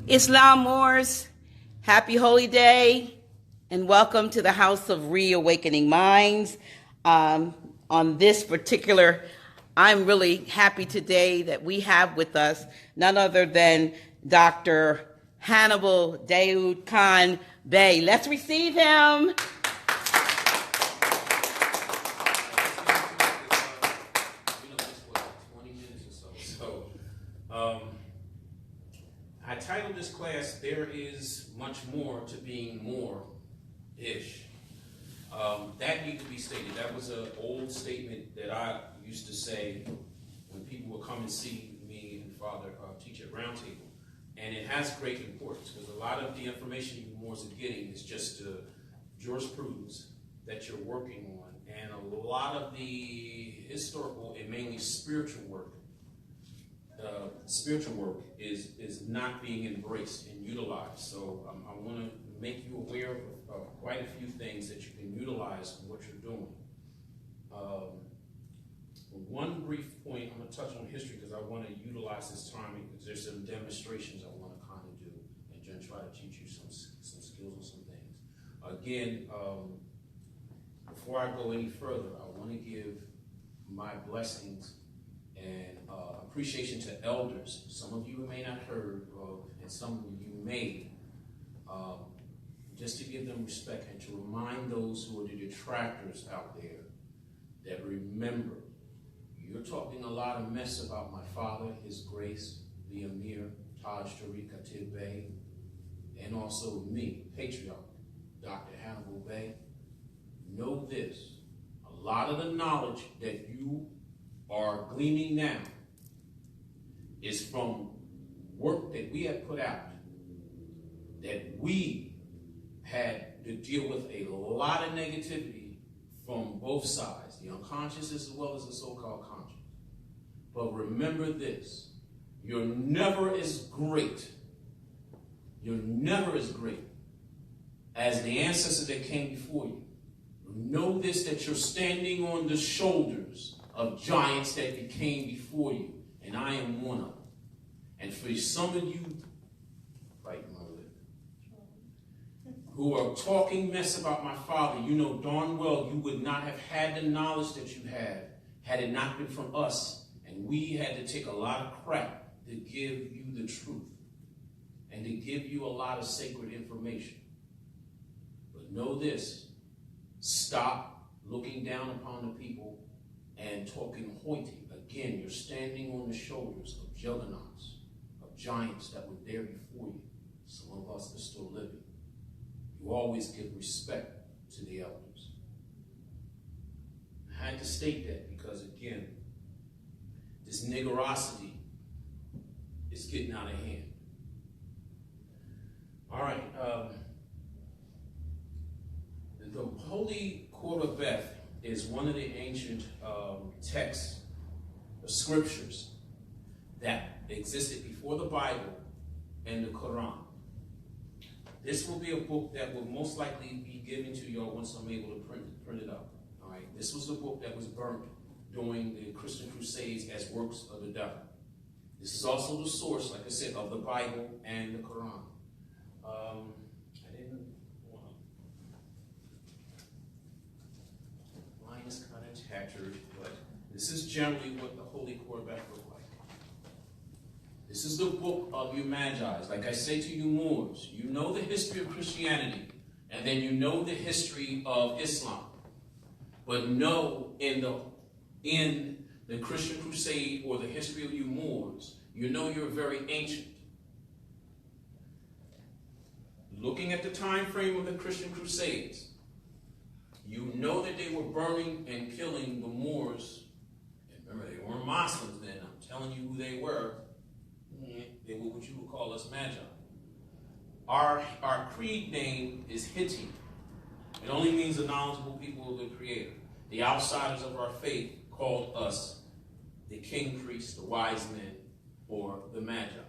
Islam Moors, happy holy day, and welcome to the House of Reawakening Minds. On this particular, I'm really happy today that we have with us none other than Dr. Hannibal Bey. Let's receive him. I titled this class, There Is Much More to Being More-ish. That needs to be stated. That was an old statement that I used to say when people would come and see me and Father teach at Roundtable. And it has great importance because a lot of the information you Moors are getting is just jurisprudence that you're working on. And a lot of the historical and mainly spiritual work is not being embraced and utilized. So I want to make you aware of quite a few things that you can utilize in what you're doing. One brief point, I'm going to touch on history because I want to utilize this time because there's some demonstrations I want to kind of do and then try to teach you some skills and some things. Again, before I go any further, I want to give my blessings and appreciation to elders. Some of you may not have heard of, and some of you may, just to give them respect and to remind those who are the detractors out there that remember, you're talking a lot of mess about my father, His Grace, the Emir, Taj Tariq Atib Bey, and also me, Patriarch, Dr. Hannibal Bey. Know this, a lot of the knowledge that you are gleaning now is from work that we have put out, that we had to deal with a lot of negativity from both sides, the unconscious as well as the so-called conscious. But remember this, you're never as great as the ancestors that came before you. Know this, that you're standing on the shoulders of giants that became before you, and I am one of them. And for some of you, right, my lip, who are talking mess about my father, you know darn well you would not have had the knowledge that you had it not been from us. And we had to take a lot of crap to give you the truth and to give you a lot of sacred information. But know this, stop looking down upon the people and talking hoity. Again, you're standing on the shoulders of juggernauts, of giants that were there before you. Some of us are still living. You always give respect to the elders. I had to state that because, again, this niggerosity is getting out of hand. All right. The Holy Court of Beth is one of the ancient texts, the scriptures, that existed before the Bible and the Quran. This will be a book that will most likely be given to y'all once I'm able to print it up. All right. This was the book that was burnt during the Christian Crusades as works of the devil. This is also the source, like I said, of the Bible and the Quran. I didn't want to. Mine is kind of tattered, but this is generally what the Holy Court Beth looked like. This is the book of your Magi's. Like I say to you Moors, you know the history of Christianity, and then you know the history of Islam. But know in the Christian Crusade or the history of you Moors, you know you're very ancient. Looking at the time frame of the Christian Crusades, you know that they were burning and killing the Moors. And remember, they weren't Muslims then. I'm telling you who they were. They were what you would call us Magi. Our creed name is Hittite. It only means the knowledgeable people of the Creator. The outsiders of our faith called us the king priests, the wise men, or the Magi.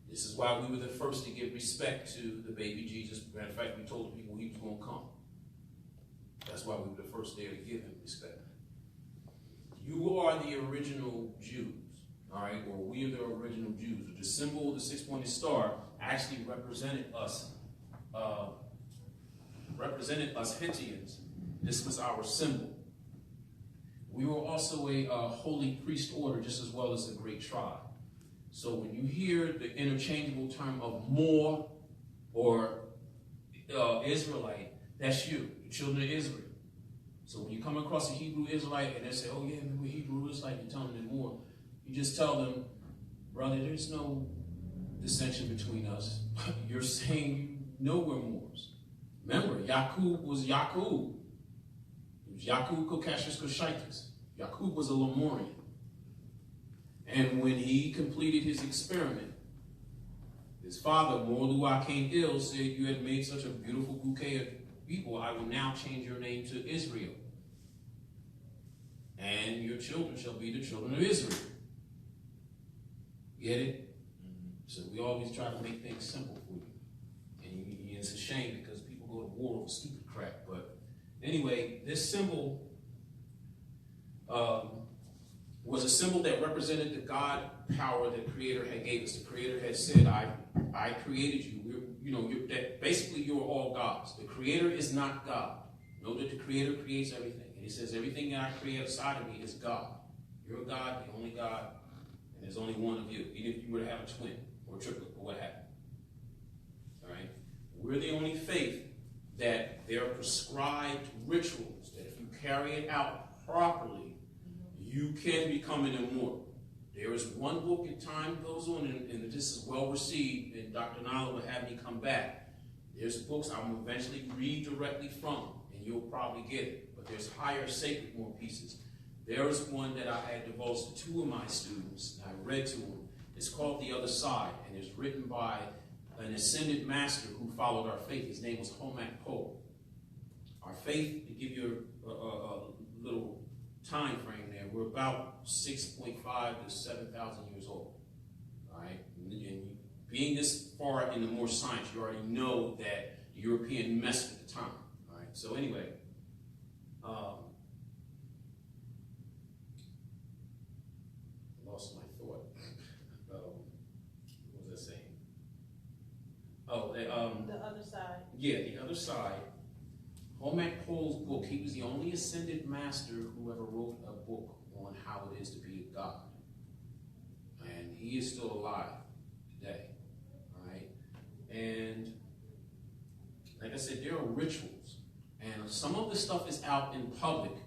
This is why we were the first to give respect to the baby Jesus. Matter of fact, we told the people he was going to come. That's why we were the first there to give him respect. You are the original Jews. all right, or we are the original Jews. The symbol, the six-pointed star, actually represented us Hittians. This was our symbol. We were also a holy priest order, just as well as a great tribe. So when you hear the interchangeable term of Moor or Israelite, that's you, the children of Israel. So when you come across a Hebrew Israelite and they say, oh yeah, we're Hebrew Israelite, you tell them they're Moor. You just tell them, brother, there's no dissension between us. You're saying you know we're Moors. Remember, Yaqub was Yaqub. It was Yaqub Kokashis Koshaitis. Yaqub was a Lemurian. And when he completed his experiment, his father, Mordua, came ill, said, you had made such a beautiful bouquet of people, I will now change your name to Israel. And your children shall be the children of Israel. Get it? So we always try to make things simple for you. And it's a shame because people go to war over stupid crap. But anyway, this symbol was a symbol that represented the God power that the Creator had gave us. The Creator had said, I created you. Basically, you're all gods. The Creator is not God. Know that the Creator creates everything. And he says, everything that I create outside of me is God. You're God, the only God, and there's only one of you. Even if you were to have a twin or a triplet or what have you. All right? We're the only faith that there are prescribed rituals that if you carry it out properly, you can become an immortal. There is one book, and time goes on, and this is well received, and Dr. Nailah will have me come back. There's books I will eventually read directly from, and you'll probably get it. But there's higher sacred more pieces. There is one that I had divulged to two of my students, and I read to them. It's called The Other Side, and it's written by an ascended master who followed our faith. His name was Homak Po. Our faith, to give you a little time frame there, we're about 6.5 to 7,000 years old. All right? And being this far in the Moorish science, you already know that the European messed with the time. All right? So anyway, lost my thought. What was I saying? Oh, the other side. Yeah, The Other Side. Homak Po's book, he was the only ascended master who ever wrote a book on how it is to be a god. And he is still alive today. All right? And like I said, there are rituals. And some of the stuff is out in public,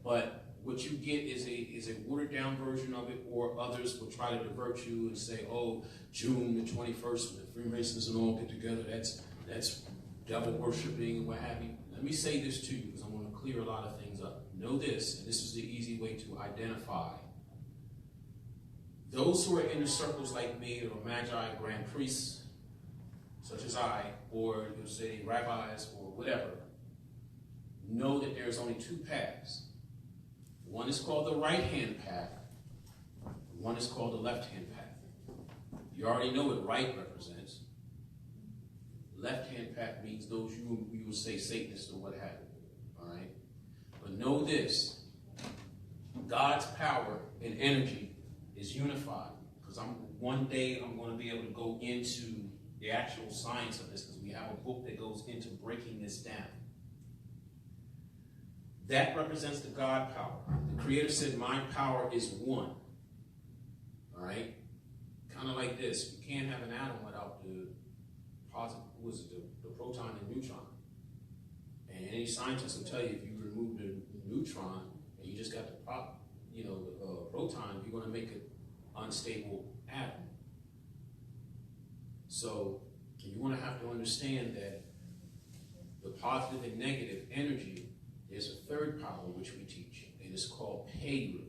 but what you get is a watered down version of it, or others will try to divert you and say, oh, June the 21st, when the Freemasons and all get together, that's devil worshiping and what have you. Let me say this to you because I'm going to clear a lot of things up. Know this, and this is the easy way to identify. Those who are in the circles like me, or magi, grand priests, such as I, or you'll say rabbis or whatever, know that there's only two paths. One is called the right-hand path. One is called the left-hand path. You already know what right represents. Left-hand path means those you will say Satanists or what have you. All right? But know this. God's power and energy is unified. Because one day I'm going to be able to go into the actual science of this, because we have a book that goes into breaking this down. That represents the God power. The Creator said, my power is one. All right? Kind of like this. You can't have an atom without the positive, the proton and neutron. And any scientist will tell you if you remove the neutron and you just got the proton, you're going to make an unstable atom. So you're going to have to understand that the positive and negative energy, there's a third power which we teach, and it's called Peiru.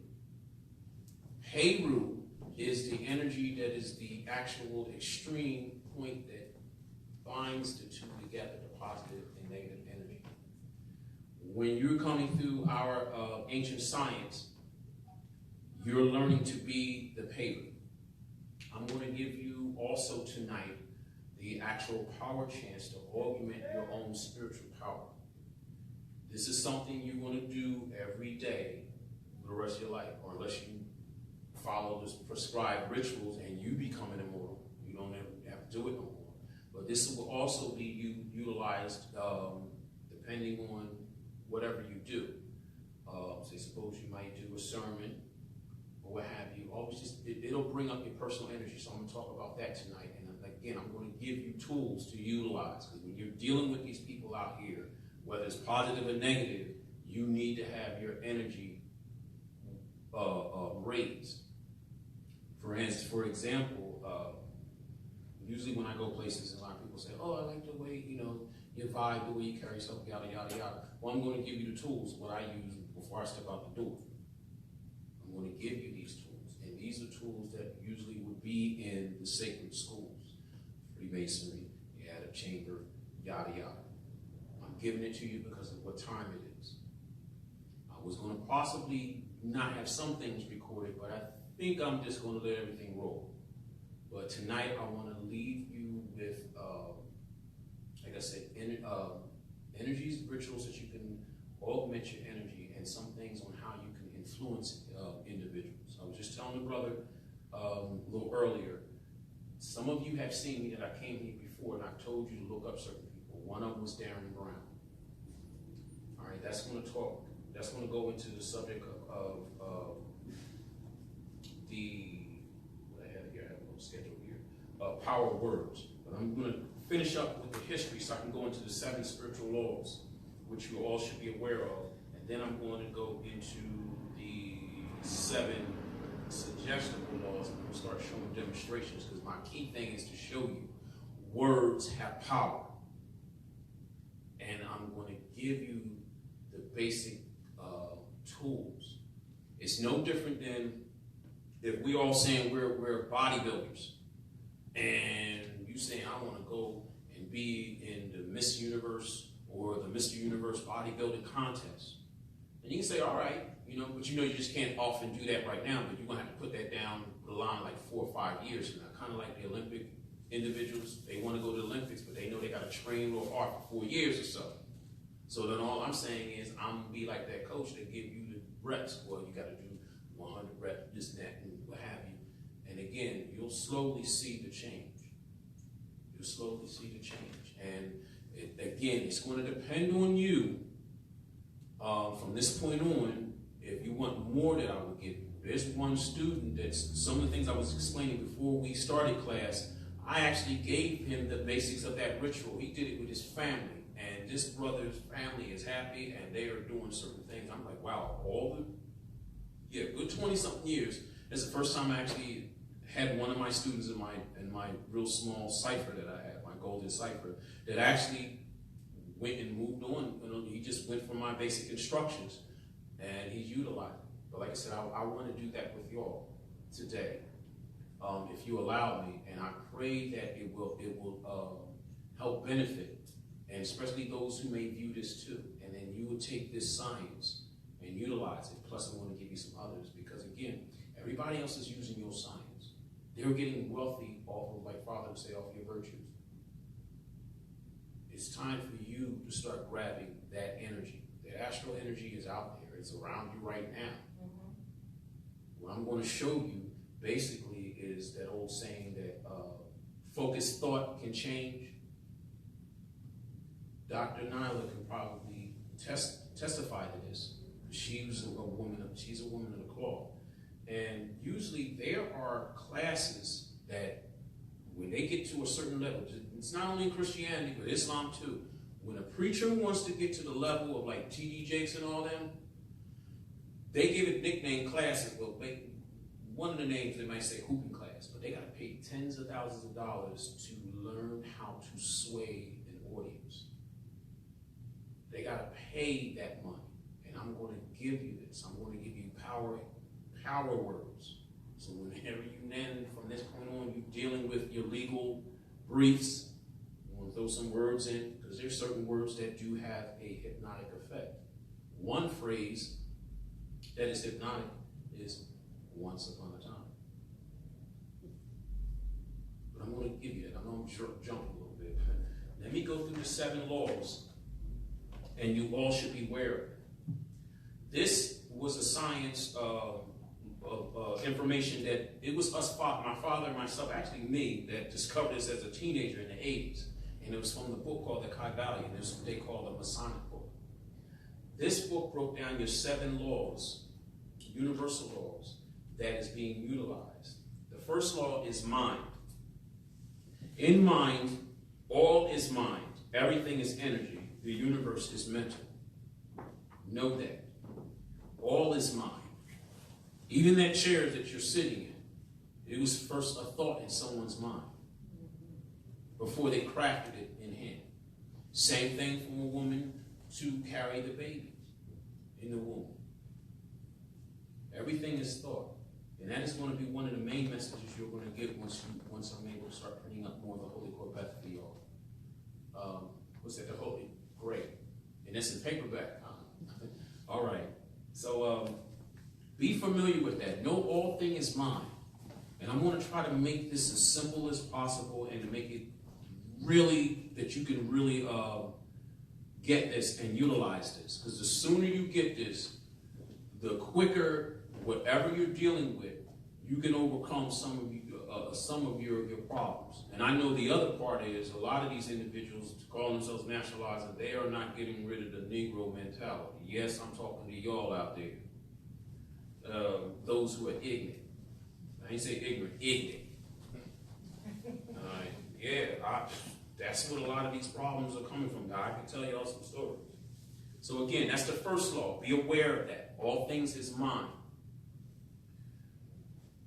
Peiru is the energy that is the actual extreme point that binds the two together, the positive and negative energy. When you're coming through our ancient science, you're learning to be the Peiru. I'm going to give you also tonight the actual power chance to augment your own spiritual power. This is something you're going to do every day for the rest of your life, or unless you follow the prescribed rituals and you become an immortal. You don't have to do it no more. But this will also be utilized depending on whatever you do. Say suppose you might do a sermon or what have you. Always just, it'll bring up your personal energy. So I'm going to talk about that tonight. And again, I'm going to give you tools to utilize. Because when you're dealing with these people out here, whether it's positive or negative, you need to have your energy raised. For example, usually when I go places, a lot of people say, "Oh, I like the way your vibe, the way you carry yourself, yada yada yada." Well, I'm going to give you the tools what I use before I step out the door. I'm going to give you these tools, and these are tools that usually would be in the sacred schools, Freemasonry, the Adab Chamber, yada yada. I'm giving it to you because of what time it is. I was going to possibly not have some things recorded, but I think I'm just going to let everything roll. But tonight I want to leave you with, like I said, energies, rituals that you can augment your energy, and some things on how you can influence individuals. I was just telling the brother a little earlier, some of you have seen me that I came here before and I told you to look up certain people. One of them was Darren Brown. All right, that's going to go into the subject of what I have here, I have a little schedule here, power of words. But I'm going to finish up with the history so I can go into the 7 spiritual laws, which you all should be aware of. And then I'm going to go into the 7 suggestible laws, and I'm going to start showing demonstrations, because my key thing is to show you words have power. And I'm going to give you the basic tools. It's no different than if we all saying we're bodybuilders, and you saying I want to go and be in the Miss Universe or the Mr. Universe bodybuilding contest. And you can say, all right, but you just can't often do that right now, but you're going to have to put that down the line like 4 or 5 years from now. Kind of like the Olympic individuals, they want to go to the Olympics, but they know they got to train real hard for 4 years or so. So then all I'm saying is I'm going to be like that coach that give you the reps. Well, you got to do 100 reps, this and that, and what have you. And again, you'll slowly see the change. You'll slowly see the change. And again, it's going to depend on you from this point on. If you want more that I will give you. There's one student that's some of the things I was explaining before we started class. I actually gave him the basics of that ritual. He did it with his family. And this brother's family is happy and they are doing certain things. I'm like, wow, good 20-something years. That's the first time I actually had one of my students in my real small cipher that I had, my golden cipher, that actually went and moved on. He just went from my basic instructions and he's utilized it. But like I said, I want to do that with y'all today, if you allow me. And I pray that it will help benefit, and especially those who may view this too. And then you will take this science and utilize it. Plus, I want to give you some others, because again, everybody else is using your science. They're getting wealthy off of, like Father would say, off your virtues. It's time for you to start grabbing that energy. The astral energy is out there. It's around you right now. Mm-hmm. What I'm going to show you basically is that old saying that focused thought can change. Dr. Nailah can probably testify to this. She's a woman of the cloth. And usually there are classes that when they get to a certain level, it's not only in Christianity, but Islam too. When a preacher wants to get to the level of like T.D. Jakes and all them, they give it nickname classes. Well, one of the names they might say hooping class, but they got to pay tens of thousands of dollars to learn how to sway an audience. They got to pay that money. And I'm going to give you this. I'm going to give you power words. So whenever you then, from this point on, you're dealing with your legal briefs, you want to throw some words in, because there's certain words that do have a hypnotic effect. One phrase that is hypnotic is once upon a time. But I'm going to give you that. I know I'm jumping a little bit. Let me go through the 7 laws, and you all should be aware of it. This was a science information that it was us, my father and myself, actually me, that discovered this as a teenager in the 80s. And it was from the book called the Kai Valley, and this is what they call the Masonic book. This book broke down your 7 laws, universal laws, that is being utilized. The first law is mind. In mind, all is mind. Everything is energy. The universe is mental. Know that. All is mind. Even that chair that you're sitting in, it was first a thought in someone's mind before they crafted it in hand. Same thing for a woman to carry the baby in the womb. Everything is thought. And that is going to be one of the main messages you're going to get once I'm able to start printing up more of the Holy Corvette for y'all. What's that? The Holy? Great. And it's in paperback. All right. So be familiar with that. Know all thing is mine. And I'm going to try to make this as simple as possible and to make it really, that you can really get this and utilize this. Because the sooner you get this, the quicker whatever you're dealing with, you can overcome some of your problems. And I know the other part is a lot of these individuals call themselves nationalizing, they are not getting rid of the Negro mentality. Yes, I'm talking to y'all out there. Those who are ignorant. I ain't say ignorant, ignorant. That's what a lot of these problems are coming from. I can tell y'all some stories. So again, that's the first law. Be aware of that. All things is mine.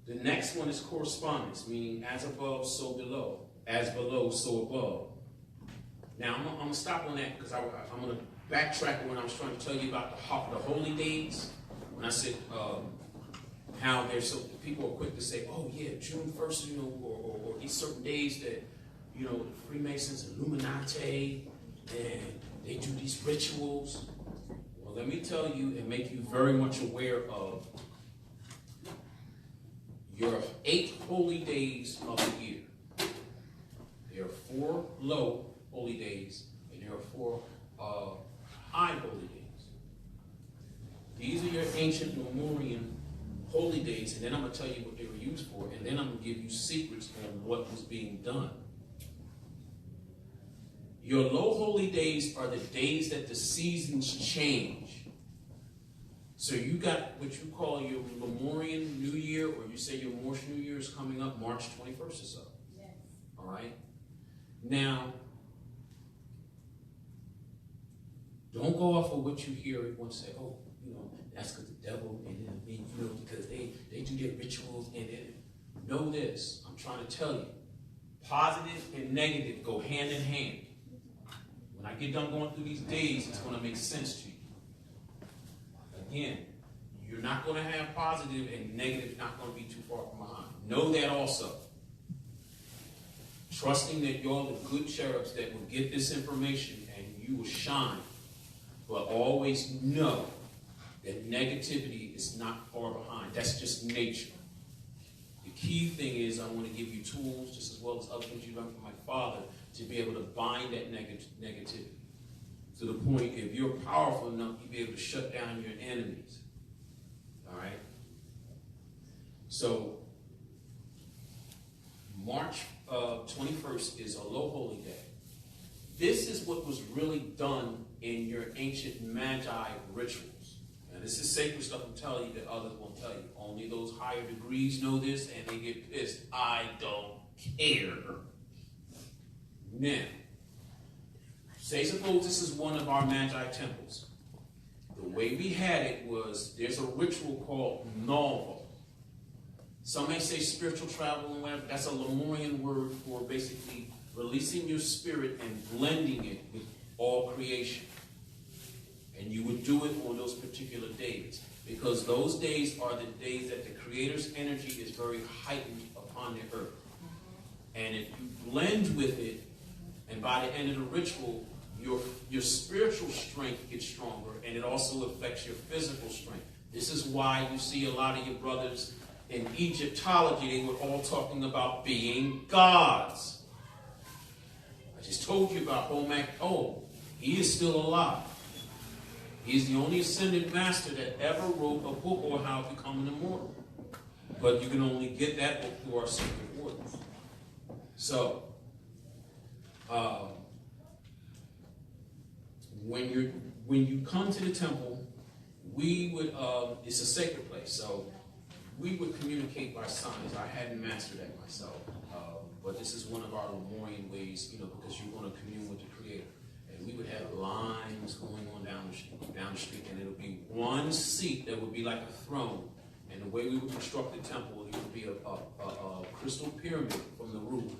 The next one is correspondence, meaning as above, so below. As below, so above. Now, I'm going to stop on that because I'm going to backtrack when I was trying to tell you about the holy days. When I said how there's so people are quick to say, oh yeah, June 1st, or these certain days that, the Freemasons, Illuminati, and they do these rituals. Well, let me tell you and make you very much aware of your 8 holy days of the year. There are 4 low holy days, and there are 4 high holy days. These are your ancient Lemurian holy days, and then I'm going to tell you what they were used for, and then I'm going to give you secrets on what was being done. Your low holy days are the days that the seasons change. So you got what you call your Lemurian New Year, or you say your Moorish New Year is coming up March 21st or so. Yes. All right? Now, don't go off of what you hear everyone say, oh, that's because the devil, and because they do their rituals, and know this, I'm trying to tell you, positive and negative go hand in hand. When I get done going through these days, it's going to make sense to you. Again, you're not going to have positive, and negative not going to be too far from behind. Know that also. Trusting that you're the good cherubs that will get this information and you will shine. But always know that negativity is not far behind. That's just nature. The key thing is I want to give you tools, just as well as other things you learned from my father, to be able to bind that negativity. To the point, if you're powerful enough, you'll be able to shut down your enemies. All right? So, March 21st is a low holy day. This is what was really done in your ancient Magi rituals. Now, this is sacred stuff I'm telling you that others won't tell you. Only those higher degrees know this, and they get pissed. I don't care. Now, say suppose this is one of our Magi temples. The way we had it was, there's a ritual called Nalva. Some may say spiritual travel and whatever. That's a Lemurian word for basically releasing your spirit and blending it with all creation. And you would do it on those particular days, because those days are the days that the Creator's energy is very heightened upon the earth. And if you blend with it, and by the end of the ritual, your spiritual strength gets stronger, and it also affects your physical strength. This is why you see a lot of your brothers in Egyptology, they were all talking about being gods. I just told you about Homak. He is still alive. He is the only ascended master that ever wrote a book on how to become an immortal. But you can only get that book through our sacred orders. So, when you come to the temple, we would, it's a sacred place, so we would communicate by signs. I hadn't mastered that myself, but this is one of our Lemurian ways, because you're going to commune with the Creator. And we would have lines going on down the street, and it would be one seat that would be like a throne. And the way we would construct the temple, it would be a crystal pyramid from the roof,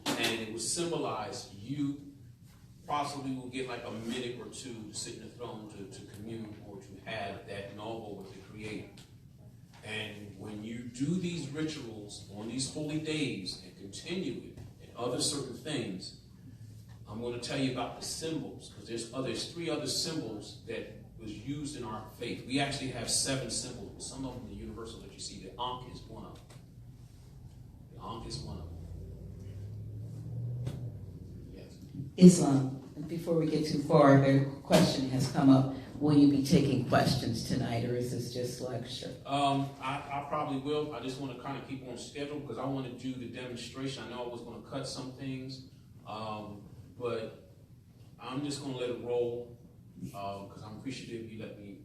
and it would symbolize you possibly will get like a minute or two to sit in the throne to commune or to have that novel with the Creator. And when you do these rituals on these holy days and continue it and other certain things, I'm going to tell you about the symbols, because there's 3 other symbols that was used in our faith. We actually have 7 symbols, but some of them, the universal that you see, the Ankh is one of them. The Ankh is one of them. Yes. Islam. Before we get too far, the question has come up. Will you be taking questions tonight, or is this just lecture? I probably will. I just want to kind of keep on schedule because I want to do the demonstration. I know I was going to cut some things, but I'm just going to let it roll because I'm appreciative you let me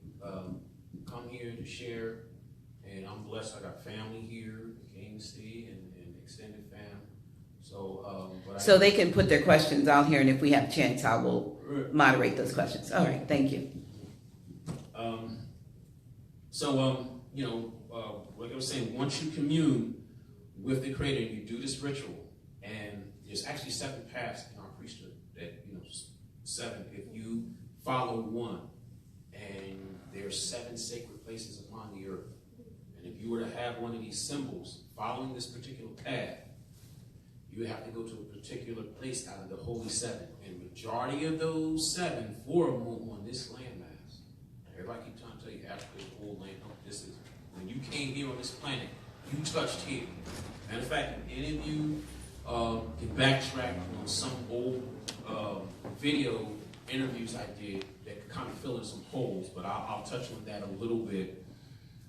come here to share. And I'm blessed. I got family here, Kingston and extended fam. So, they can put their questions out here, and if we have a chance, I will moderate those questions. All right, thank you. Like I was saying, once you commune with the Creator, you do this ritual, and there's actually 7 paths in our priesthood that, 7, if you follow one, and there are 7 sacred places upon the earth. And if you were to have one of these symbols following this particular path, you would have to go to a particular place out of the Holy 7. And majority of those 7, 4 of them on this landmass. Everybody keeps trying to tell you Africa is the old land. No, this is. When you came here on this planet, you touched here. Matter of fact, if any of you can backtrack on some old video interviews I did that could kind of fill in some holes, but I'll touch on that a little bit.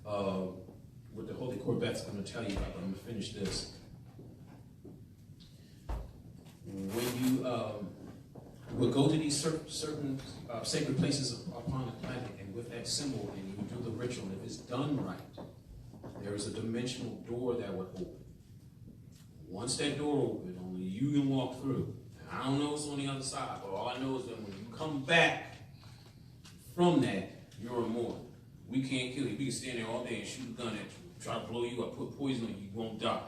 What the Holy Corvette's going to tell you about, but I'm going to finish this. When you would go to these certain sacred places upon the planet, and with that symbol, and you do the ritual, and if it's done right, there is a dimensional door that would open. Once that door opens, only you can walk through. And I don't know what's on the other side, but all I know is that when you come back from that, you're immortal. We can't kill you. We can stand there all day and shoot a gun at you, try to blow you up, put poison on you, you won't die.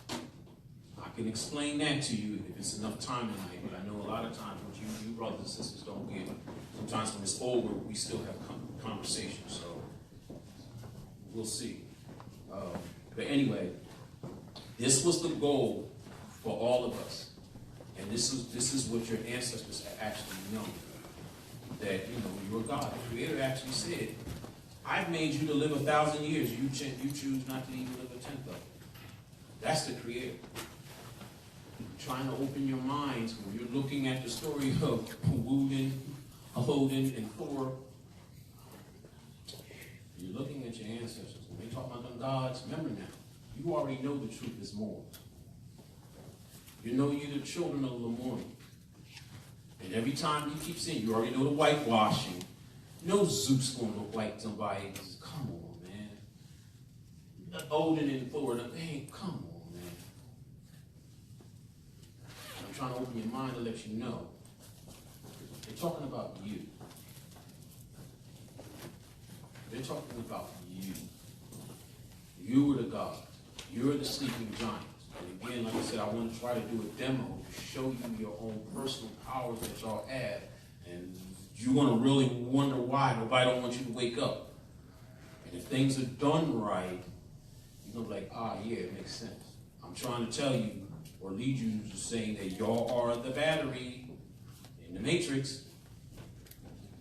I can explain that to you if it's enough time tonight, but I know a lot of times what you brothers and sisters don't get. Sometimes when it's over, we still have conversations, so we'll see. But anyway, this was the goal for all of us, and this is what your ancestors actually know. That you're God. The Creator actually said, "I've made you to live 1,000 years. You choose not to even live a 10th of it." That's the Creator. Trying to open your minds when you're looking at the story of Woden, Odin, and Thor. You're looking at your ancestors. When they talk about them gods, remember now, you already know the truth is more. You know you're the children of Lemurian. And every time you keep saying, you already know the whitewashing. You know Zeus going to white somebody and says, come on, man. Odin and Thor, hey, come on, man. I'm trying to open your mind to let you know. They're talking about you. They're talking about you. You were the God. You're the sleeping giants. And again, like I said, I want to try to do a demo to show you your own personal powers that y'all have. And you're going to really wonder why nobody don't want you to wake up. And if things are done right, you're going to be like, yeah, it makes sense. I'm trying to tell you or lead you to saying that y'all are the battery in the matrix.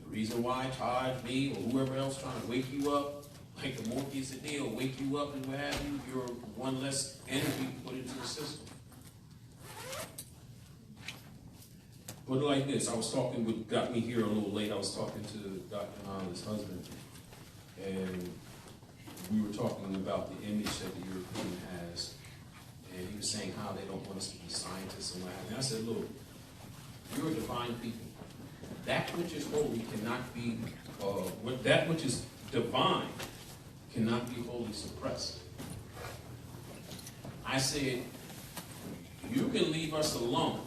The reason why Todd, me, or whoever else trying to wake you up, like the Morpheus and Neo, wake you up and what have you, you're one less energy put into the system. Put it like this, I was talking with, got me here a little late, I was talking to Dr. Nailah's husband, and we were talking about the image that the European has, and he was saying how they don't want us to be scientists and what have you. I said, look, you're a divine people. That which is holy cannot be, that which is divine cannot be wholly suppressed. I said, you can leave us alone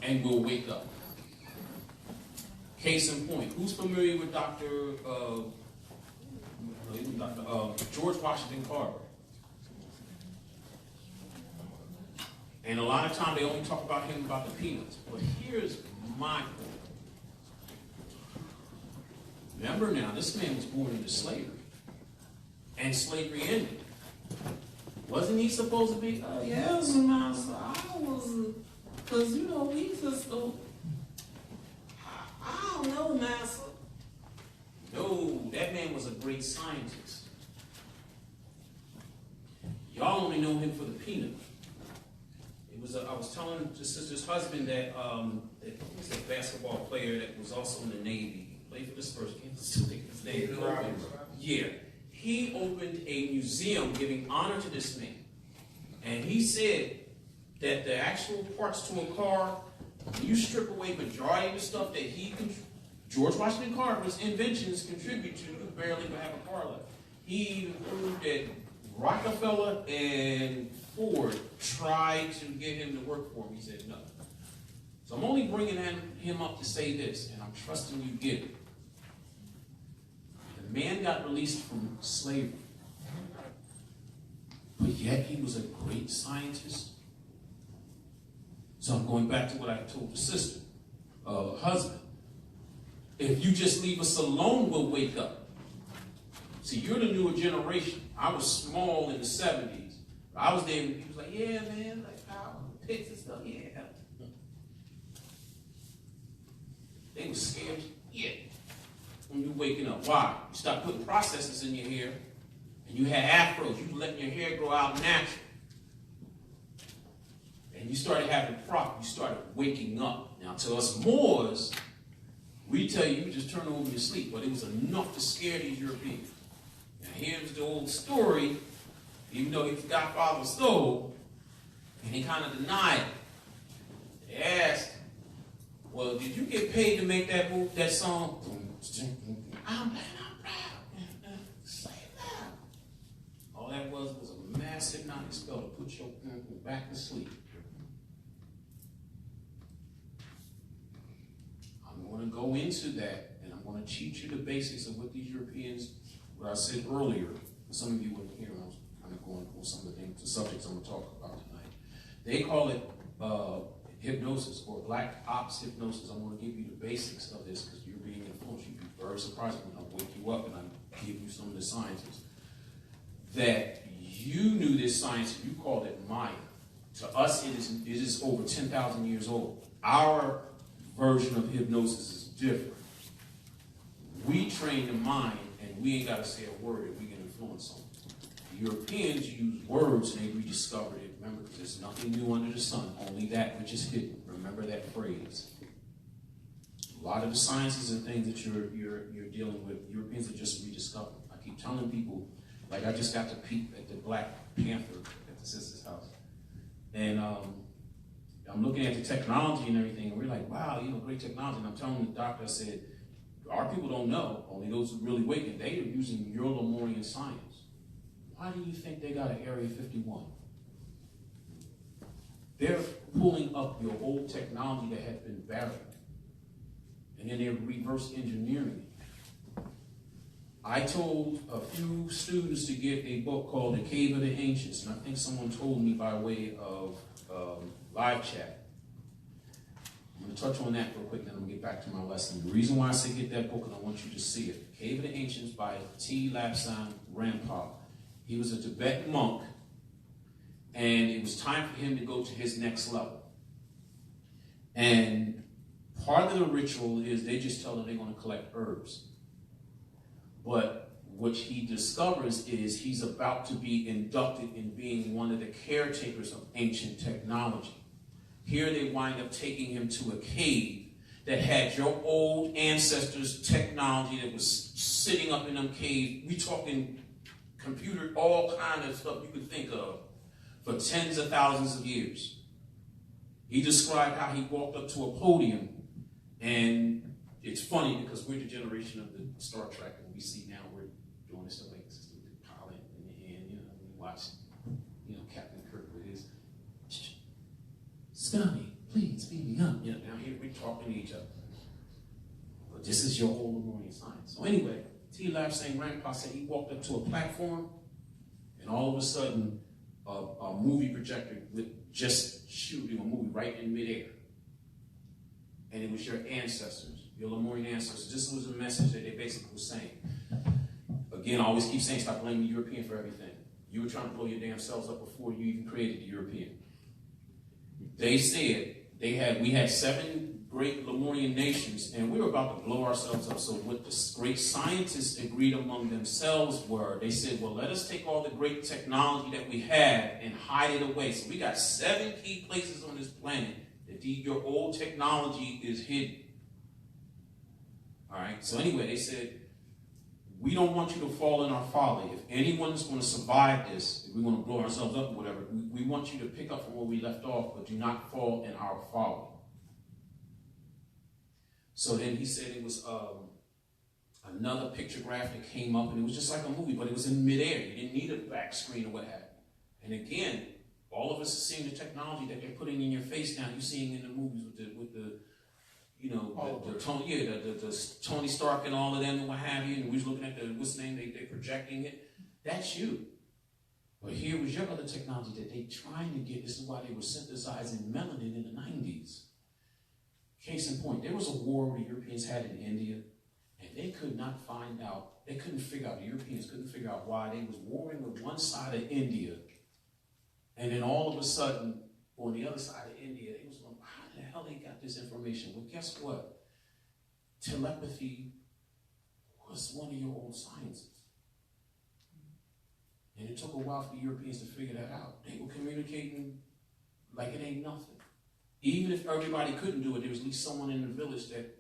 and we'll wake up. Case in point, who's familiar with George Washington Carver? And a lot of time they only talk about him about the peanuts. But here's my point. Remember now, this man was born into slavery. And slavery ended. Wasn't he supposed to be, yes, master, I was, because, you know, we just don't, I don't know, master. No, that man was a great scientist. Y'all only know him for the peanut. It was, I was telling the sister's husband that, that he's a basketball player that was also in the Navy. He played for the Spurs. Can't think his name. Yeah. He opened a museum giving honor to this man. And he said that the actual parts to a car, when you strip away majority of the stuff that George Washington Carver's inventions contribute to, you barely even have a car left. He even proved that Rockefeller and Ford tried to get him to work for him. He said no. So I'm only bringing him up to say this, and I'm trusting you get it. The man got released from slavery, but yet he was a great scientist. So I'm going back to what I told the sister, husband. If you just leave us alone, we'll wake up. See, you're the newer generation. I was small in the 70s. I was there, and he was like, yeah, man, like power, pits and stuff, yeah. They were scared, yeah. When you're waking up. Why? You start putting processes in your hair, and you had afros. You letting your hair grow out natural. And you started having problems. You started waking up. Now, to us Moors, we tell you, you just turn over your sleep. But it was enough to scare these Europeans. Now, here's the old story. Even though his godfather stole, and he kind of denied it. They asked, well, did you get paid to make that song? I'm proud. Say that. All that was a massive hypnotic spell to put your back to sleep. I'm going to go into that, and I'm going to teach you the basics of what these Europeans, what I said earlier. Some of you weren't here. I was kind of going for some of the things, the subjects I'm going to talk about tonight. They call it hypnosis or black ops hypnosis. I'm going to give you the basics of this because you're being influenced. You'd be very surprised when I wake you up and I give you some of the sciences. That you knew this science, you called it Maya. To us, it is over 10,000 years old. Our version of hypnosis is different. We train the mind, and we ain't got to say a word that we can influence on. The Europeans use words, and they rediscovered it. Remember, because there's nothing new under the sun, only that which is hidden. Remember that phrase. A lot of the sciences and things that you're dealing with, Europeans are just rediscovering. I keep telling people, like I just got to peep at the Black Panther at the sister's house. And I'm looking at the technology and everything, and we're like, wow, great technology. And I'm telling the doctor, I said, our people don't know, only those who really awaken, they are using Euro-Lemurian science. Why do you think they got an Area 51? They're pulling up your old technology that had been buried. And then they're reverse engineering it. I told a few students to get a book called The Cave of the Ancients, and I think someone told me by way of live chat. I'm going to touch on that real quick, then I'm going to get back to my lesson. The reason why I say get that book, and I want you to see it, The Cave of the Ancients by T. Lapsang Rampa. He was a Tibetan monk, and it was time for him to go to his next level. And part of the ritual is they just tell him they're going to collect herbs. But what he discovers is he's about to be inducted in being one of the caretakers of ancient technology. Here they wind up taking him to a cave that had your old ancestors' technology that was sitting up in them caves. We talking computed all kind of stuff you could think of for tens of thousands of years. He described how he walked up to a podium, and it's funny because we're the generation of the Star Trek, and we see now we're doing this stuff like this with the pilot in the hand, you know, we watch, you know, Captain Kirk with his, Scotty, please speed me up. You know, now here we're talking to each other. But this is your old Lemurian science. So anyway, T. Lab saying Grandpa said he walked up to a platform, and all of a sudden, a movie projector with just shooting a movie right in midair. And it was your ancestors, your Lemurian ancestors. This was a message that they basically were saying. Again, I always keep saying, stop blaming the European for everything. You were trying to blow your damn selves up before you even created the European. They said we had 7 great Lemurian nations, and we were about to blow ourselves up. So what the great scientists agreed among themselves were, they said, well, let us take all the great technology that we have and hide it away. So we got 7 key places on this planet that your old technology is hidden. All right, so anyway, they said, we don't want you to fall in our folly. If anyone's going to survive this, if we want to blow ourselves up or whatever, we want you to pick up from where we left off, but do not fall in our folly. So then he said it was another pictograph that came up, and it was just like a movie, but it was in midair. You didn't need a back screen or what have you. And again, all of us are seeing the technology that they're putting in your face now. You're seeing in the movies with the you know, the Tony Stark and all of them and what have you. And we was looking at what's the name, they're projecting it. That's you. But here was your other technology that they trying to get. This is why they were synthesizing melanin in the 90s. Case in point, there was a war the Europeans had in India, and they could not find out, they couldn't figure out, the Europeans couldn't figure out why they was warring with one side of India, and then all of a sudden, on the other side of India, they was going, how the hell they got this information? Well, guess what? Telepathy was one of your old sciences. And it took a while for the Europeans to figure that out. They were communicating like it ain't nothing. Even if everybody couldn't do it, there was at least someone in the village that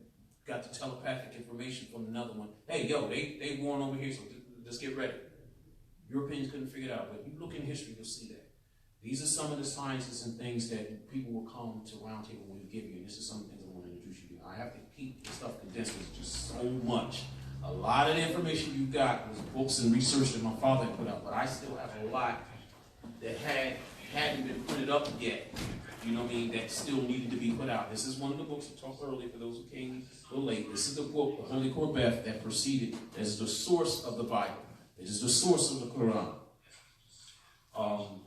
got the telepathic information from another one. Hey, yo, they warring over here, so let's get ready. Europeans couldn't figure it out, but you look in history, you'll see that. These are some of the sciences and things that people will come to Roundtable when we give you, and this is some of the things I want to introduce you to. I have to keep the stuff condensed because it's just so much. A lot of the information you got was books and research that my father had put out, but I still have a lot that hadn't been printed up yet. You know what I mean? That still needed to be put out. This is one of the books I talked earlier for those who came a little late. This is the book, the Holy Korbeth, that preceded as the source of the Bible. It is the source of the Quran.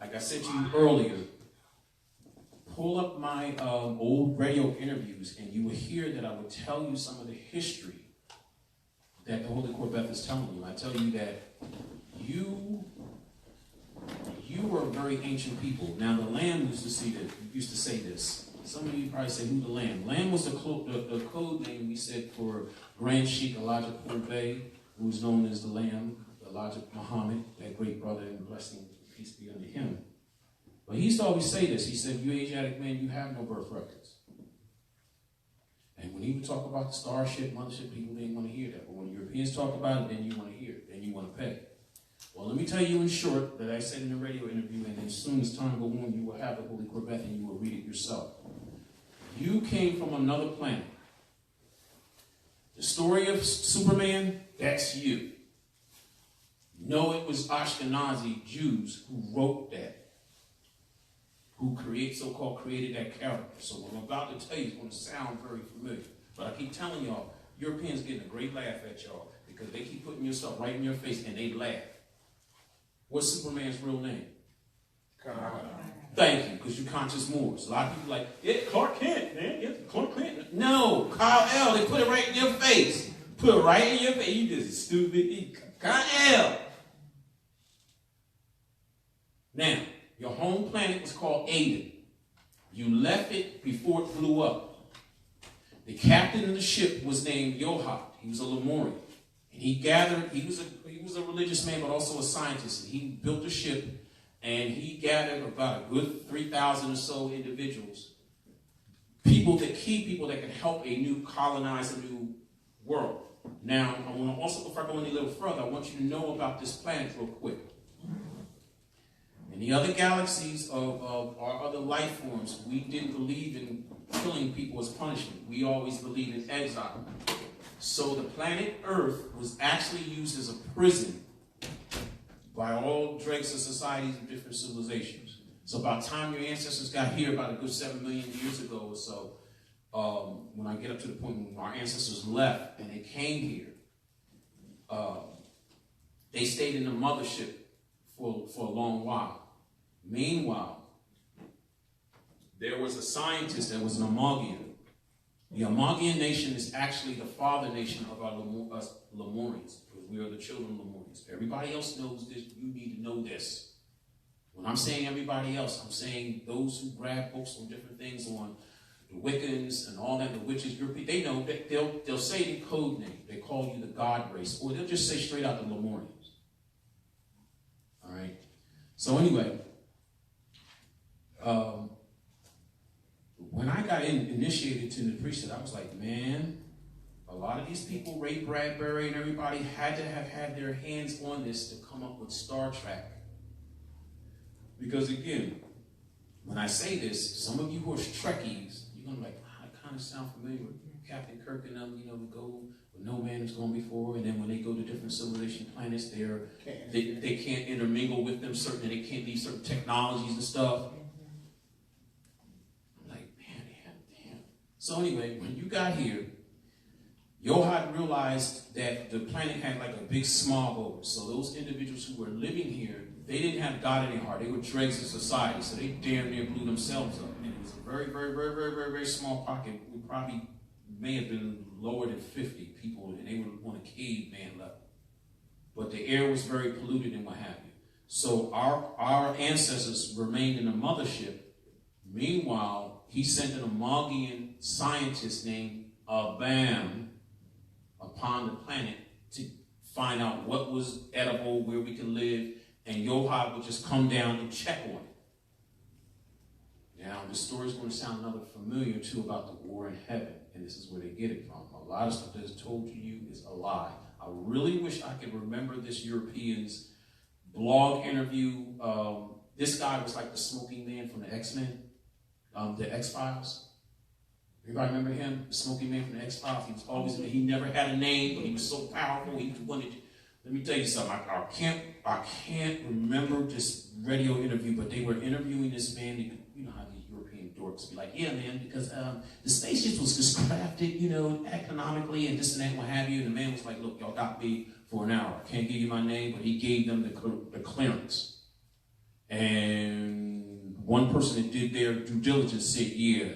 Like I said to you earlier, pull up my old radio interviews, and you will hear that I would tell you some of the history that the Holy Korbeth is telling you. I tell you that you were a very ancient people. Now, the Lamb used to say this. Some of you probably say, who the Lamb? Lamb was the code name we said for Grand Sheikh Elijah Bey, who was known as the Lamb, Elijah Muhammad, that great brother, and blessing, peace be unto him. But he used to always say this. He said, you Asiatic men, you have no birth records. And when he would talk about the starship, mothership, people didn't want to hear that. But when Europeans talk about it, then you want to hear it. Then you want to pay. Well, let me tell you in short that I said in the radio interview, and as soon as time goes on, you will have the Holy Korbeth and you will read it yourself. You came from another planet. The story of Superman, that's you. No, it was Ashkenazi Jews who wrote that, who so-called created that character. So what I'm about to tell you is going to sound very familiar. But I keep telling y'all, Europeans getting a great laugh at y'all because they keep putting your stuff right in your face and they laugh. What's Superman's real name? Thank you, because you're conscious Moors. A lot of people are like, yeah, Clark Kent, man. Yeah, Clark Kent. No, Kyle L. They put it right in your face. Put it right in your face. You just stupid. Kyle L. Now, your home planet was called Aden. You left it before it blew up. The captain of the ship was named Yohat. He was a Lemurian. And he was a religious man, but also a scientist. And he built a ship, and he gathered about a good 3,000 or so individuals. Key people that could help colonize a new world. Now, I want to also, before I go any little further, I want you to know about this planet real quick. In the other galaxies of our other life forms, we didn't believe in killing people as punishment. We always believed in exile. So the planet Earth was actually used as a prison by all dregs of societies of different civilizations. So by the time your ancestors got here, about a good 7 million years ago or so, when I get up to the point when our ancestors left and they came here, they stayed in the mothership for a long while. Meanwhile, there was a scientist that was an Amagian. The Amagian nation is actually the father nation of our Lemurians, because we are the children of Lemurians. Everybody else knows this. You need to know this. When I'm saying everybody else, I'm saying those who grab books on different things on the Wiccans and all that, the witches, they know that they'll say it in code name. They call you the God race, or they'll just say straight out the Lemurians. All right. So anyway, when I got initiated to the priesthood, I was like, man, a lot of these people, Ray Bradbury and everybody, had to have had their hands on this to come up with Star Trek. Because again, when I say this, some of you who are Trekkies, you're going to be like, I kind of sound familiar with Captain Kirk and them, we go where no man has gone before, and then when they go to different civilization planets, they can't intermingle with them, they can't leave certain technologies and stuff. I'm like, damn. So anyway, when you got here, Yohad realized that the planet had like a big smog over. So those individuals who were living here, they didn't have God in their heart. They were dregs of society, so they damn near blew themselves up. And it was a very, very, very, very, very, very small pocket. We probably may have been lower than 50 people, and they were on a caveman level. But the air was very polluted and what have you. So our ancestors remained in the mothership. Meanwhile, he sent an Amagian scientist named Abam upon the planet to find out what was edible, where we could live, and Yohad would just come down and check on it. Now, this story is going to sound another familiar too about the war in heaven, and this is where they get it from. A lot of stuff that's told to you is a lie. I really wish I could remember this European's blog interview. This guy was like the smoking man from the X-Men, the X-Files. Everybody remember him? The smoking man from the X-Files. He was always, he never had a name, but he was so powerful. He wanted. Let me tell you something. I can't remember this radio interview, but they were interviewing this man. You know how these European dorks be like, yeah, man, because the spaceship was just crafted, economically and this and that, what have you. And the man was like, look, y'all got me for an hour. I can't give you my name, but he gave them the clearance. And one person that did their due diligence said, yeah,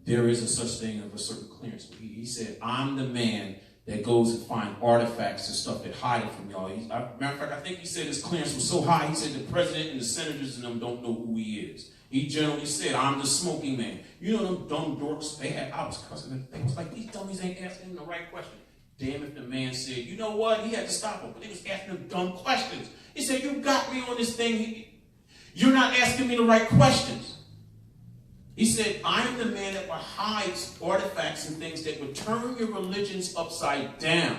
there is a such thing of a certain clearance. He said, I'm the man that goes and find artifacts and stuff that hide it from y'all. Matter of fact, I think he said his clearance was so high, he said the president and the senators and them don't know who he is. He generally said, I'm the smoking man. You know them dumb dorks, I was cussing them. They was like, these dummies ain't asking him the right question. Damn if the man said, you know what? He had to stop him, but he was asking him dumb questions. He said, you got me on this thing. You're not asking me the right questions. He said, I am the man that will hide artifacts and things that would turn your religions upside down.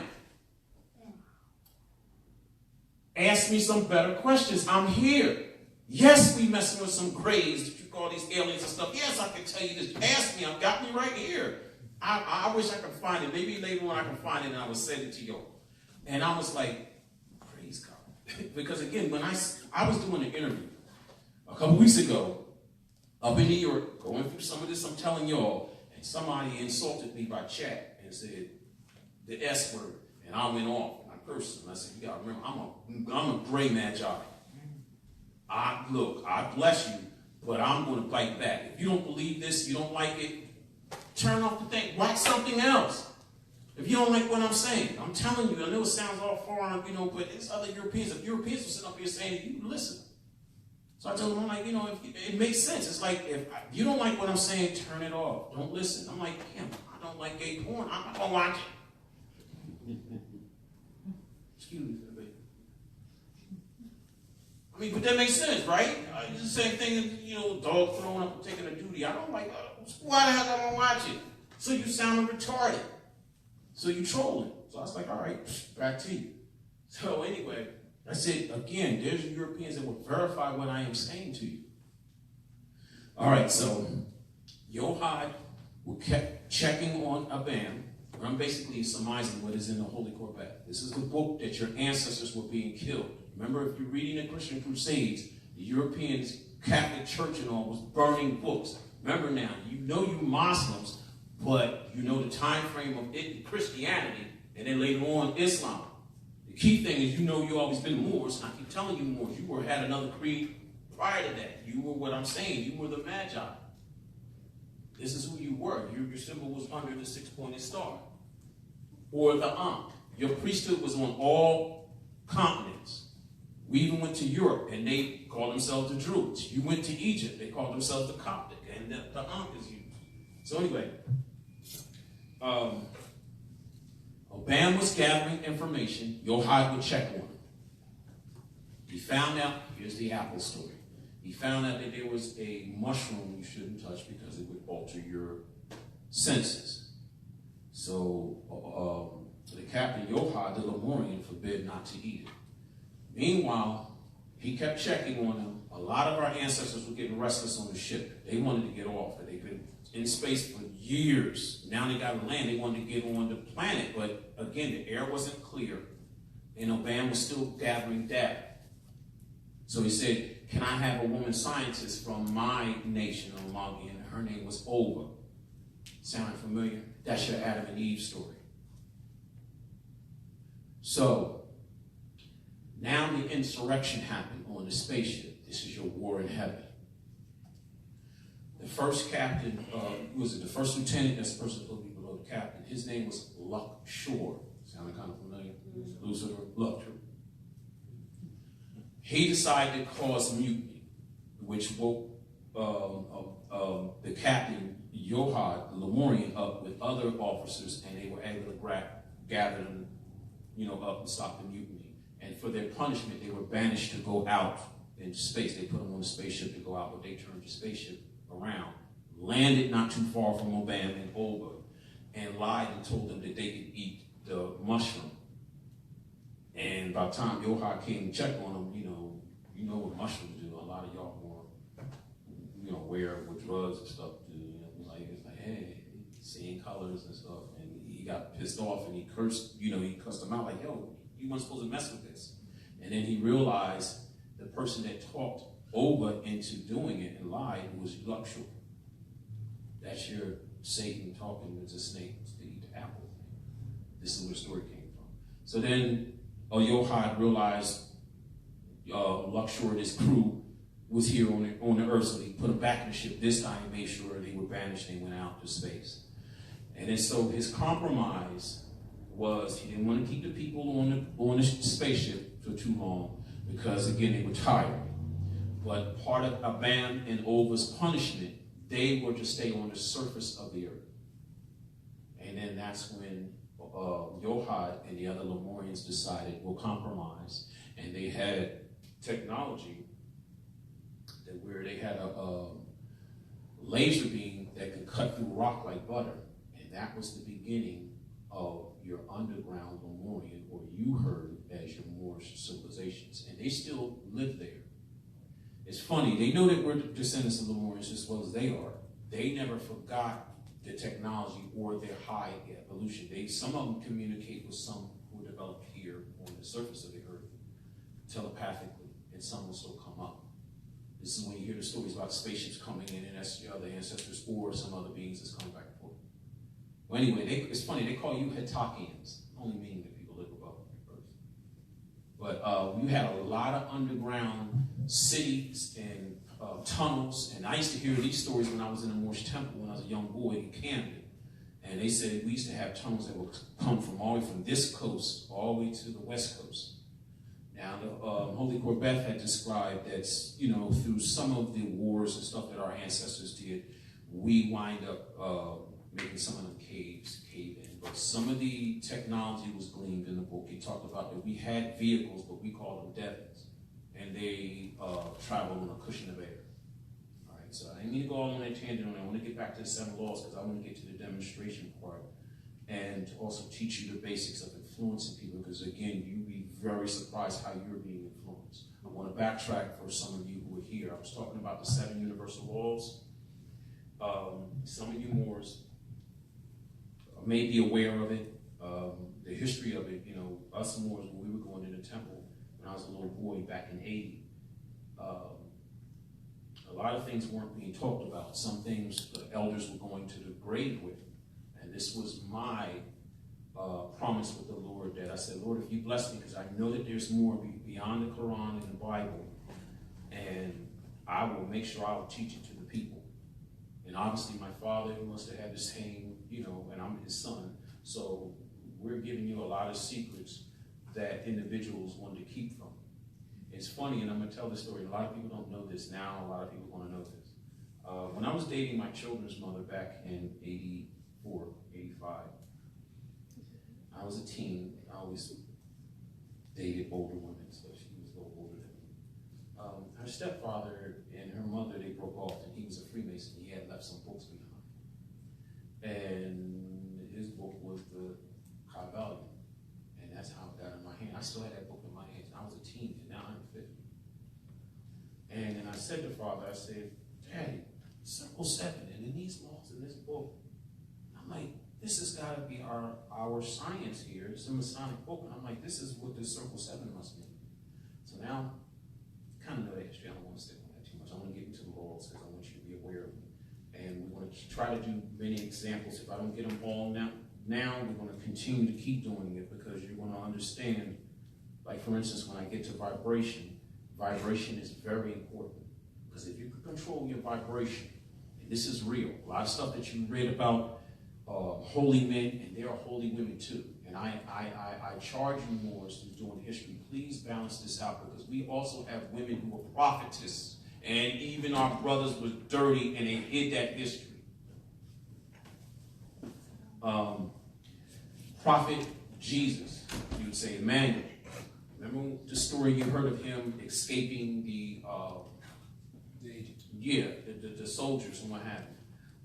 Ask me some better questions. I'm here. Yes, we messing with some graves that you call these aliens and stuff. Yes, I can tell you this. Ask me. I've got me right here. I wish I could find it. Maybe later on I can find it and I will send it to you. And I was like, praise God. Because again, when I was doing an interview a couple weeks ago, up in New York, going through some of this, I'm telling y'all, and somebody insulted me by chat and said the S word, and I went off. I cursed him. I said, you gotta remember, I'm a gray magi. Look, I bless you, but I'm going to fight back. If you don't believe this, you don't like it, turn off the thing, watch something else. If you don't like what I'm saying, I'm telling you, I know it sounds all foreign, but it's other Europeans. If Europeans were sitting up here saying it, you listen. So I told him, I'm like, it makes sense. It's like, if you don't like what I'm saying, turn it off. Don't listen. I'm like, damn, I don't like gay porn. I'm not going to watch it. Excuse me for the baby. I mean, but that makes sense, right? It's the same thing as, dog throwing up and taking a duty. I don't like, why the hell am I going to watch it? So you sound retarded. So you trolling. So I was like, all right, back to you. So anyway, I said, again, there's Europeans that will verify what I am saying to you. All right, so Yochai kept checking on Abam. I'm basically surmising what is in the Holy Corbett. This is the book that your ancestors were being killed. Remember, if you're reading the Christian Crusades, the European Catholic Church and all was burning books. Remember now, you know you Muslims, but you know the time frame of it in Christianity, and then later on Islam. The key thing is you know you always been Moors, and I keep telling you Moors. You had another creed prior to that. You were what I'm saying. You were the Magi. This is who you were. Your symbol was under the six-pointed star. Or the Ankh. Your priesthood was on all continents. We even went to Europe, and they called themselves the Druids. You went to Egypt, they called themselves the Coptic, and the Ankh is used. So anyway, Obam was gathering information. Yochai would check on him. He found out, here's the Apple story. He found out that there was a mushroom you shouldn't touch because it would alter your senses. So the captain, Yochai, the Lemurian, forbid not to eat it. Meanwhile, he kept checking on them. A lot of our ancestors were getting restless on the ship. They wanted to get off. They've been in space for years. Now they got to land. They wanted to get on the planet. But again, the air wasn't clear. And Obama was still gathering data. So he said, can I have a woman scientist from my nation, Omagi? And her name was Ova. Sound familiar? That's your Adam and Eve story. So, now the insurrection happened on the spaceship. This is your war in heaven. The first captain, the first lieutenant that's supposed to be below the captain, his name was Luxor. Sounding kind of familiar? Lucifer, Luxor. He decided to cause mutiny, which woke the captain, Yochai, the Lemurian, up with other officers, and they were able to gather them, up and stop the mutiny. And for their punishment, they were banished to go out into space. They put them on a spaceship to go out, but they turned the spaceship around, landed not too far from Obam and Oba, and lied and told them that they could eat the mushroom. And by the time Yochai came to check on them, you know what mushrooms do. A lot of y'all more, aware of what drugs and stuff do. It's like, hey, seeing colors and stuff. And he got pissed off and he cursed, he cussed them out like, yo, you weren't supposed to mess with this. And then he realized the person that talked Oba into doing it and lied was Luxor. That's your Satan talking with the snake to eat the apple. This is where the story came from. So then Yochai realized Luxor and his crew was here on the earth, so he put them back in the ship. This time he made sure they were banished and went out to space. And then so his compromise was he didn't want to keep the people on the spaceship for too long because, again, they were tired. But part of Abam and Ova's punishment, they were to stay on the surface of the earth. And then that's when Yochai and the other Lemurians decided we'll compromise. And they had technology where they had a laser beam that could cut through rock like butter. And that was the beginning of your underground Lemurian, or you heard as your Moorish civilizations. And they still live there. It's funny, they know that we're descendants of Lemurians as well as they are. They never forgot the technology or their high evolution. Some of them communicate with some who were developed here on the surface of the earth telepathically, and some will still come up. This is when you hear the stories about spaceships coming in, and that's your other ancestors or some other beings that's coming back and forth. Well, anyway, it's funny, they call you Hetakians, only meaning that people live above the earth. But you had a lot of underground cities and tunnels, and I used to hear these stories when I was in the Moorish temple when I was a young boy in Camden. And they said we used to have tunnels that would come from all the way from this coast all the way to the west coast. Now, the Holy Corbett had described that, through some of the wars and stuff that our ancestors did, we wind up making some of them caves cave in. But some of the technology was gleaned in the book. He talked about that we had vehicles, but we called them devils. And they traveled on a cushion of air. All right, so I didn't mean to go all on that tangent on that. I want to get back to the 7 laws because I want to get to the demonstration part and also teach you the basics of influencing people, because again, you'd be very surprised how you're being influenced. I want to backtrack for some of you who are here. I was talking about the 7 universal laws. Some of you Moors may be aware of it, the history of it. You know, us Moors, when we were going to the temple when I was a little boy back in 80, a lot of things weren't being talked about. Some things the elders were going to the grave with. And this was my promise with the Lord, that I said, Lord, if you bless me, because I know that there's more beyond the Quran and the Bible, and I will make sure I will teach it to the people. And obviously my father, he must have had the same, you know, and I'm his son. So we're giving you a lot of secrets that individuals wanted to keep from. It's funny, and I'm going to tell this story. A lot of people don't know this now. A lot of people want to know this. When I was dating my children's mother back in 84, 85, I was a teen. I always dated older women, so she was a little older than me. Her stepfather and her mother, they broke off, and he was a Freemason. He had left some books behind. And his book was the Kabbalion. And that's how it got in my hand. I still had that book in my hands. I was a teen, and now I'm 50. And then I said to Father, I said, Daddy, Circle 7, and in these laws in this book, I'm like, this has got to be our science here. It's a Masonic book. And I'm like, this is what the Circle 7 must mean. So now, kind of know the history. I don't want to stick on that too much. I want to get into the laws because I want you to be aware of them. And we're going to try to do many examples. If I don't get them all now we're going to continue to keep doing it, because you're going to understand, like for instance, when I get to vibration is very important. Because if you can control your vibration, and this is real, a lot of stuff that you read about holy men, and there are holy women too. And I charge you Moors who's doing history, please balance this out, because we also have women who are prophetess, and even our brothers were dirty and they hid that history. Prophet Jesus, you would say Emmanuel. Remember the story you heard of him escaping the soldiers and what have you.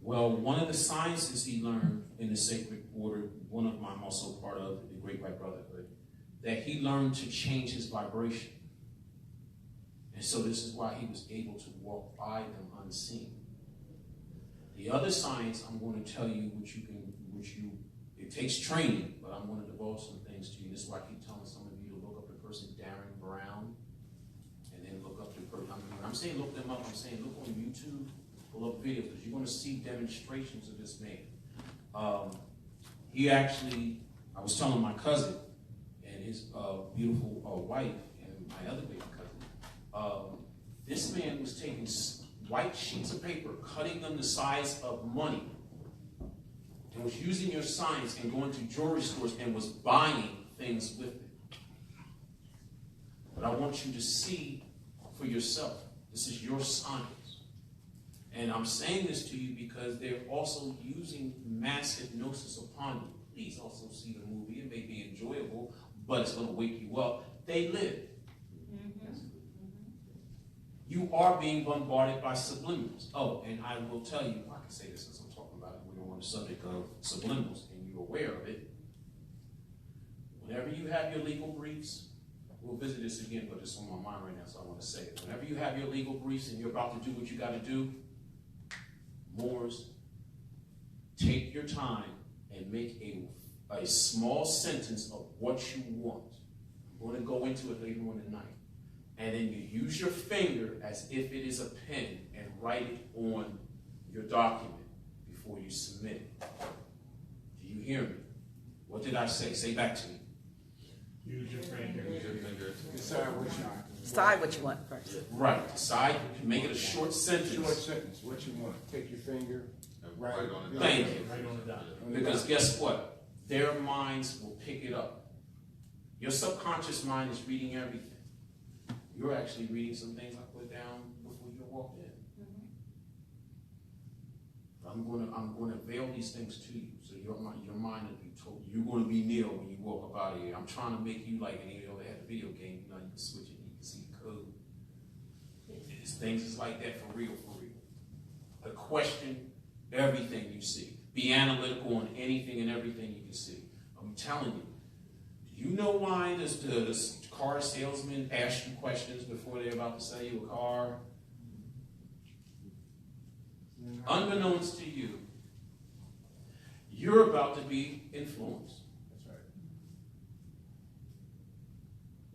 Well, one of the sciences he learned in the sacred order, one of them I'm also part of, the Great White Brotherhood, that he learned to change his vibration. And so this is why he was able to walk by them unseen. The other science I'm going to tell you, it takes training, but I'm going to divulge some things to you. This is why I keep telling some of you to look up the person Darren Brown, and then look up the person. When I'm saying look them up, I'm saying look on YouTube, pull up videos, because you're going to see demonstrations of this man. He actually, I was telling my cousin and his beautiful wife and my other baby cousin, this man was taking white sheets of paper, cutting them the size of money, and was using your science and going to jewelry stores and was buying things with it. But I want you to see for yourself. This is your science. And I'm saying this to you because they're also using mass hypnosis upon you. Please also see the movie. It may be enjoyable, but it's going to wake you up. They live. You are being bombarded by subliminals. Oh, and I will tell you, I can say this since I'm talking about it. We're on the subject of subliminals, and you're aware of it. Whenever you have your legal briefs, we'll visit this again, but it's on my mind right now, so I want to say it. Whenever you have your legal briefs and you're about to do what you got to do, Moors, take your time and make a small sentence of what you want. I'm going to go into it later on tonight. And then you use your finger as if it is a pen and write it on your document before you submit it. Do you hear me? What did I say? Say back to me. Use your finger. Use your finger. Decide what you want. Decide what you want first. Right. Decide. Make it a short sentence. Short sentence. What you want. Take your finger. Right on it. Thank you. Right on the dot. Because guess what? Their minds will pick it up. Your subconscious mind is reading everything. You're actually reading some things I put down before you walked in. I'm going to veil these things to you, so your mind will be told. You're going to be Neil when you walk up out of here. I'm trying to make you like any other had a video game. You know, you can switch it, you can see the code. It's things is like that for real, for real. A question everything you see. Be analytical on anything and everything you can see. I'm telling you, You know why the car salesman asks you questions before they're about to sell you a car? Unbeknownst to you, you're about to be influenced. That's right.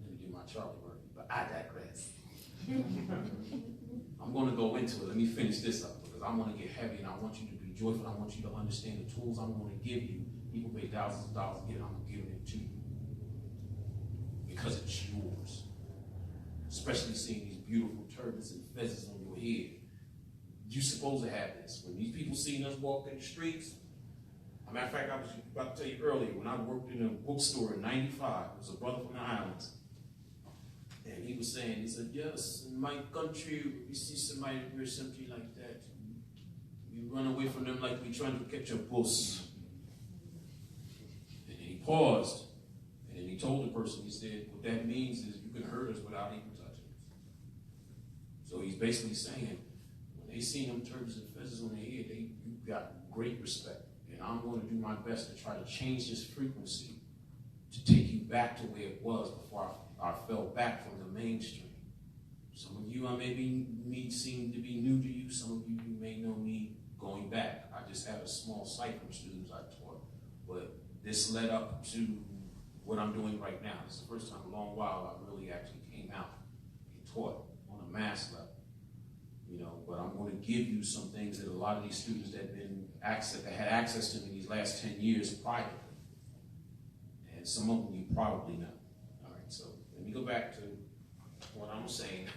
Let me do my Charlie Murphy, but I digress. I'm going to go into it. Let me finish this up because I want to get heavy and I want you to be joyful. I want you to understand the tools I'm going to give you. People pay thousands of dollars to get it. I'm giving it to you because it's yours. Especially seeing these beautiful turbans and feathers on your head. You're supposed to have this. When these people seen us walk in the streets, as a matter of fact, I was about to tell you earlier, when I worked in a bookstore in '95, there was a brother from the islands. And he was saying, he said, yes, in my country, we see somebody wear something like that. We run away from them like we're trying to catch a bus. And he paused, and then he told the person, he said, what that means is you can hurt us without even touching us. So he's basically saying, when they see them turbans and feathers on their head, you got great respect. And I'm going to do my best to try to change this frequency to take you back to where it was before I fell back from the mainstream. Some of you, me seem to be new to you. Some of you may know me going back. I just had a small site from students I taught. But this led up to what I'm doing right now. This is the first time in a long while I really actually came out and taught on a mass level. You know, but I'm going to give you some things that a lot of these students that had access to me these last 10 years privately. And some of them you probably know. All right, so let me go back to what I'm saying.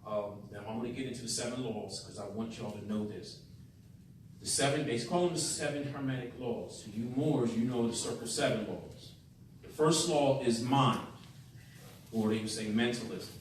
Now I'm going to get into the 7 laws because I want y'all to know this. The 7, they call them the 7 Hermetic laws. To you Moors, you know the Circle 7 laws. The first law is mind, or they would say mentalism.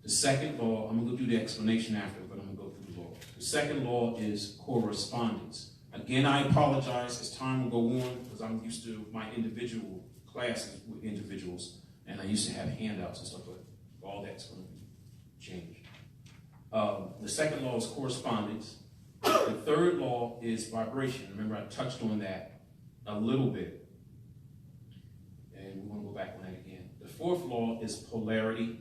The second law, I'm going to do the explanation after, but I'm going to go through the law. The second law is correspondence. Again, I apologize as time will go on because I'm used to my individual classes with individuals, and I used to have handouts and stuff, but all that's going to change. The second law is correspondence. The third law is vibration. Remember, I touched on that a little bit, and we're going to go back on that again. The fourth law is polarity.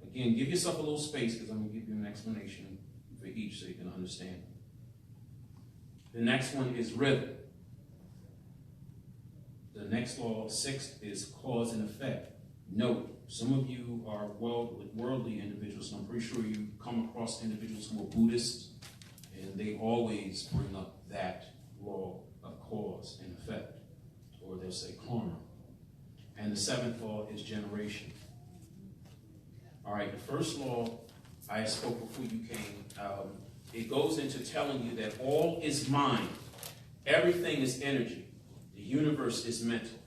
Again, give yourself a little space because I'm going to give you an explanation for each so you can understand. The next one is rhythm. The next law, 6, is cause and effect. Note, some of you are worldly individuals, and I'm pretty sure you come across individuals who are Buddhists, and they always bring up that law of cause and effect, or they'll say karma. And the 7th law is generation. All right, the first law I spoke before you came. It goes into telling you that all is mind. Everything is energy. The universe is mental.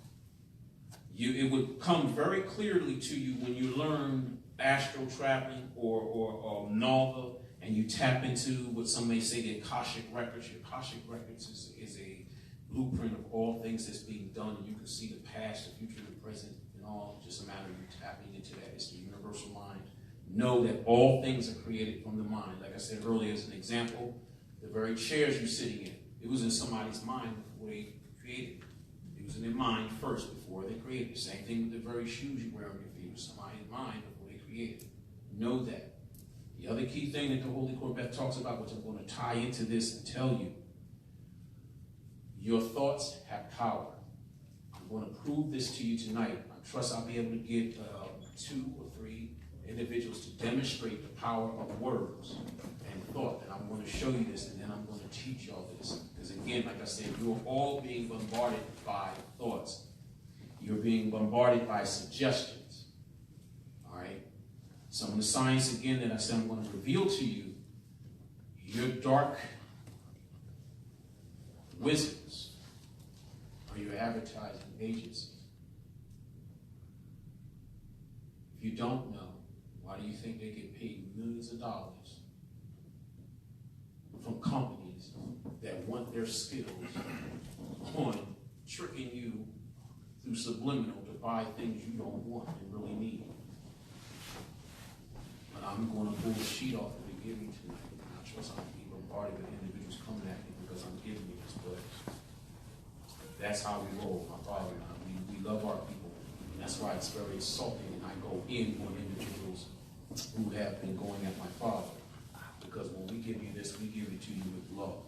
It would come very clearly to you when you learn astral traveling or Nalva, and you tap into what some may say the Akashic Records. Your Akashic Records is a blueprint of all things that's being done, and you can see the past, the future, the present, and all. Just a matter of you tapping into that. It's the universal mind. Know that all things are created from the mind. Like I said earlier, as an example, the very chairs you're sitting in, it was in somebody's mind before they created it. It was in their mind first before they created it. Same thing with the very shoes you wear on your feet. It was somebody's mind before they created it. Know that. The other key thing that the Holy Corbett talks about, which I'm going to tie into this and tell you, your thoughts have power. I'm going to prove this to you tonight. I trust I'll be able to get 2 or 3 individuals to demonstrate the power of words and thought. And I'm going to show you this, and then I'm going to teach y'all this. Because again, like I said, you're all being bombarded by thoughts. You're being bombarded by suggestions. All right? Some of the science, again, that I said I'm going to reveal to you, your dark wizards are your advertising agencies. If you don't know, why do you think they get paid millions of dollars from companies that want their skills on tricking you through subliminal to buy things you don't want and really need? But I'm going to pull the sheet off and give you tonight. I trust I'm being bombarded with individuals coming at me because I'm giving you this, but That's how we roll, my father and I. We love our people. And that's why it's very insulting and I go in on individuals who have been going at my father. Because when we give you this, we give it to you with love.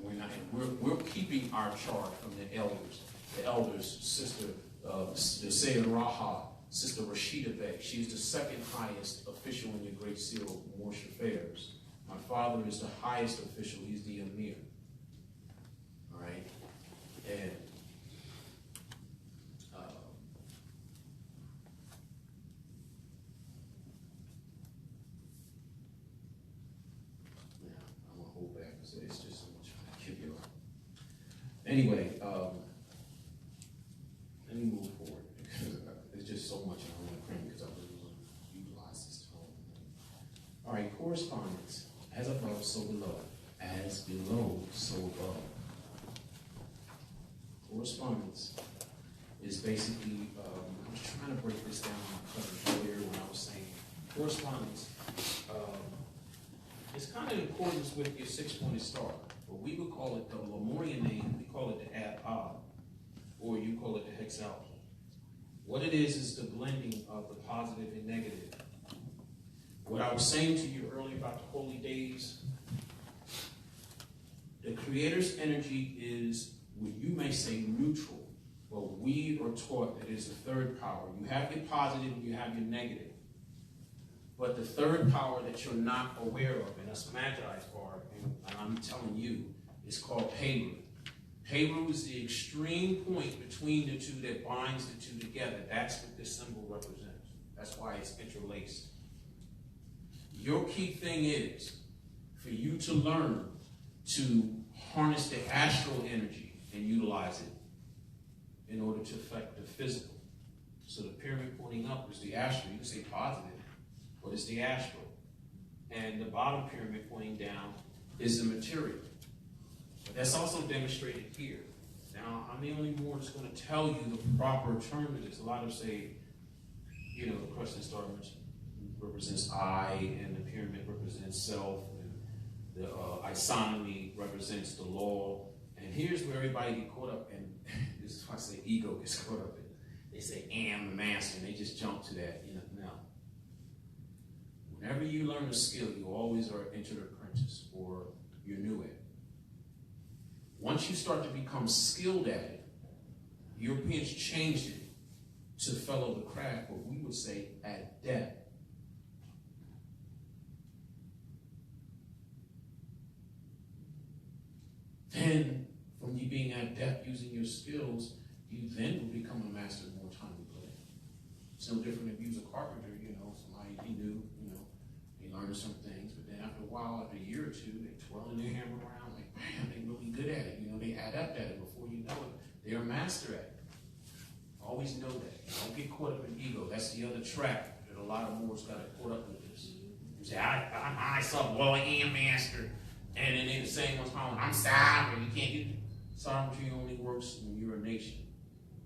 And we're keeping our charge from the elders. The elders, Sister the Sayyid Raha, Sister Rashida Bey. She's the second highest official in the Great Seal of Moorish Affairs. My father is the highest official. He's the Emir. All right? And I'm going to hold back because it's just so much I give you. Anyway, let me move forward because there's just so much I want to cram because I really want to utilize this time. All right, correspondence. As above, so below. As below, so above. Correspondence is basically, I was trying to break this down earlier when I was saying correspondence is kind of in accordance with your six-pointed star. But we would call it the Lemurian name, we call it the Ab-Ab, or you call it the hexalpha. What it is the blending of the positive and negative. What I was saying to you earlier about the holy days, the Creator's energy is what you may say neutral, but we are taught that it's the third power. You have your positive and you have your negative. But the third power that you're not aware of, and us Magi's are, and I'm telling you, is called Heru. Heru is the extreme point between the two that binds the two together. That's what this symbol represents. That's why it's interlaced. Your key thing is for you to learn to harness the astral energy and utilize it in order to affect the physical. So the pyramid pointing up is the astral. You can say positive, but it's the astral. And the bottom pyramid pointing down is the material. But that's also demonstrated here. Now, I'm the only one that's going to tell you the proper term of this. A lot of say, you know, the crescent star represents I, and the pyramid represents self, and the isonomy represents the law. And here's where everybody get caught up, and this is why I say ego gets caught up in. They say, am the master, and they just jump to that. You know, no. Whenever you learn a skill, you always are entered apprentice, or you're new at it. Once you start to become skilled at it, Europeans changed it to fellow the craft, what we would say adept. Then, from you being adept using your skills, you then will become a master the more time you put in. It's no different if you was a carpenter, you know, somebody he knew, you know, he learned some things, but then after a while, after a year or two, they twirling their hammer around like, man, they really good at it. You know, they adept at it. Before you know it, they're a master at it. Always know that. Don't get caught up in ego. That's the other trap that a lot of Moors got caught up with this. You say, I saw, well, I am master. And then they the same one's calling, I'm sovereign. You can't do sovereignty only works when you're a nation.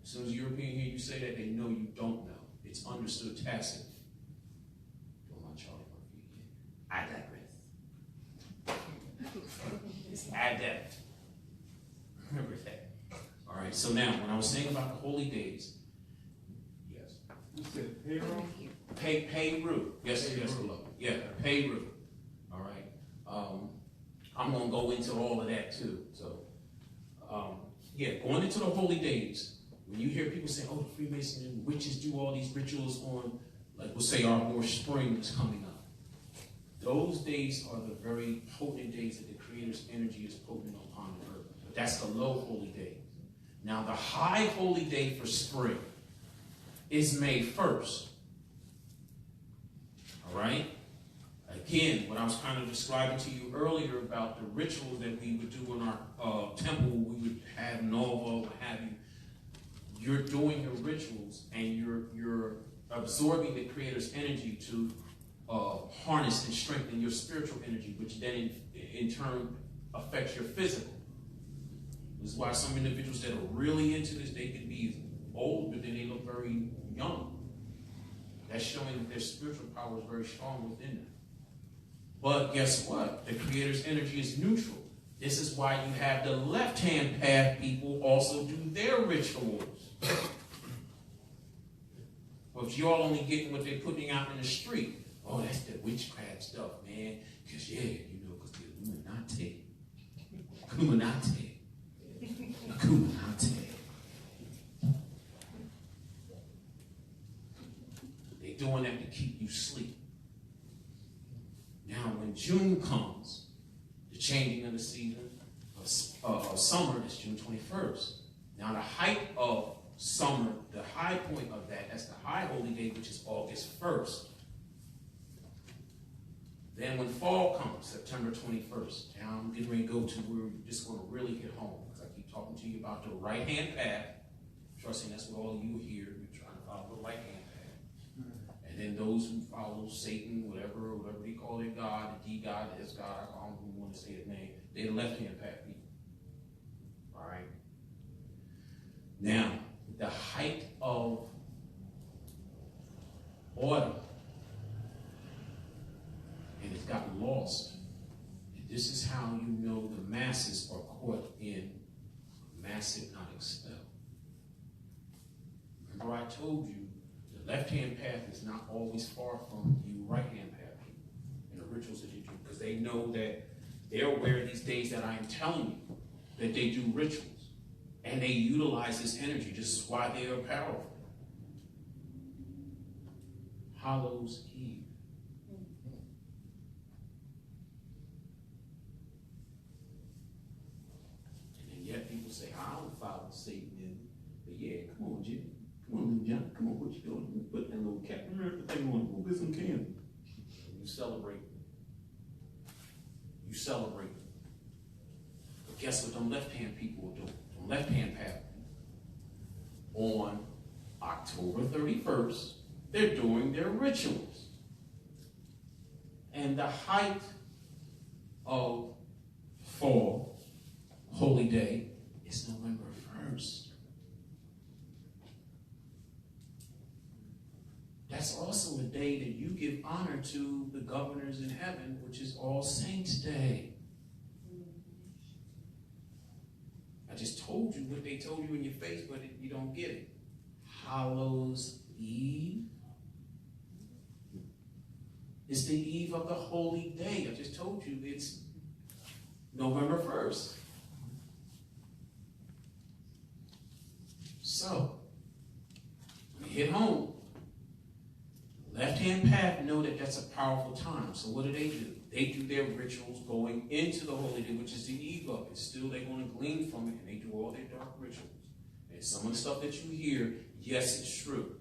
As soon as a European hear you say that, they know you don't know. It's understood tacit. Don't mind Charlie Murphy again. I digress. It's adept. Remember that. All right, so now, when I was saying about the holy days, yes. You said payroll? Payru. Yes, below. Yeah, Payru. All right. I'm going to go into all of that too. So, yeah, going into the holy days, when you hear people say, oh, the Freemasons and witches do all these rituals on, like we'll say our Moorish spring is coming up. Those days are the very potent days that the Creator's energy is potent upon the earth. That's the low holy day. Now, the high holy day for spring is May 1st. All right? Again, what I was kind of describing to you earlier about the rituals that we would do in our temple, we would have Nova, what have you. You're doing your rituals and you're absorbing the Creator's energy to harness and strengthen your spiritual energy, which then in turn affects your physical. This is why some individuals that are really into this, they can be old, but then they look very young. That's showing that their spiritual power is very strong within them. But guess what? The Creator's energy is neutral. This is why you have the left-hand path people also do their rituals. Well, if y'all only getting what they're putting out in the street, oh, that's the witchcraft stuff, man. Because, yeah, you know, because the Illuminati. They're doing that to keep you asleep. Now, when June comes, the changing of the season of summer is June 21st. Now, the height of summer, the high point of that, that's the high holy day, which is August 1st. Then when fall comes, September 21st, now I'm getting ready to go to where we're just going to really hit home, because I keep talking to you about the right-hand path. Trust me, that's what all you hear. You're trying to follow the right-hand path. And then those who follow Satan, whatever they call their God, the D-God, the S-God, I don't even want to say his name, they're the left-hand path people. All right? Now, the height of autumn, and it's gotten lost. And this is how you know the masses are caught in mass hypnotic spell. Remember I told you the left-hand path is not always far from you right-hand path people and the rituals that you do, because they know that they're aware these days that I am telling you that they do rituals. And they utilize this energy. This is why they are powerful. Hallows Eve. And yet people say, I don't follow Satanism. But yeah, come on, Jim. Come on, little John. Come on, what you doing? Put that little Captain America thing on. Go get some candy. You celebrate. You celebrate. But guess what them left-hand people are doing? Left-hand path. On October 31st, they're doing their rituals. And the height of fall, holy day, is November 1st. That's also a day that you give honor to the governors in heaven, which is All Saints' Day. I just told you what they told you in your face, but you don't get it. Hallows Eve. It's the eve of the holy day. I just told you it's November 1st. So, when you hit home, left-hand path know that that's a powerful time. So what do? They do their rituals going into the holy day, which is the eve of it. Still, they're going to glean from it, and they do all their dark rituals. And some of the stuff that you hear, yes, it's true.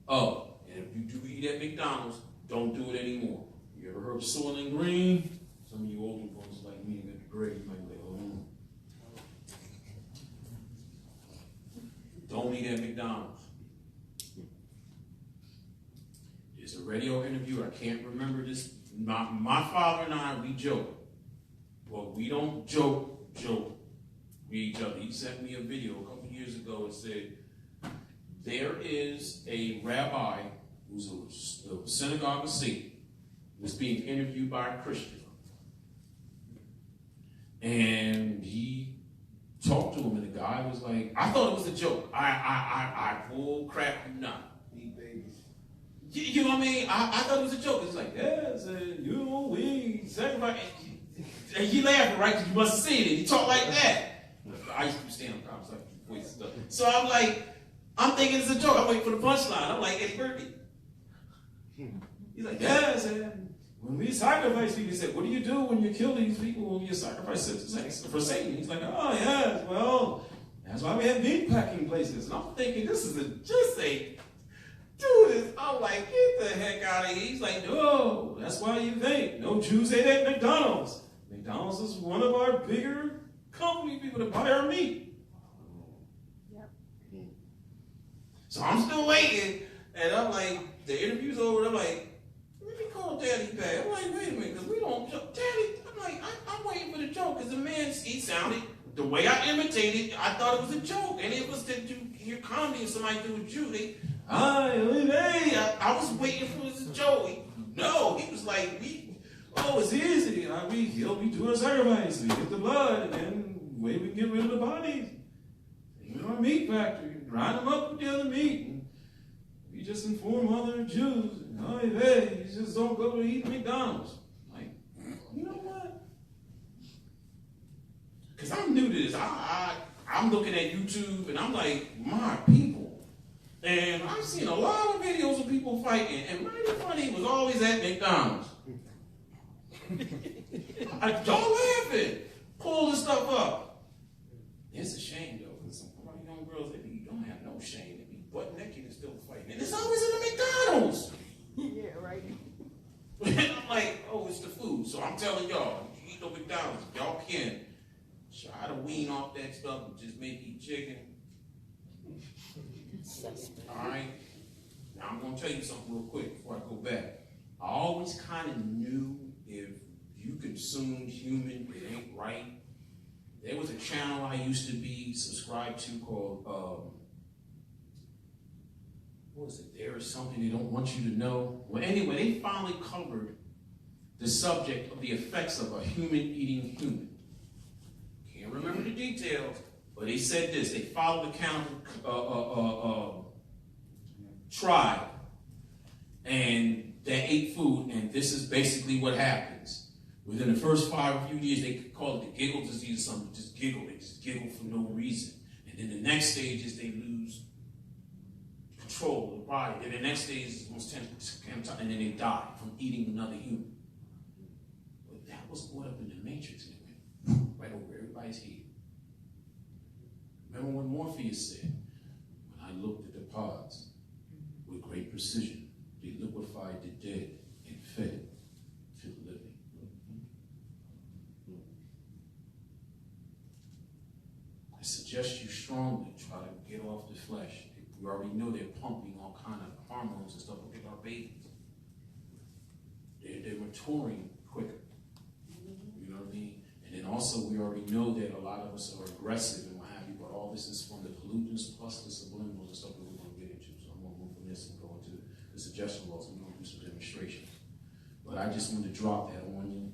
Oh, and if you do eat at McDonald's, don't do it anymore. You ever heard of Soylent Green? Some of you older ones like me that are great, you might be like, oh. Don't eat at McDonald's. There's a radio interview, I can't remember this. My father and I, we joke. Well, we don't joke with each other. He sent me a video a couple years ago and said, there is a rabbi who's a synagogue of Satan, who's being interviewed by a Christian. And he talked to him, and the guy was like, I thought it was a joke. I bull crap you not. Eat babies. You know what I mean? I thought it was a joke. It's like, yes, we sacrifice. And he laughing, right? Because you must have seen it. He talked like that. I used to be standing up, so I voice stuff. So I'm like, I'm thinking it's a joke. I'm waiting for the punchline. I'm like Eddie Murphy. He's like, yes, and when we sacrifice people, he said, what do you do when you kill these people when you sacrifice for Satan? He's like, oh, yes, well, that's why we have meat packing places. And I'm thinking, this is just a do this. I'm like, get the heck out of here. He's like, no, that's why you think. No Jews ate at McDonald's. McDonald's is one of our bigger company people that buy our meat. Yep. So I'm still waiting, and I'm like, the interview's over, and I'm like, let me call Daddy back. I'm like, wait a minute, because we don't joke. Daddy, I'm like, I'm waiting for the joke, because the man, he sounded, the way I imitated, I thought it was a joke, and it was that you hear comedy and somebody do a Jew, I was waiting for this joke. No, he was like, it's his, easy. We do a sacrifice. We get the blood, and then we can get rid of the bodies. Even our meat factory, grind them up with the other meat. And we just inform other Jews, hey, you just don't go to eat McDonald's. Like, you know what? Because I'm new to this. I'm looking at YouTube, and I'm like, my people. And I've seen a lot of videos of people fighting, and Mighty Funny was always at McDonald's. Y'all laughing. Pull this stuff up. It's a shame, though, because some of the young girls, they don't have no shame. They be butt naked and still fighting. And it's always in the McDonald's. Yeah, right. And I'm like, oh, it's the food. So I'm telling y'all, you eat no McDonald's. Y'all can try to wean off that stuff and just make eat chicken. All right? Now, I'm going to tell you something real quick before I go back. I always kind of knew if you consumed human, it ain't right. There was a channel I used to be subscribed to called, what was it? There is something they don't want you to know. Well, anyway, they finally covered the subject of the effects of a human eating human. Can't remember the details, but they said this. They followed a tribe, and they ate food, and this is basically what happens. Within the first few years, they call it the giggle disease or something. Just giggle. They just giggle for no reason. And then the next stage is they lose control of the body. And the next stage is almost 10 times, and then they die from eating another human. But that was caught up in the matrix, and it went right over everybody's head. Remember what Morpheus said? When I looked at the pods, with great precision, they liquefied the dead and fed it to the living. I suggest you strongly try to get off the flesh. We already know they're pumping all kind of hormones and stuff with our babies. They're maturing quicker. You know what I mean? And then also we already know that a lot of us are aggressive and what have you, but all this is from the pollutants plus the subliminals and stuff that we're going to get into. So I'm going to move from this and go into the suggestion laws and we're going to do some demonstrations. But I just wanted to drop that on you.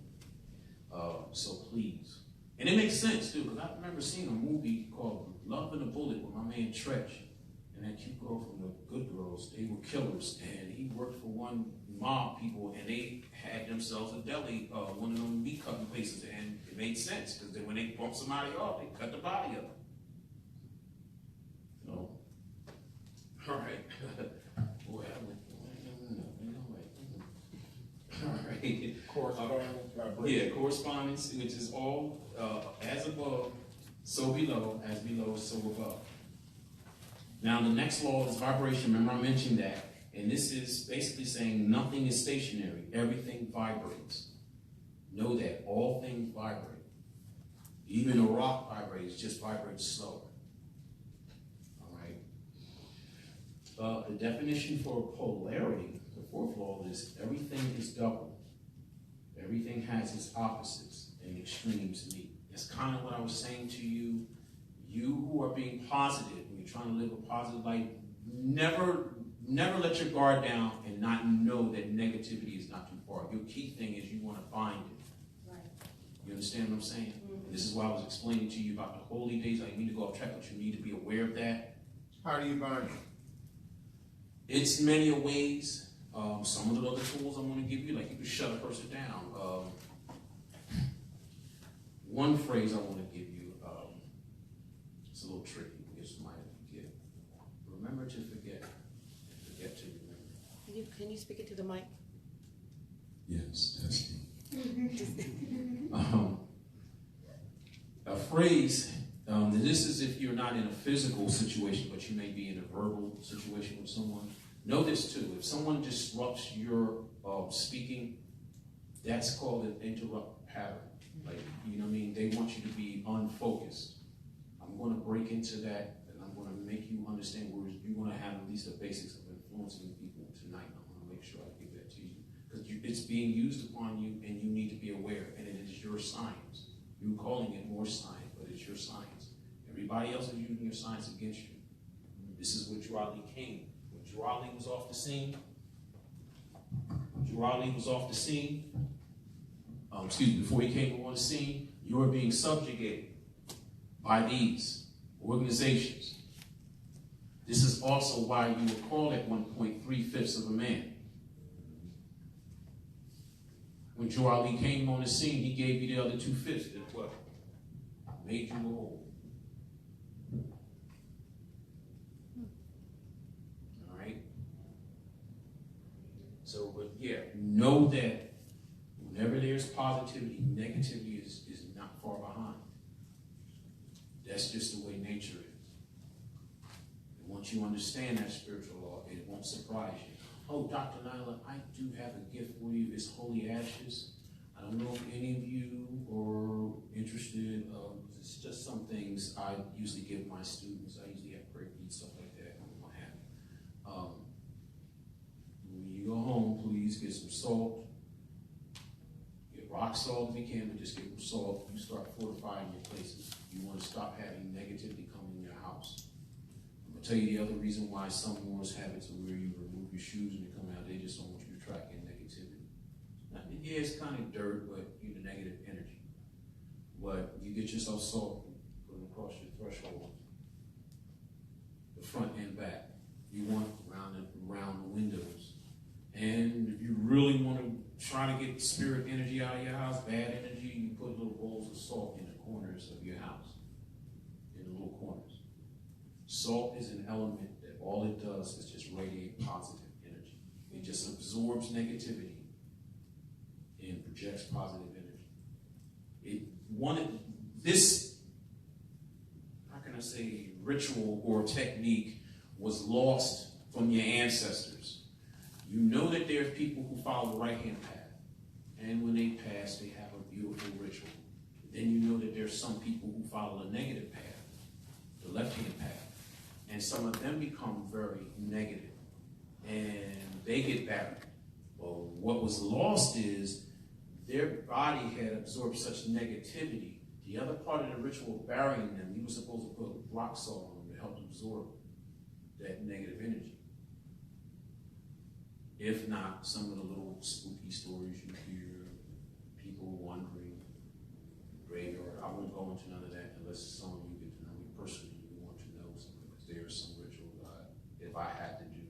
So please. And it makes sense too, because I remember seeing a movie called Love and a Bullet with my man Tretch. And that cute girl from the Good Girls, they were killers. And he worked for one mob people, and they had themselves a deli, one of them meat cutting places. And it made sense, because then when they bump somebody off, they cut the body up. So, all right. Boy, all right. Correspondence. Correspondence, which is all as above, so below, as below, so above. Now, the next law is vibration. Remember, I mentioned that. And this is basically saying nothing is stationary. Everything vibrates. Know that. All things vibrate. Even a rock vibrates, just vibrates slower. All right. The definition for polarity, the fourth law, is everything is double. Everything has its opposites and extremes meet. That's kind of what I was saying to you. You who are being positive, when you're trying to live a positive life, never let your guard down and not know that negativity is not too far. Your key thing is you want to find it. Right. You understand what I'm saying? Mm-hmm. This is why I was explaining to you about the holy days. I need to go off track, but you need to be aware of that. How do you find it? It's many ways. Some of the other tools I'm going to give you, like you can shut a person down. One phrase I want to give you, it's a little tricky because somebody forget. Remember to forget, and forget to remember. Can you speak it to the mic? Yes, testing. A phrase, this is if you're not in a physical situation, but you may be in a verbal situation with someone. Know this too, if someone disrupts your speaking, that's called an interrupt pattern. Like, you know what I mean? They want you to be unfocused. I'm going to break into that, and I'm going to make you understand where you're going to have at least the basics of influencing people tonight. I'm going to make sure I give that to you. Because it's being used upon you, and you need to be aware, and it is your science. You're calling it more science, but it's your science. Everybody else is using your science against you. This is what Jurali came. When Jurali was off the scene, before he came on the scene, you were being subjugated by these organizations. This is also why you were called at one point 3/5 of a man. When Joe Ali came on the scene, he gave you the other 2/5 as well. Made you whole. All right? So, but yeah, know that whenever there's positivity, negativity is not far behind. That's just the way nature is. And once you understand that spiritual law, it won't surprise you. Oh, Dr. Nailah, I do have a gift for you. It's holy ashes. I don't know if any of you are interested. It's just some things I usually give my students. I usually have prayer beads, stuff like that. What have you. When you go home, please get some salt. Get rock salt if you can, but just get some salt. You start fortifying your places. You want to stop having negativity come in your house. I'm going to tell you the other reason why some Moors have it to where you remove your shoes when you come out. They just don't want you to attract in negativity. Now, yeah, it's kind of dirt, but you know, negative energy. But you get yourself salt and put it across your threshold, the front and back. You want around the windows. And if you really want to try to get spirit energy out of your house, bad energy, you put little bowls of salt in the corners of your house, in the little corners. Salt is an element that all it does is just radiate positive energy. It just absorbs negativity and projects positive energy. This, how can I say, ritual or technique was lost from your ancestors. You know that there's people who follow the right-hand path. And when they pass, they have a beautiful ritual. Then you know that there's some people who follow the negative path, the left-hand path. And some of them become very negative. And they get buried. Well, what was lost is their body had absorbed such negativity. The other part of the ritual of burying them, you were supposed to put rock salt on them to help absorb that negative energy. If not, some of the little spooky stories you hear, people wandering, graveyard. I won't go into none of that unless some of you get to know me personally. You want to know something, because there's some ritual that if I had to do,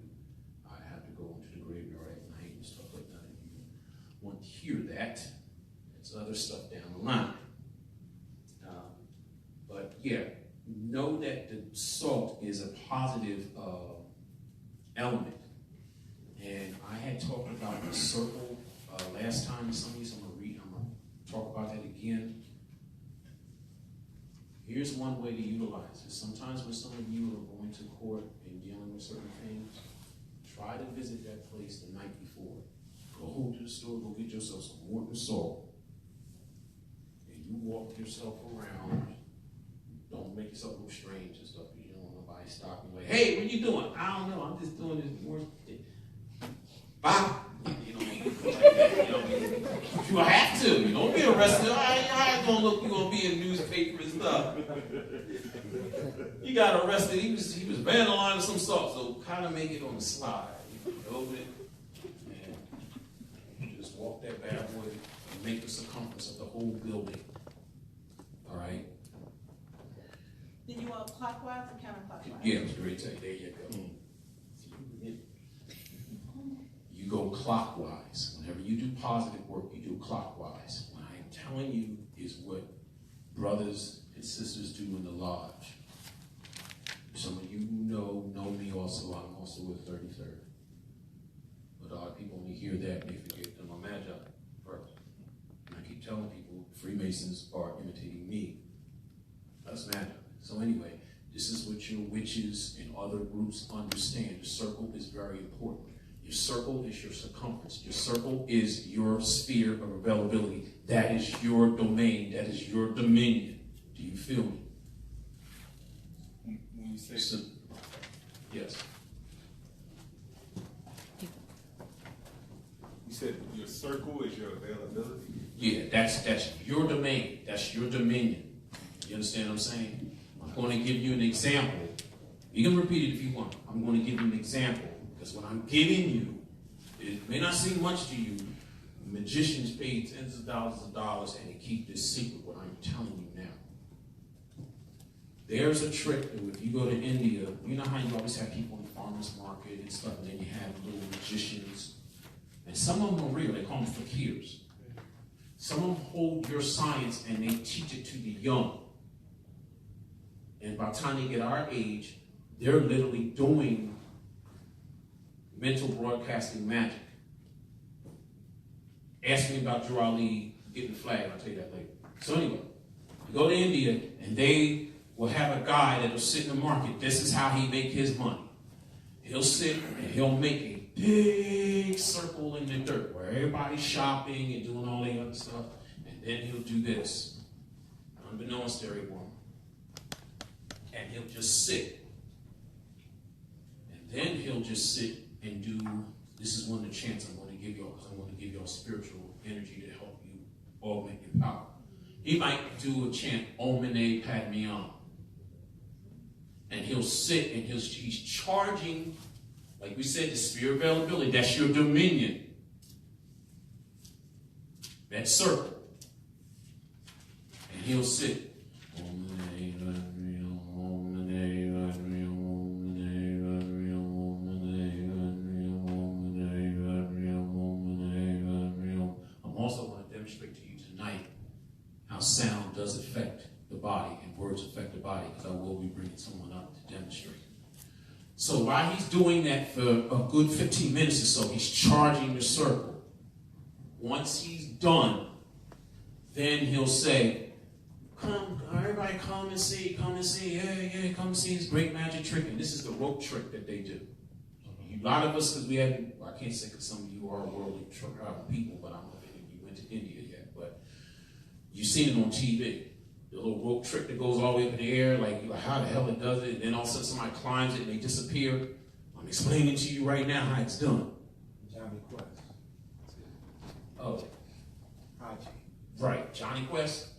I have to go into the graveyard at night and stuff like that. If you want to hear that, it's other stuff down the line. But yeah, know that the salt is a positive element. And I had talked about the circle last time. Some of these I'm going to talk about that again. Here's one way to utilize it. Sometimes when some of you are going to court and dealing with certain things, try to visit that place the night before. Go to the store, go get yourself some mortar salt. And you walk yourself around. Don't make yourself look strange and stuff. You don't want nobody stopping like, hey, what are you doing? I don't know. I'm just doing this more. Bye. You know, like that. You have to. You don't be arrested. I ain't gonna look. You're gonna be in the newspaper and stuff. He got arrested. He was vandalizing some stuff. So kind of make it on the slide. Over it, and just walk that bad boy and make the circumference of the whole building. All right. Then you want clockwise or counterclockwise? Yeah, it's great. There you go. You go clockwise. Whenever you do positive work, you do clockwise. What I'm telling you is what brothers and sisters do in the lodge. Some of you know me also. I'm also with 33rd. But a lot of people only hear that and they forget that I'm a magi first. And I keep telling people Freemasons are imitating me. That's magi. So anyway, this is what your witches and other groups understand. The circle is very important. Your circle is your circumference. Your circle is your sphere of availability. That is your domain. That is your dominion. Do you feel me? When you say So, yes. You said your circle is your availability. Yeah, that's your domain. That's your dominion. You understand what I'm saying? I'm going to give you an example. You can repeat it if you want. I'm going to give you an example. Because what I'm giving you, it may not seem much to you, magicians pay tens of dollars and they keep this secret, what I'm telling you now. There's a trick that if you go to India, you know how you always have people in the farmer's market and stuff, and then you have little magicians. And some of them are real, they call them fakirs. Some of them hold your science and they teach it to the young. And by the time they get our age, they're literally doing mental broadcasting magic. Ask me about Drew Ali getting the flag, I'll tell you that later. So anyway, you go to India and they will have a guy that will sit in the market. This is how he make his money. He'll sit and he'll make a big circle in the dirt where everybody's shopping and doing all the other stuff. And then he'll do this, unbeknownst to everyone. And he'll just sit. And then he'll just sit and do, this is one of the chants I'm going to give y'all, because I want to give y'all spiritual energy to help you augment your power. He might do a chant, Om Mani Padme Hum. And he'll sit and he's charging, like we said, the sphere availability. That's your dominion. That circle. And he'll sit. I'm also going to demonstrate to you tonight how sound does affect the body and words affect the body, because I will be bringing someone up to demonstrate. So while he's doing that for a good 15 minutes or so, he's charging the circle. Once he's done, then he'll say, come, everybody come and see, yeah, come and see this great magic trick. And this is the rope trick that they do. A lot of us, because we haven't, well, I can't say because some of you are worldly people, but I don't know if you went to India yet, but you've seen it on TV. The little rope trick that goes all the way up in the air, like how the hell it does it, and then all of a sudden somebody climbs it and they disappear. I'm explaining to you right now how it's done. Johnny Quest. Oh. Haji. Right, Johnny Quest.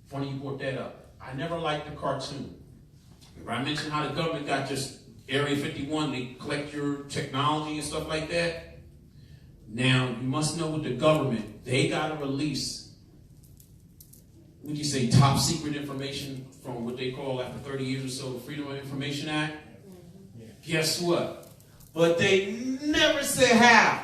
Funny you brought that up. I never liked the cartoon. Remember I mentioned how the government got just Area 51, they collect your technology and stuff like that? Now, you must know with the government, they got to release, would you say, top secret information from what they call, after 30 years or so, the Freedom of Information Act? Yeah. Guess what? But they never said how.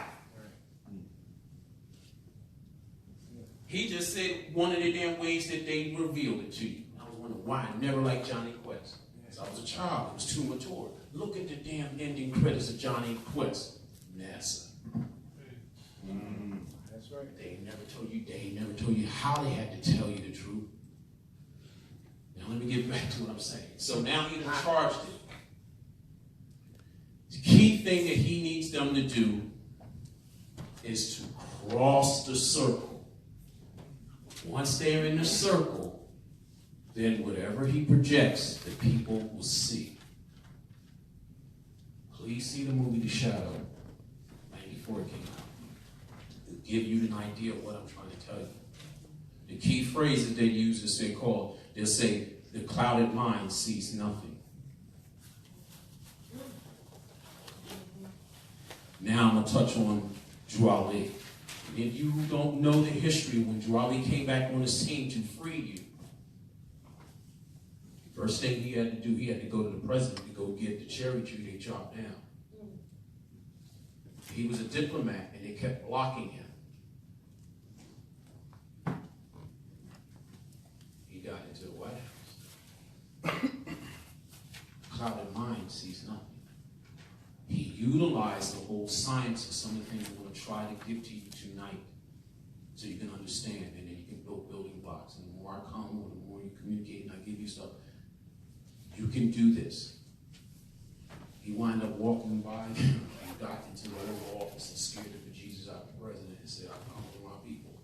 He just said one of the damn ways that they revealed it to you. I was wondering why I never liked Johnny Quest. Because I was a child, I was too mature. Look at the damn ending credits of Johnny Quest. NASA. That's right. They never told you how they had to tell you the truth. Now let me get back to what I'm saying. So now he done charged it. The key thing that he needs them to do is to cross the circle. Once they're in the circle, then whatever he projects, the people will see. Please see the movie The Shadow, 94 it came out. It'll give you an idea of what I'm trying to tell you. The key phrase that they use is they'll say, the clouded mind sees nothing. Now I'm going to touch on Drew Ali. If you don't know the history, when Drew Ali came back on the scene to free you, the first thing he had to do, he had to go to the president to go get the cherry tree they chopped down. He was a diplomat, and they kept blocking him. He got into the White House. Clouded mind sees nothing. He utilized the whole science of some of the things I'm going to try to give to you tonight so you can understand, and then you can build building blocks. And the more I come, the more you communicate and I give you stuff, you can do this. He wound up walking by and got into the Oval Office and scared the bejesus out of the president and said, I come with my people.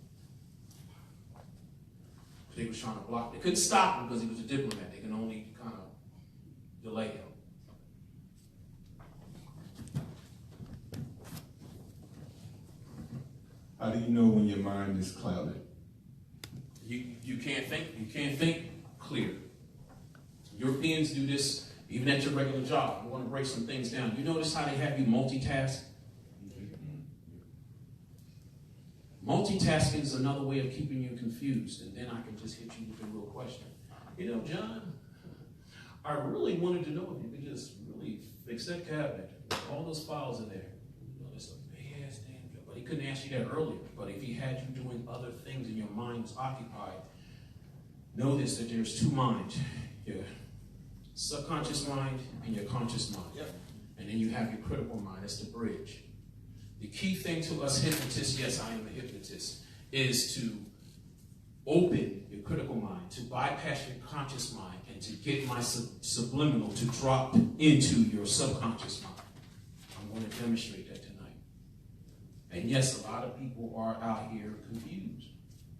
They were trying to block. They couldn't stop him because he was a diplomat. They can only kind of delay him. How do you know when your mind is clouded? You can't think clear. Europeans do this even at your regular job. You want to break some things down. You notice how they have you multitask? Multitasking is another way of keeping you confused, and then I can just hit you with a real question. You know, John, I really wanted to know if you could just really fix that cabinet, all those files in there. You know, it's a big ass damn job. But he couldn't ask you that earlier. But if he had you doing other things and your mind was occupied, notice that there's two minds. Your subconscious mind and your conscious mind. Yep. And then you have your critical mind. That's the bridge. The key thing to us hypnotists, yes, I am a hypnotist, is to open your critical mind, to bypass your conscious mind, and to get my subliminal to drop into your subconscious mind. I'm going to demonstrate that tonight. And yes, a lot of people are out here confused.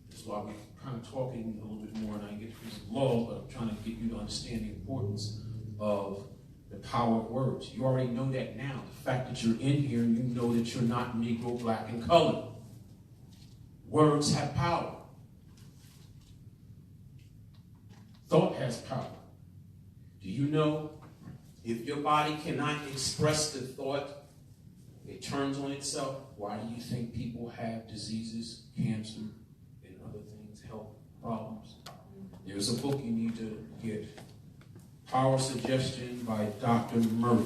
That's why we're kind of talking a little bit more, and I get through some laws, but I'm trying to get you to understand the importance of the power of words. You already know that now. The fact that you're in here and you know that you're not Negro, black, and colored. Words have power. Thought has power. Do you know if your body cannot express the thought, it turns on itself? Why do you think people have diseases, cancer, and other things, health problems? There's a book you need to get. Power Suggestion by Dr. Murray.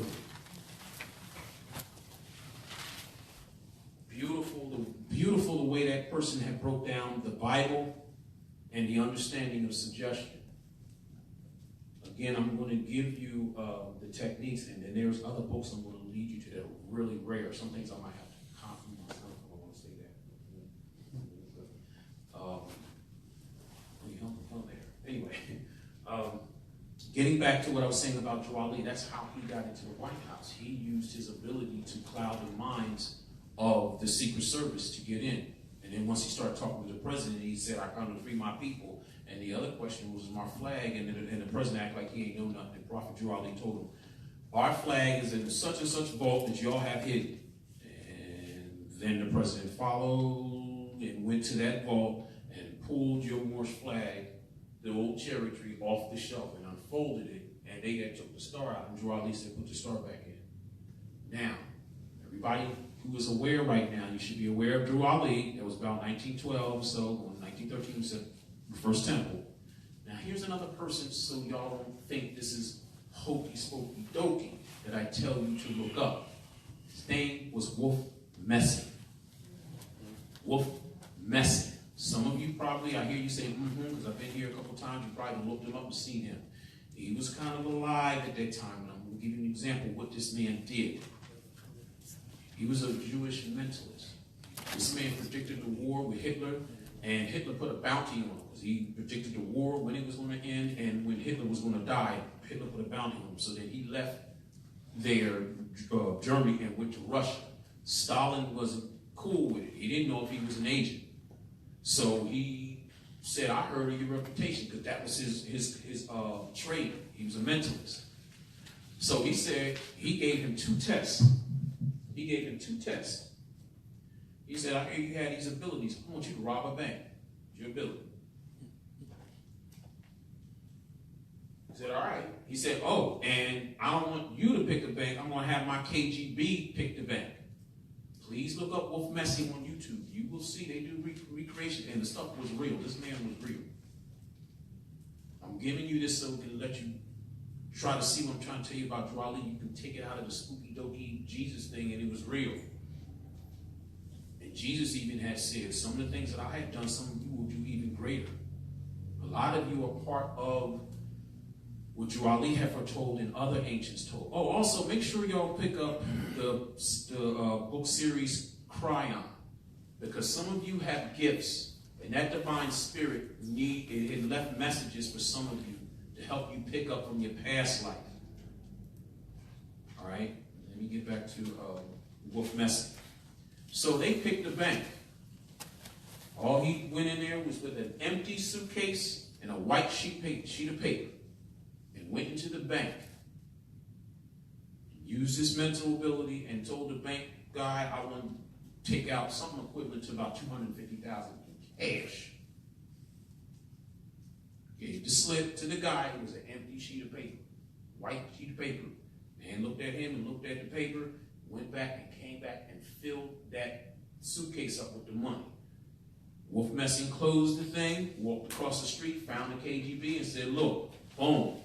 Beautiful the way that person had broke down the Bible and the understanding of suggestion. Again, I'm going to give you the techniques, and then there's other books I'm going to lead you to that are really rare. Some things I might have to copy myself. I don't want to say that. Anyway. Getting back to what I was saying about Joe Ali, that's how he got into the White House. He used his ability to cloud the minds of the Secret Service to get in. And then once he started talking to the president, he said, I come to free my people. And the other question was my flag, and the president acted like he ain't know nothing. And Prophet Joe Ali told him, our flag is in such and such vault that y'all have hidden. And then the president followed and went to that vault and pulled your Moorish flag, the old cherry tree, off the shelf and unfolded it, and they had took the star out, and Joe Ali said, put the star back in. Now, everybody who is aware right now, you should be aware of Joe Ali. That was about 1912 or so, 1913 was the first temple. Now, here's another person, so y'all don't think this is hokey spokey dokey, that I tell you to look up. His name was Wolf Messing. Wolf Messing. Some of you probably, I hear you say, because I've been here a couple times, you probably looked him up and seen him. He was kind of alive at that time, and I'm going to give you an example of what this man did. He was a Jewish mentalist. This man predicted the war with Hitler, and Hitler put a bounty on him, because he predicted the war, when it was going to end, and when Hitler was going to die, Hitler put a bounty on him, so that he left there, Germany, and went to Russia. Stalin wasn't cool with it. He didn't know if he was an agent. So he said, I heard of your reputation, because that was his trade. He was a mentalist. So he said, he gave him two tests. He said, I hear you had these abilities. I want you to rob a bank. It's your ability. He said, all right. He said, oh, and I don't want you to pick the bank. I'm going to have my KGB pick the bank. Please look up Wolf Messing on YouTube. You will see they do recreation, and the stuff was real. This man was real. I'm giving you this so we can let you try to see what I'm trying to tell you about Joe Ali. You can take it out of the spooky dokey Jesus thing, and it was real. And Jesus even had said, some of the things that I have done, some of you will do even greater. A lot of you are part of what Joe Ali had foretold and other ancients told. Oh, also, make sure y'all pick up the book series Cryon, because some of you have gifts, and that divine spirit it left messages for some of you to help you pick up from your past life. All right? Let me get back to Wolf Messing. So they picked the bank. All he went in there was with an empty suitcase and a white sheet of paper. Went into the bank, used his mental ability, and told the bank guy, I want to take out something equivalent to about $250,000 in cash. Gave the slip to the guy. It was an empty sheet of paper, white sheet of paper. Man looked at him and looked at the paper, went back and came back and filled that suitcase up with the money. Wolf Messing closed the thing, walked across the street, found the KGB and said, look, boom,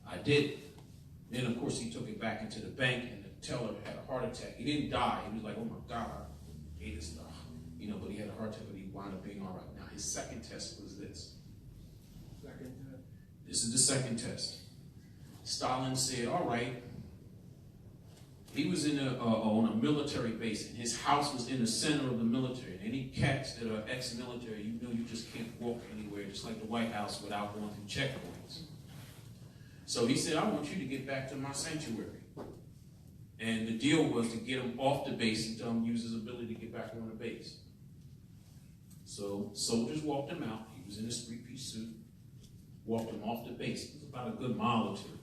I did it. Then, of course, he took it back into the bank and the teller had a heart attack. He didn't die. He was like, oh my God, I hate this stuff. You know, but he had a heart attack, but he wound up being all right. Now, his second test was this. This is the second test. Stalin said, all right. He was on a military base, and his house was in the center of the military. And any cats that are ex-military, you know you just can't walk anywhere, just like the White House, without going through checkpoints. So he said, I want you to get back to my sanctuary. And the deal was to get him off the base and tell him use his ability to get back on the base. So soldiers walked him out. He was in his three-piece suit. Walked him off the base. It was about a good mile or two.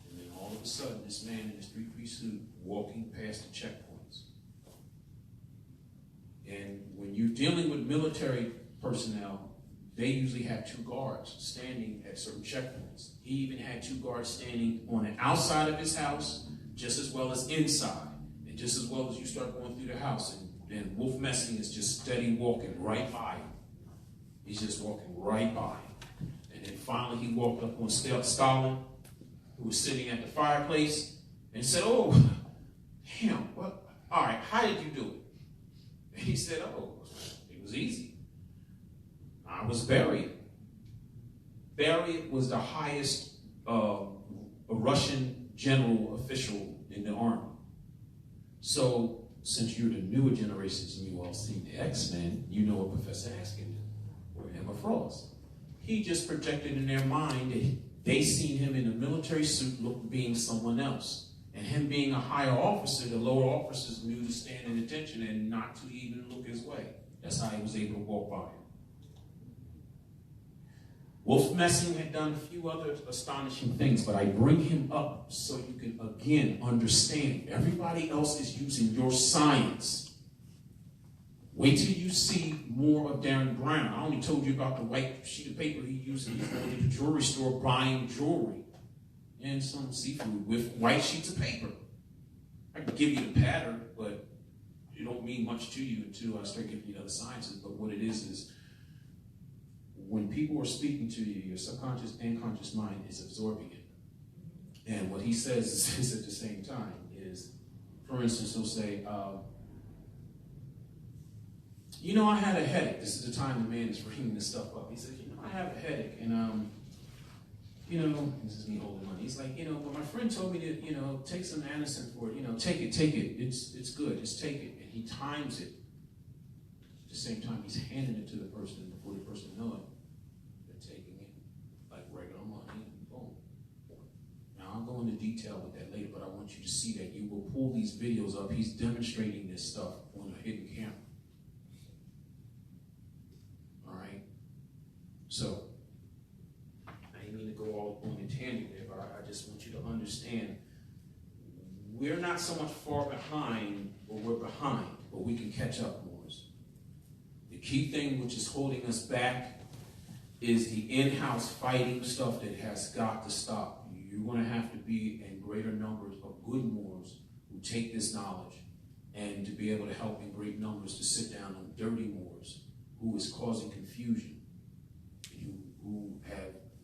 And then all of a sudden, this man in his three-piece suit walking past the checkpoints. And when you're dealing with military personnel, they usually have 2 guards standing at certain checkpoints. He even had 2 guards standing on the outside of his house, just as well as inside. And just as well as you start going through the house. And Wolf Messing is just steady walking right by him. He's just walking right by him. And then finally he walked up on Stalin, who was sitting at the fireplace, and said, oh, damn, what? All right, how did you do it? And he said, oh, it was easy. I was buried. Buried was the highest Russian general official in the army. So, since you're the newer generations and you all seen the X-Men, you know what Professor Askin did, or Emma Frost. He just projected in their mind that they seen him in a military suit being someone else. And him being a higher officer, the lower officers knew to stand in attention and not to even look his way. That's how he was able to walk by him. Wolf Messing had done a few other astonishing things, but I bring him up so you can, again, understand. Everybody else is using your science. Wait till you see more of Darren Brown. I only told you about the white sheet of paper he used. He's going to the jewelry store buying jewelry and some seafood with white sheets of paper. I can give you the pattern, but it don't mean much to you until I start giving you the other sciences. But what it is when people are speaking to you, your subconscious and conscious mind is absorbing it. And what he says is at the same time is, for instance, he'll say, you know, I had a headache. This is the time the man is bringing this stuff up. He says, you know, I have a headache. And, you know, this is me holding money. He's like, you know, but my friend told me to, you know, take some Anacin for it. You know, take it. It's good. Just take it. And he times it. At the same time, he's handing it to the person before the person knows it. They're taking it like regular money. And boom. Now, I'll go into detail with that later, but I want you to see that you will pull these videos up. He's demonstrating this stuff on a hidden camera. So, I didn't mean to go all on a tangent there, but I just want you to understand, we're not so much far behind, or we're behind, but we can catch up, Moors. The key thing which is holding us back is the in-house fighting stuff that has got to stop. You're going to have to be in greater numbers of good Moors who take this knowledge, and to be able to help in great numbers to sit down on dirty Moors who is causing confusion, who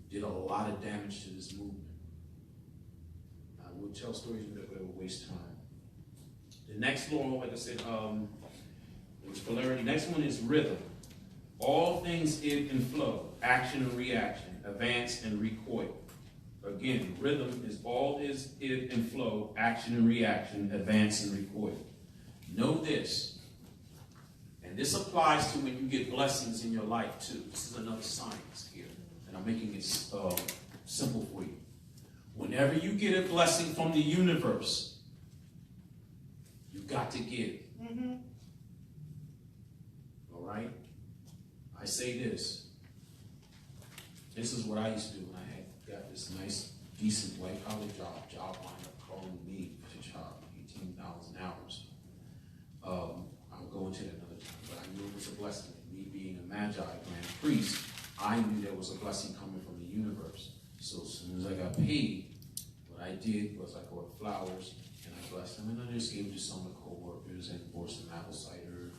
did a lot of damage to this movement. I will tell stories, but it will waste time. The next law, like I said, was polarity. Next one is rhythm. All things ebb and flow, action and reaction, advance and recoil. Again, rhythm is all is ebb and flow, action and reaction, advance and recoil. Know this, and this applies to when you get blessings in your life too. This is another science here. And I'm making it simple for you. Whenever you get a blessing from the universe, you got to give. Mm-hmm. All right? I say this. This is what I used to do when I had got this nice, decent white-collar job. Job lined up calling me for the job, 18,000 hours. I'll go into that another time, but I knew it was a blessing. Me being a Magi grand priest, I knew there was a blessing coming from the universe. So as soon as I got paid, what I did was I bought flowers and I blessed them, and I just gave it to some of the co-workers and bought some apple cider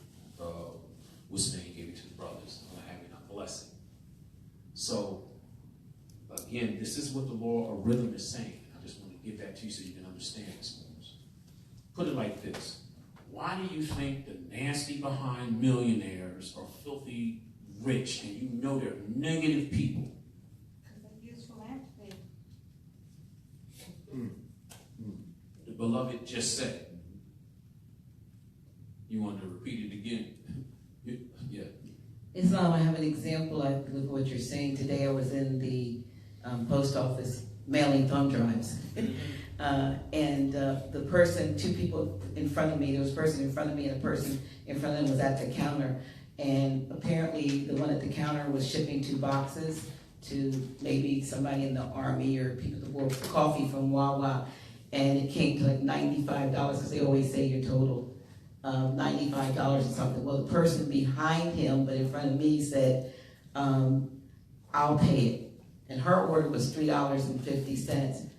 what's the name, gave it to the brothers, I'm gonna have it, I'm blessing. So, again, this is what the law of rhythm is saying. I just want to give that to you so you can understand this, Moors. Put it like this. Why do you think the nasty behind millionaires are filthy rich and you know they're negative people? Because they use philanthropy. The beloved just said. You want to repeat it again? Yeah. Islam, I have an example of what you're saying. Today I was in the post office mailing thumb drives. And the person, two people in front of me, there was a person in front of me and a person in front of them was at the counter. And apparently the one at the counter was shipping 2 boxes to maybe somebody in the army or people that work for coffee from Wawa. And it came to like $95 because they always say your total. $95 or something. Well, the person behind him, but in front of me, said, I'll pay it. And her order was $3.50.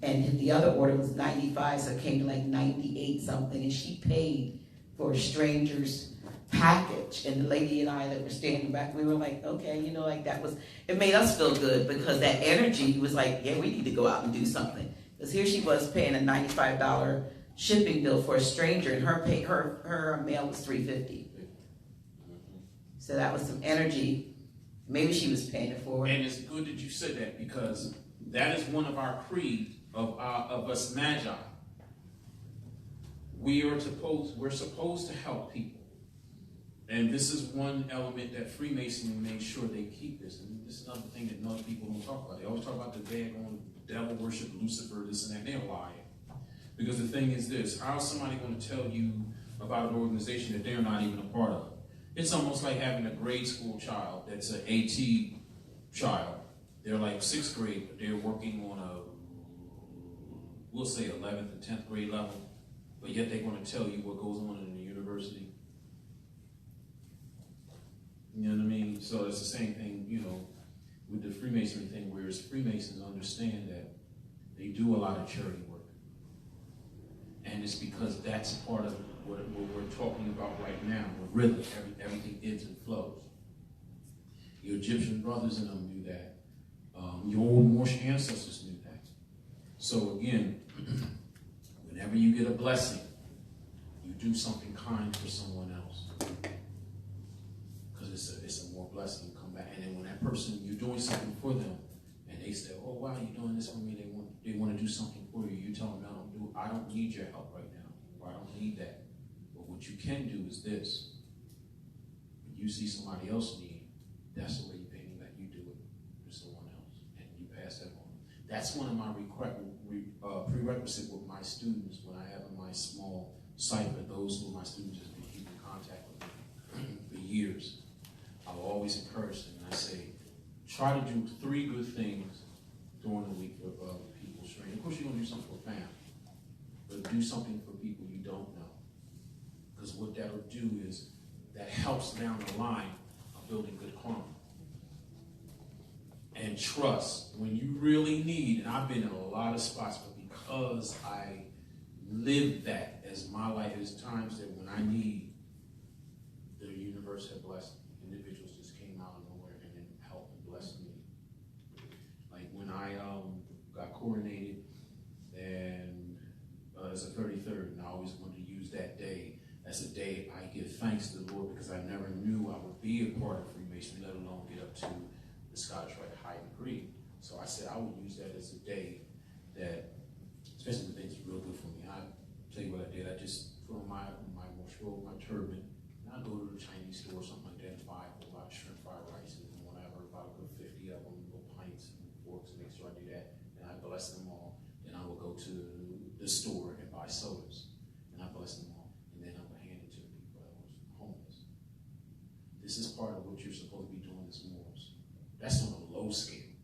And the other order was 95, so it came to like 98 something. And she paid for a stranger's package. And the lady and I that were standing back, we were like, okay, you know, like that was, it made us feel good because that energy was like, yeah, we need to go out and do something. Because here she was paying a $95 shipping bill for a stranger, and her mail was $3.50. So that was some energy. Maybe she was paying it forward. And it's good that you said that because that is one of our creed of us magi. We're supposed to help people, and this is one element that Freemasonry made sure they keep this. And this is another thing that other people don't talk about. They always talk about the daggone devil worship, Lucifer, this and that. They're lying. Because the thing is this, how is somebody going to tell you about an organization that they're not even a part of? It's almost like having a grade school child that's an AT child. They're like 6th grade, but they're working on we'll say 11th and 10th grade level, but yet they're going to tell you what goes on in the university. You know what I mean? So it's the same thing, you know, with the Freemasonry thing, whereas Freemasons understand that they do a lot of charity work. And it's because that's part of what we're talking about right now. With rhythm, everything ebbs and flows. Your Egyptian brothers and them knew that. Your old Moorish ancestors knew that. So again, whenever you get a blessing, you do something kind for someone else. Because it's a more blessing to come back. And then when that person, you're doing something for them, and they say, oh wow, you're doing this for me, they want to do something for you. You tell them, no, I don't need your help right now, or I don't need that. But what you can do is this. When you see somebody else need, that's the way you pay me back. You do it for someone else, and you pass that on. That's one of my prerequisites with my students when I have my small cipher. Those who are my students just been keeping contact with me for years. I will always encourage them, and I say, try to do 3 good things during the week for people's training. Of course, you're going to do something for family. But do something for people you don't know. Because what that'll do is that helps down the line of building good karma. And trust, when you really need, and I've been in a lot of spots, but because I live that as my life, there's times that when I need, the universe had blessed individuals just came out of nowhere and then helped and blessed me. Like when I got coronated and as a 33rd, and I always wanted to use that day as a day I give thanks to the Lord because I never knew I would be a part of Freemasonry, let alone get up to the Scottish Rite high degree. So I said I would use that as a day that, especially when things are real good for me. I tell you what I did. I just put on my turban, and I go to the Chinese store or something like that and buy a whole lot of shrimp fried rice and whatever, about a good 50 of them, little pints and forks, and make sure I do that. And I bless them all. Then I will go to the store and buy sodas, and I bless them all. And then I will hand it to the people that was homeless. This is part of what you're supposed to be doing as Moors. That's on a low scale.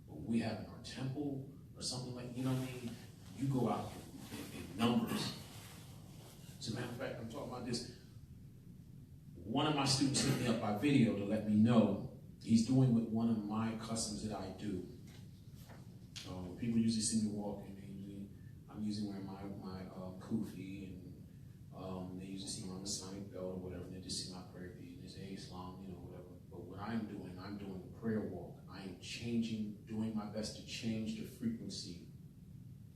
But we have in our temple or something like, you know what I mean? You go out in numbers. As a matter of fact, I'm talking about this. One of my students hit me up by video to let me know he's doing with one of my customs that I do. People usually see me walking. I'm usually wearing my kufi, and they usually see my Masonic belt or whatever. And they just see my prayer bead. And they I'm doing a prayer walk. I am doing my best to change the frequency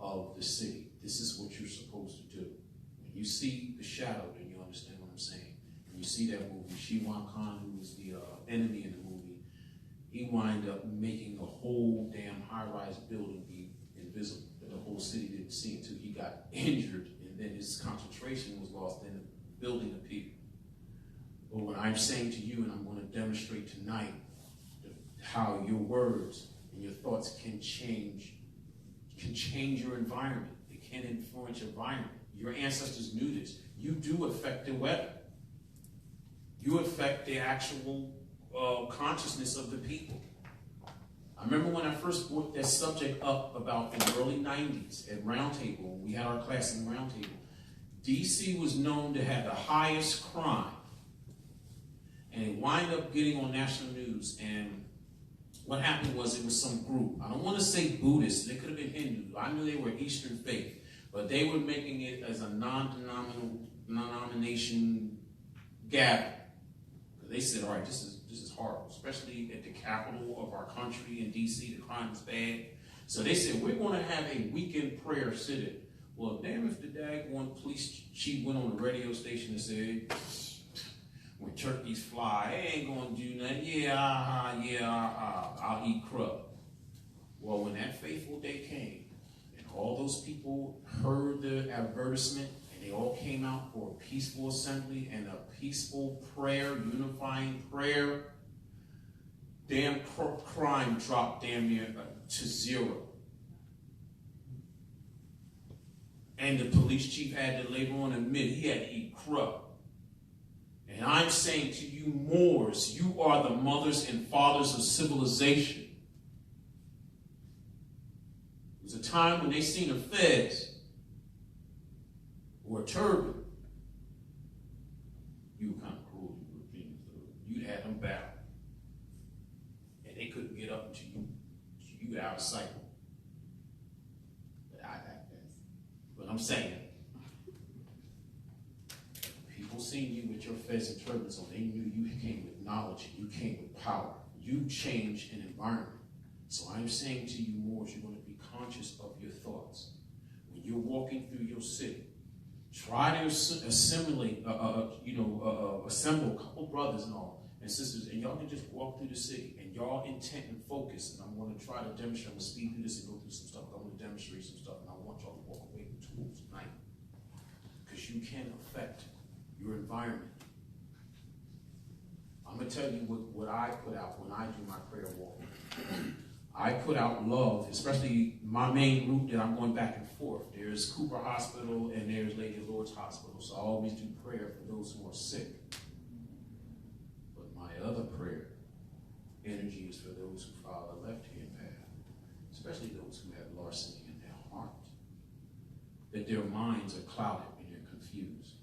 of the city. This is what you're supposed to do. When you see the shadow, then you understand what I'm saying. When you see that movie, Shiwan Khan, who was the enemy in the movie, he wound up making the whole damn high-rise building be invisible. The whole city didn't see it until he got injured, and then his concentration was lost, and the building appeared. But what I'm saying to you, and I'm going to demonstrate tonight, how your words and your thoughts can change your environment. It can influence your environment. Your ancestors knew this. You do affect the weather. You affect the actual consciousness of the people. I remember when I first brought that subject up about in the early 90s at Roundtable, we had our class in Roundtable. DC was known to have the highest crime. And it wound up getting on national news. And what happened was it was some group. I don't want to say Buddhist. They could have been Hindu. I knew they were Eastern faith. But they were making it as a non-denomination gathering. They said, all right, this is horrible, especially at the capital of our country in D.C., the crime is bad. So they said, we're going to have a weekend prayer sit-in. Well, damn if the daggone police chief went on the radio station and said, when turkeys fly, they ain't going to do nothing. I'll eat crud. Well, when that fateful day came, and all those people heard the advertisement, they all came out for a peaceful assembly and a peaceful prayer, unifying prayer. Damn crime dropped damn near to zero. And the police chief had to later on admit he had to eat crud. And I'm saying to you, Moors, you are the mothers and fathers of civilization. It was a time when they seen a fez or a turban. You were kind of cruel, you'd had them bow. And they couldn't get up until you out of sight. But I'm saying, people seen you with your fez and turbans on, they knew you came with knowledge, you came with power. You changed an environment. So I'm saying to you, Moors, you're going to be conscious of your thoughts. When you're walking through your city, try to assemble a couple brothers and sisters, and y'all can just walk through the city, and y'all intent and focus, and I'm going to try to demonstrate, I'm going to speed through this and go through some stuff, I'm going to demonstrate some stuff, and I want y'all to walk away with tools tonight, because you can affect your environment. I'm going to tell you what I put out when I do my prayer walk. I put out love, especially my main group that I'm going back and forth. There's Cooper Hospital and there's Lady of Lourdes Hospital. So I always do prayer for those who are sick. But my other prayer energy is for those who follow the left-hand path, especially those who have larceny in their heart, that their minds are clouded and they're confused.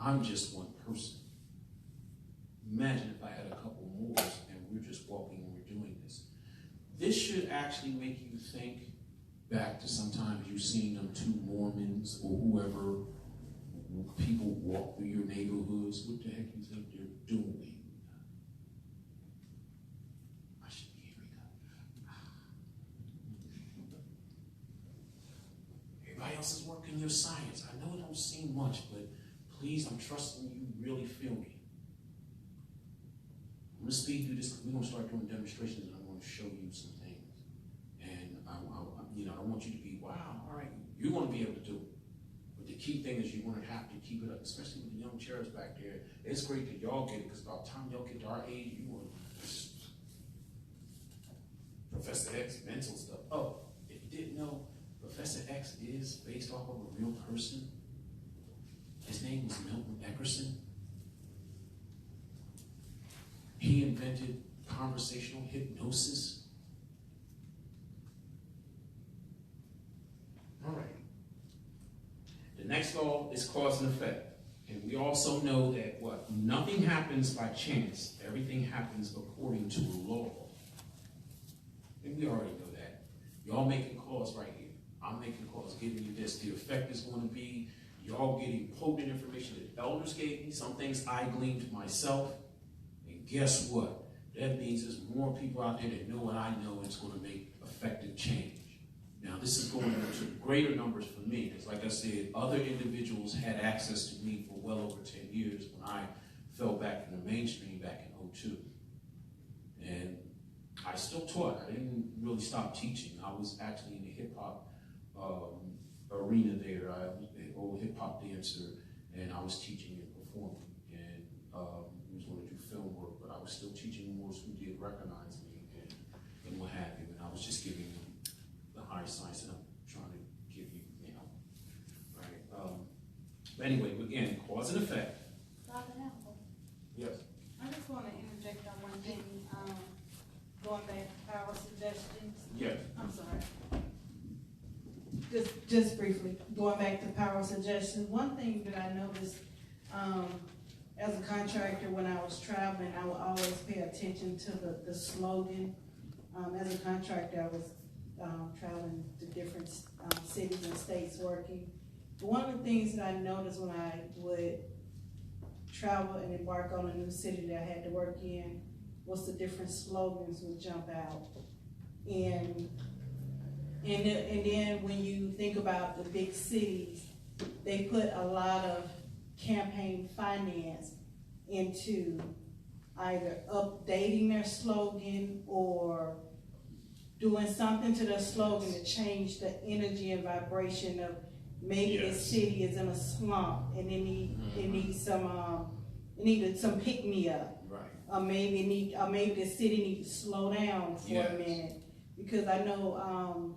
I'm just one person. Imagine if I had a couple Moors and we're just walking and we're doing this. This should actually make you think back to sometimes you've seen them two Mormons or whoever, people walk through your neighborhoods. What the heck do you think they're doing? I should be hearing that. Everybody else is working your science. I know it don't seem much, but please, I'm trusting you really feel me. I'm going to speed through this because we're going to start doing demonstrations and I'm going to show you some things. And I want you to be, wow, all right, you're going to be able to do it. But the key thing is you're going to have to keep it up, especially with the young cherubs back there. It's great that y'all get it because by the time y'all get to our age, you want Professor X mental stuff. Oh, if you didn't know, Professor X is based off of a real person. His name was Milton Eckerson. He invented conversational hypnosis. All right. The next law is cause and effect. And we also know that what? Nothing happens by chance. Everything happens according to a law. And we already know that. Y'all making calls right here. I'm making calls, giving you this. The effect is going to be y'all getting potent information that elders gave me, some things I gleaned myself, and guess what? That means there's more people out there that know what I know, and it's going to make effective change. Now, this is going into greater numbers for me, because like I said, other individuals had access to me for well over 10 years when I fell back in the mainstream back in '02. And I still taught. I didn't really stop teaching. I was actually in the hip-hop arena there. I was an old hip-hop dancer, and I was teaching and performing. And was going to do film work, but I was still teaching Moors who did recognize me and what have you. And I was just giving them the higher science that I'm trying to give you, right? But anyway, again, cause and effect. Dr. Hannibal, Yes. I just want to interject on one thing, going back to power suggestions. Yes. I'm sorry. Just briefly, going back to power suggestions, one thing that I noticed, as a contractor, when I was traveling, I would always pay attention to the slogan. As a contractor, I was traveling to different cities and states working. But one of the things that I noticed when I would travel and embark on a new city that I had to work in was the different slogans would jump out. And then when you think about the big cities, they put a lot of campaign finance into either updating their slogan or doing something to their slogan to change the energy and vibration of maybe the city is in a slump and it needs some pick me up. Right. Or maybe the city needs to slow down for a minute, because I know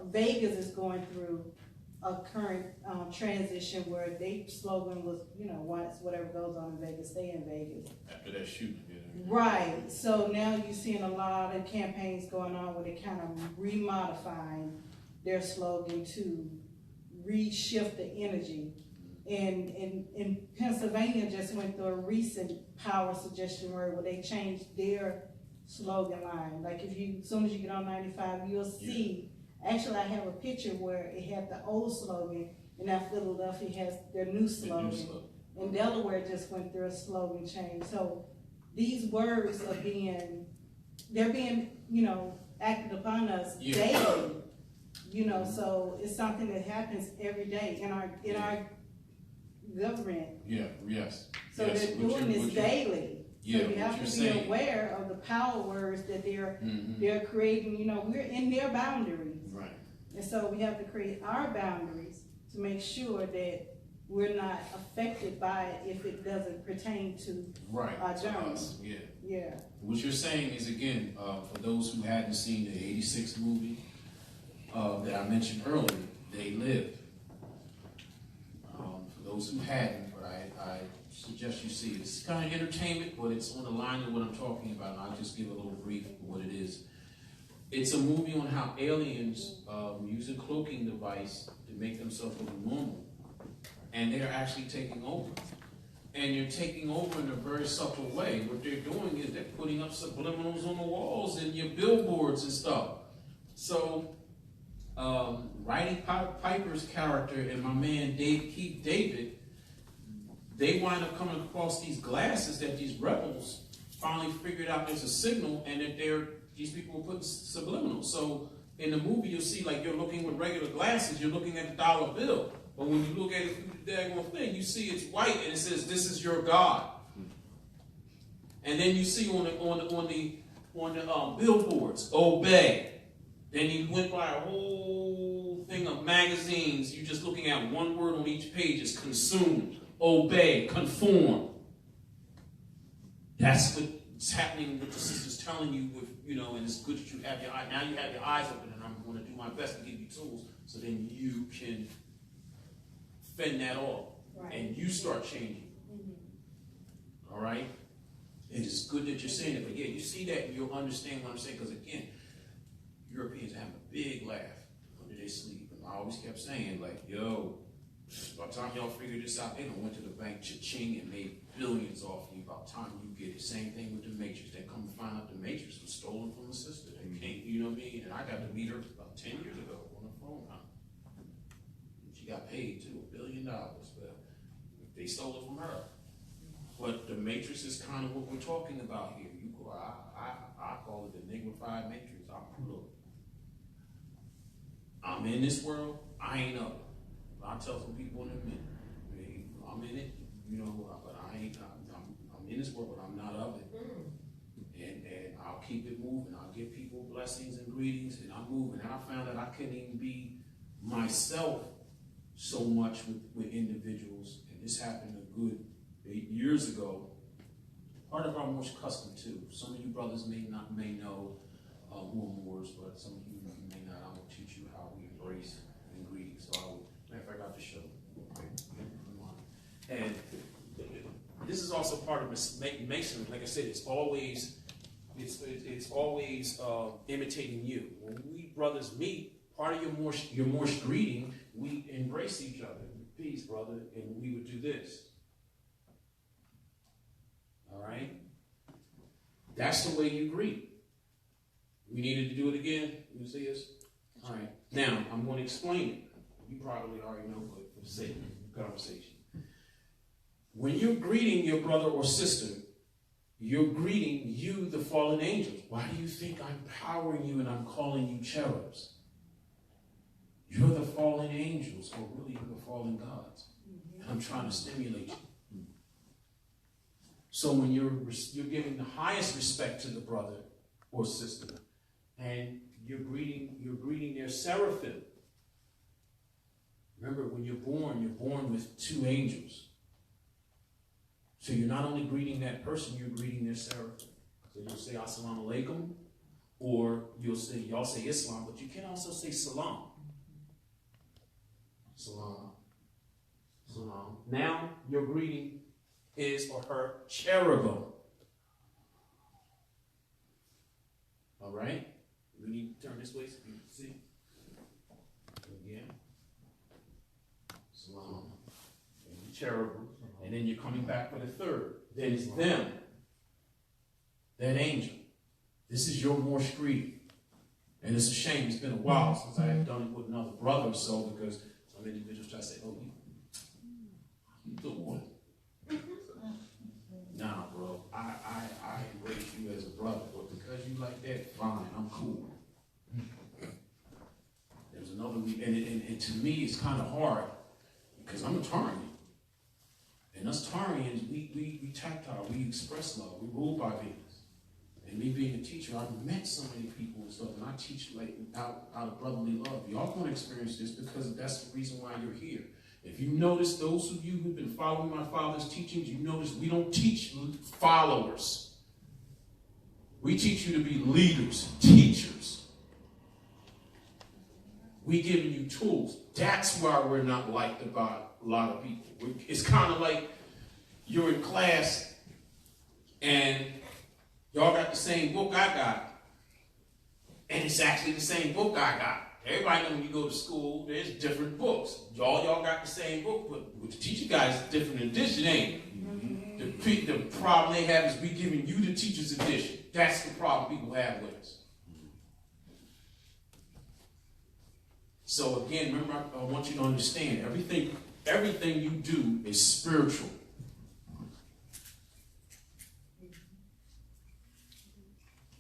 Vegas is going through a current transition where their slogan was, once whatever goes on in Vegas, stay in Vegas. After that shooting. Right. So now you're seeing a lot of campaigns going on where they're kind of remodifying their slogan to reshift the energy. And in Pennsylvania just went through a recent power suggestion where they changed their slogan line. Like as soon as you get on 95, you'll see. Actually, I have a picture where it had the old slogan, and now Philadelphia has their new slogan. And Delaware just went through a slogan change. So these words are being acted upon us daily. So it's something that happens every day in our government. Yeah, yes. So they're doing this daily. Yeah, so you have to be aware of the power words that they're creating. We're in their boundaries. Right. And so we have to create our boundaries to make sure that we're not affected by it if it doesn't pertain to our journey. Yeah. What you're saying is, again, for those who hadn't seen the '86 movie that I mentioned earlier, They Live. For those who hadn't, but I suggest you see it. It's kind of entertainment, but it's on the line of what I'm talking about, and I'll just give a little brief of what it is. It's a movie on how aliens use a cloaking device to make themselves look normal, and they're actually taking over. And you're taking over in a very subtle way. What they're doing is they're putting up subliminals on the walls and your billboards and stuff. So, Roddy Piper's character and my man Keith David, they wind up coming across these glasses that these rebels finally figured out there's a signal, and that these people were putting subliminals. So in the movie, you'll see, like, you're looking with regular glasses, you're looking at the dollar bill. But when you look at it through the daggone thing, you see it's white and it says, "This is your God." And then you see on the billboards, "Obey." Then you went by a whole thing of magazines. You're just looking at one word on each page is consume, obey, conform. That's what's happening with the sisters telling you, and it's good that you have your eye. Now you have your eyes open, and I'm going to do my best to give you tools so then you can fend that off. Right. And you start changing. Mm-hmm. All right? It is good that you're saying it, but yeah, you see that and you'll understand what I'm saying, because again, Europeans have a big laugh under their sleep. And I always kept saying, like, yo, by the time y'all figure this out, they done went to the bank cha-ching and made billions off you. By the time you get it, same thing with the Matrix. They come to find out the Matrix was stolen from the sister. They can't, you know what I mean? And I got to meet her about 10 years ago on the phone. And she She got paid too, $1 billion. Well, they stole it from her. But the matrix is kind of what we're talking about here. I call it the negrified matrix. I'm in this world, I ain't of it. I'll tell some people in a minute. I'm in it, but I'm in this world, but I'm not of it. And I'll keep it moving. I'll give people blessings and greetings, and I'm moving. And I found that I couldn't even be myself so much with individuals. And this happened a good 8 years ago. Part of our Moorish custom too. Some of you brothers may know who are Moors, but some of you may not. I will teach you how we embrace and greet. So matter of fact, I'll just show you. And this is also part of Masonry. Like I said, it's always imitating you. When we brothers meet, part of your Moorish greeting, we embrace each other. Peace, brother, and we would do this. All right? That's the way you greet. We needed to do it again. You see this? All right. Now, I'm going to explain it. You probably already know, but for the sake of conversation. When you're greeting your brother or sister, you're greeting you, the fallen angels. Why do you think I'm powering you and I'm calling you cherubs? You're the fallen angels, or really you're the fallen gods. And I'm trying to stimulate you. So when you're giving the highest respect to the brother or sister, and you're greeting their seraphim. Remember, when you're born with two angels. So you're not only greeting that person, you're greeting their seraphim. So you'll say Assalamu alaikum, or y'all say Islam, but you can also say salam. Salam. Salam. Now your greeting his or her cherubim. All right? We need to turn this way so you can see. Again. Salam. And cherubim. And then you're coming back for the third. Then it's them. That angel. This is your Moorish greeting. And it's a shame. It's been a while since I have done it with another brother or so, because some individuals try to say, oh, you the one. Nah, bro. I embrace you as a brother. But because you like that, fine. I'm cool. There's another and to me, it's kind of hard because I'm a Tarian. And us Tarians, we tactile, we express love, we rule by Venus. And me being a teacher, I've met so many people and stuff, and I teach like out of brotherly love. Y'all going to experience this because that's the reason why you're here. If you notice, those of you who've been following my father's teachings, you notice we don't teach followers. We teach you to be leaders, teachers. We giving you tools. That's why we're not liked by a lot of people. It's kind of like you're in class and y'all got the same book I got. And it's actually the same book I got. Everybody knows when you go to school, there's different books. Y'all got the same book, but with the teacher guys, it's different edition, ain't it? The problem they have is we giving you the teacher's edition. That's the problem people have with us. So again, remember, I want you to understand, everything you do is spiritual.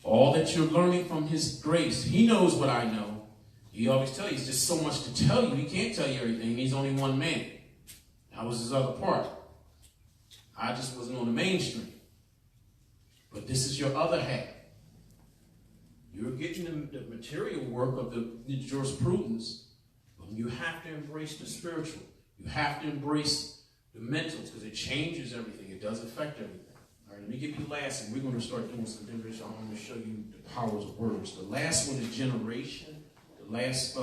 All that you're learning from his grace, he knows what I know. He always tells you, there's just so much to tell you. He can't tell you everything. He's only one man. That was his other part. I just wasn't on the mainstream. But this is your other half. You're getting the material work of the jurisprudence, but you have to embrace the spiritual. You have to embrace the mentals, because it changes everything. It does affect everything. All right, let me give you the last, and we're going to start doing some different. I'm going to show you the powers of words. The last one is generation. The last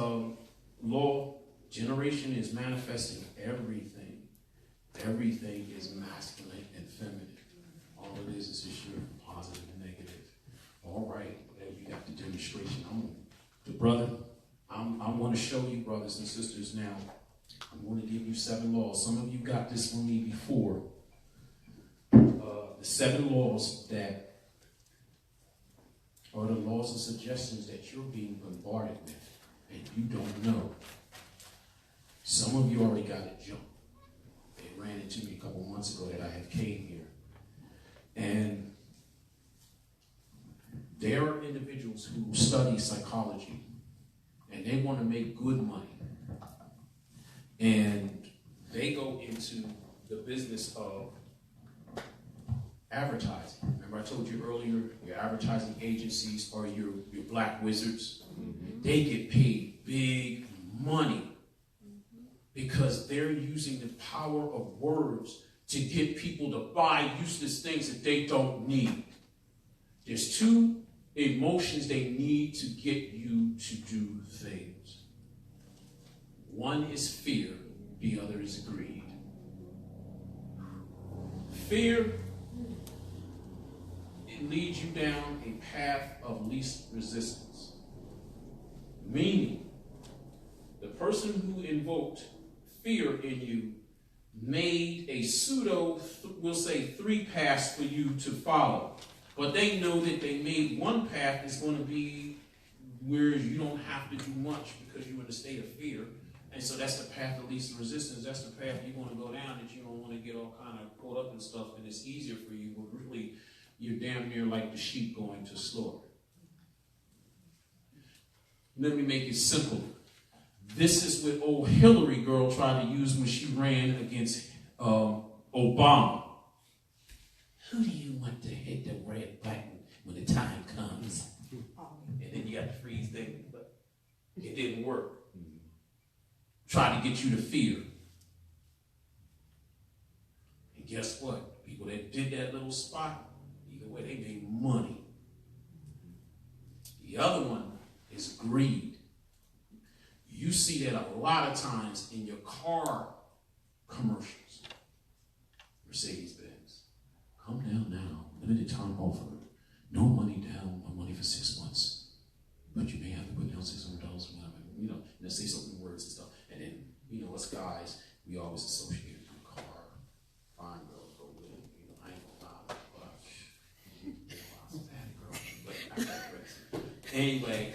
law, generation, is manifesting everything. Everything is masculine and feminine. All it is just your positive and negative. All right, you got the demonstration. I want to show you, brothers and sisters, now. I'm going to give you 7 laws. Some of you got this from me before. The 7 laws that are the laws and suggestions that you're being bombarded with, and you don't know. Some of you already got it jumped. They ran into me a couple months ago that I have came here. And there are individuals who study psychology and they want to make good money. And they go into the business of advertising. Remember I told you earlier, your advertising agencies are your black wizards. They get paid big money because they're using the power of words to get people to buy useless things that they don't need. There's two emotions they need to get you to do things. One is fear, the other is greed. Fear, it leads you down a path of least resistance. Meaning, the person who invoked fear in you made a pseudo, we'll say 3 paths for you to follow. But they know that they made one path is going to be where you don't have to do much because you're in a state of fear. And so that's the path of least resistance. That's the path you want to go down that you don't want to get all kind of caught up in stuff and it's easier for you, but really you're damn near like the sheep going to slaughter. Let me make it simple. This is what old Hillary girl tried to use when she ran against Obama. Who do you want to hit the red button when the time comes? And then you got the freeze thing, but it didn't work. Try to get you to fear. And guess what? People that did that little spot, either way, they made money. The other one is greed. You see that a lot of times in your car commercials. Mercedes-Benz. Come down now. Limited time offer. No money down, no money for 6 months. But you may have to put down $600 for that. You know, and they say something words and stuff. And then, you know, us guys, we always associate it with a car. Fine girls go with it. You know, I ain't gonna lie, but I digress. Anyway,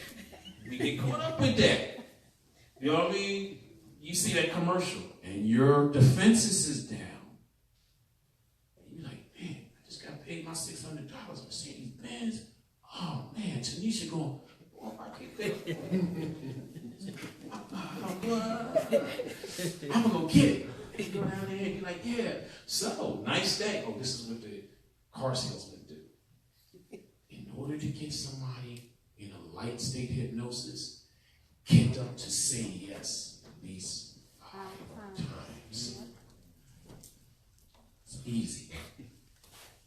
we get caught up with that. You know what I mean? You see that commercial and your defenses is down. And you're like, man, I just got paid my $600 Mercedes-Benz. Oh man, Tanisha going, oh, I can't pay. I'm gonna go get it. And you go down there and you're like, yeah. So, nice day. Oh, this is what the car salesman do. In order to get somebody in a light state hypnosis, get them to say yes at least 5 times. It's easy.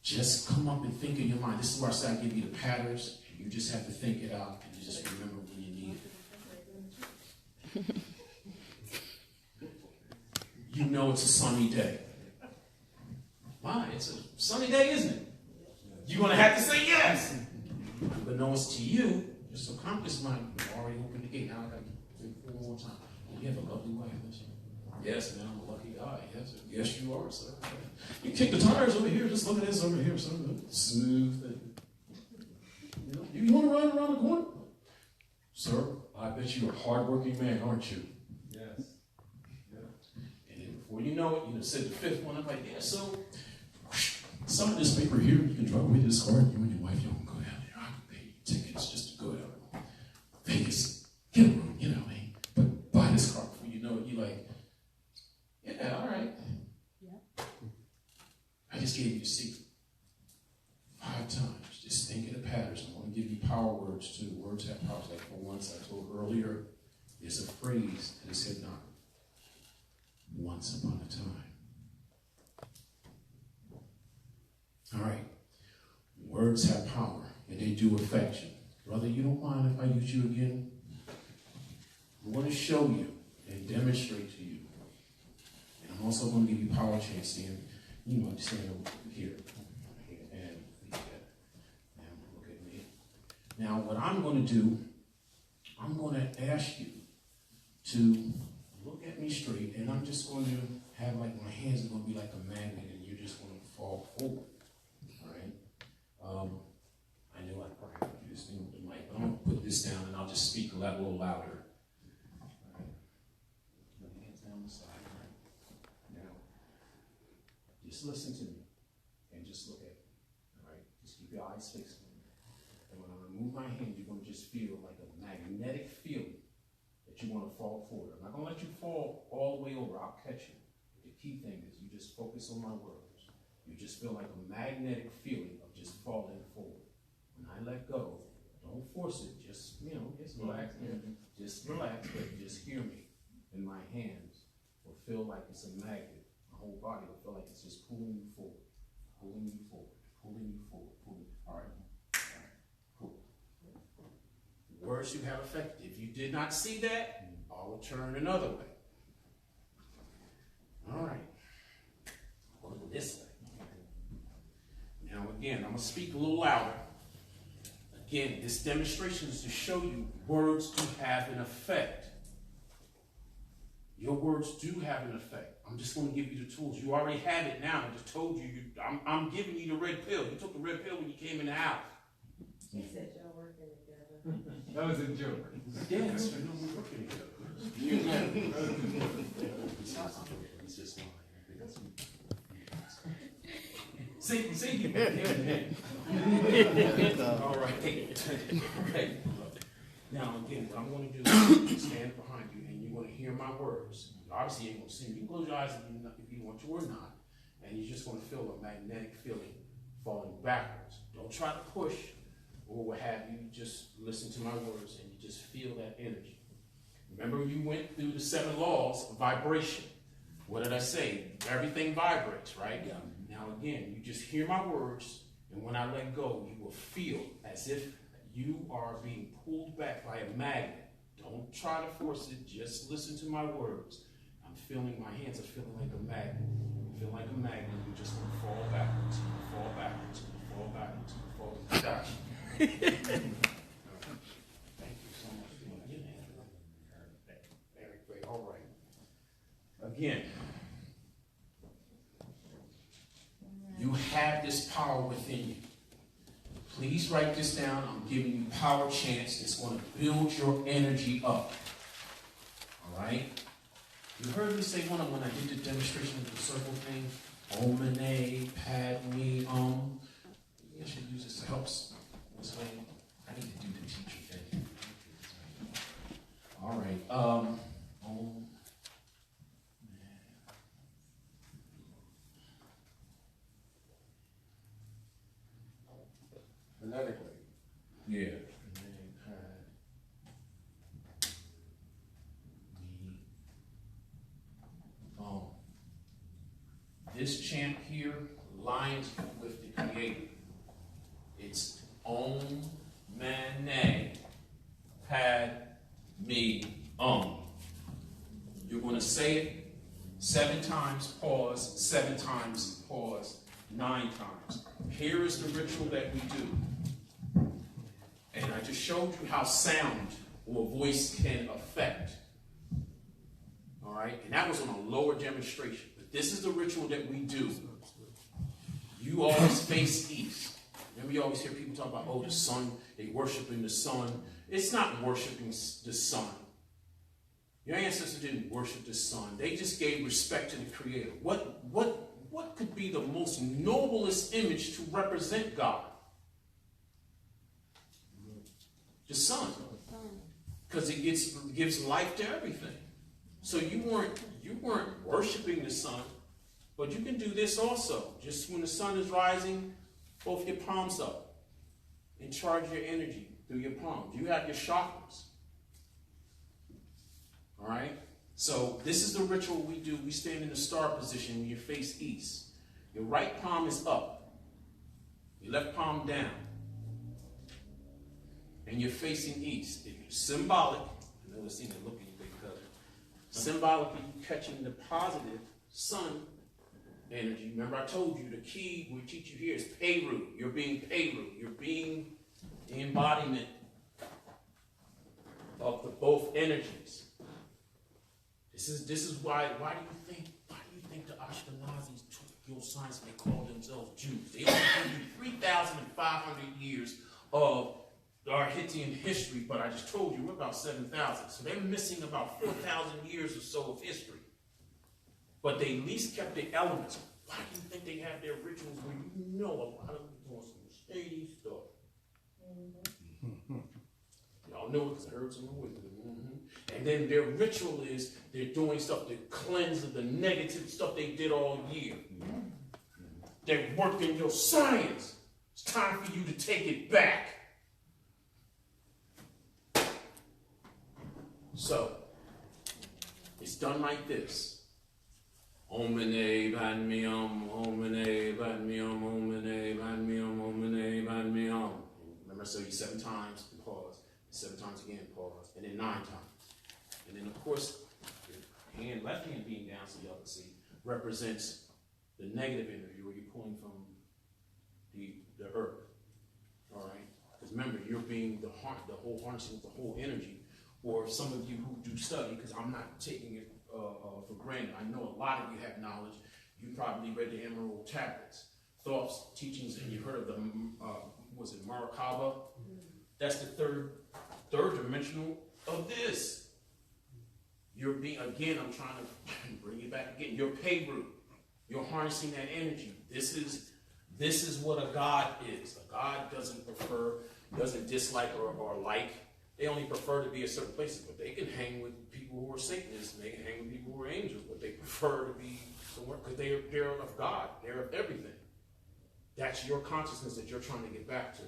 Just come up and think in your mind. This is where I say I give you the patterns. You just have to think it out and you just remember when you need it. You know it's a sunny day. Why? It's a sunny day, isn't it? You're going to have to say yes. But no, it's to you. Your subconscious mind already opened the gate. Now I got to say 4 more times. You have a lovely wife, don't you? Yes, man, I'm a lucky guy. Yes, you are, sir. You kick the tires over here. Just look at this over here, sir. Smooth thing. You want to ride around the corner? Sir, I bet you're a hardworking man, aren't you? Yes. Yeah. And then before you know it, you said the 5th one. I'm like, yeah, so sign this paper here. You can drive away to this car. You and your wife, y'all can go down there. I can pay you tickets just to go down Vegas. Get a room, you know what I mean? But buy this car before you know it. You're like, yeah, all right. Yeah. I just gave you the secret. 5 times. Just think of the patterns. I want to give you power words too. Words have power. Like for once, I told earlier, there's a phrase that is hypnotic. Once upon a time. All right. Words have power, and they do affect you. Brother, you don't mind if I use you again? I'm going to show you and demonstrate to you. And I'm also going to give you power chance. Stand, you know, stand over here. And look at me. Now, what I'm going to do, I'm going to ask you to look at me straight, and I'm just going to have like my hands are going to be like a magnet, and you're just going to fall forward. All right? I know I probably have to do this thing with the mic, but I'm going to put this down, and I'll just speak a little louder. All right. Put my hands down just listen to me and just look at me. All right? Just keep your eyes fixed on me. And when I remove my hand, you're going to just feel like a magnetic feeling that you want to fall forward. I'm not going to let you fall all the way over. I'll catch you. The key thing is you just focus on my words. You just feel like a magnetic feeling of just falling forward. When I let go, don't force it. Just, just relax. Just relax, but just hear me. And my hands will feel like it's a magnet. My whole body will feel like it's just pulling you forward, pulling you forward, pulling you forward, pulling. All right. Cool. The words you have affected. If you did not see that, I'll turn another way. All right. Go this way. Now again, I'm going to speak a little louder. Again, this demonstration is to show you words do have an effect. Your words do have an effect. I'm just going to give you the tools. You already have it now. I just told you. I'm giving you the red pill. You took the red pill when you came in the house. He said y'all working together. That was a joke. Yes, I know we're working together. It's just lying. See, all right. Now again, what I'm going to do is stand behind you, and you're going to hear my words. Obviously, you ain't going to see me. You can close your eyes if you want to or not, and you're just going to feel a magnetic feeling falling backwards. Don't try to push or what have you. Just listen to my words, and you just feel that energy. Remember, you went through the 7 laws of vibration. What did I say? Everything vibrates, right? Yeah. Now again, you just hear my words, and when I let go, you will feel as if you are being pulled back by a magnet. Don't try to force it, just listen to my words. I'm feeling, my hands are feeling like a magnet. You feel like a magnet, you're just going to fall backwards, fall backwards, fall backwards, fall backwards. Thank you so much for doing that. Very great, all right. Again, you have this power within you. Please write this down. I'm giving you power chants. It's going to build your energy up. All right? You heard me say when I did the demonstration of the circle thing. Omene, padme, I should use this to help explain. I need to do the teacher thing. All right. Phonetically. Yeah. This chant here lines with the Creator. It's Om Mane Pad Me You're going to say it 7 times, pause, 7 times, pause, 9 times. Here is the ritual that we do. And I just showed you how sound or voice can affect. All right? And that was on a lower demonstration. But this is the ritual that we do. You always face east. Remember, you always hear people talk about, oh, the sun, they worshiping the sun. It's not worshiping the sun. Your ancestors didn't worship the sun. They just gave respect to the Creator. What could be the most noblest image to represent God? The sun. Because it gives life to everything. So you weren't worshiping the sun, but you can do this also. Just when the sun is rising, both your palms up and charge your energy through your palms. You have your chakras. All right? So this is the ritual we do. We stand in the star position when you face east. Your right palm is up. Your left palm down. And you're facing east. It's symbolic. I never seen it look at you, big cousin. Symbolically, you're catching the positive sun energy. Remember, I told you the key we teach you here is Peru. You're being Peru. You're being the embodiment of the both energies. This is why do you think the Ashkenazis, your science, may call themselves Jews? They only give you 3,500 years of our Hittian history, but I just told you we're about 7,000. So they're missing about 4,000 years or so of history. But they at least kept the elements. Why do you think they have their rituals when you know a lot of them doing some shady stuff? Y'all know it because I heard someone with it. And then their ritual is they're doing stuff to cleanse of the negative stuff they did all year. They're working your science. It's time for you to take it back. So, it's done like this. Omine Banmium, Omine Banmium, Omine Banmium, Omine Banmium. Remember, I said you 7 times and pause. 7 times again, pause. And then 9 times. And then, of course, your hand, left hand being down so y'all can see, represents the negative energy where you're pulling from the earth. All right? Because remember, you're being the whole harnessing of the whole energy. Or some of you who do study, because I'm not taking it for granted. I know a lot of you have knowledge. You probably read the Emerald Tablets, thoughts, teachings, and you heard of the, was it Maracaba? That's the third dimensional of this. You're being, again, I'm trying to bring it back again. You're pay root. You're harnessing that energy. This is what a God is. A God doesn't prefer, doesn't dislike or like. They only prefer to be at certain places, but they can hang with people who are Satanists, and they can hang with people who are angels, but they prefer to be somewhere because they're of God. They're of everything. That's your consciousness that you're trying to get back to.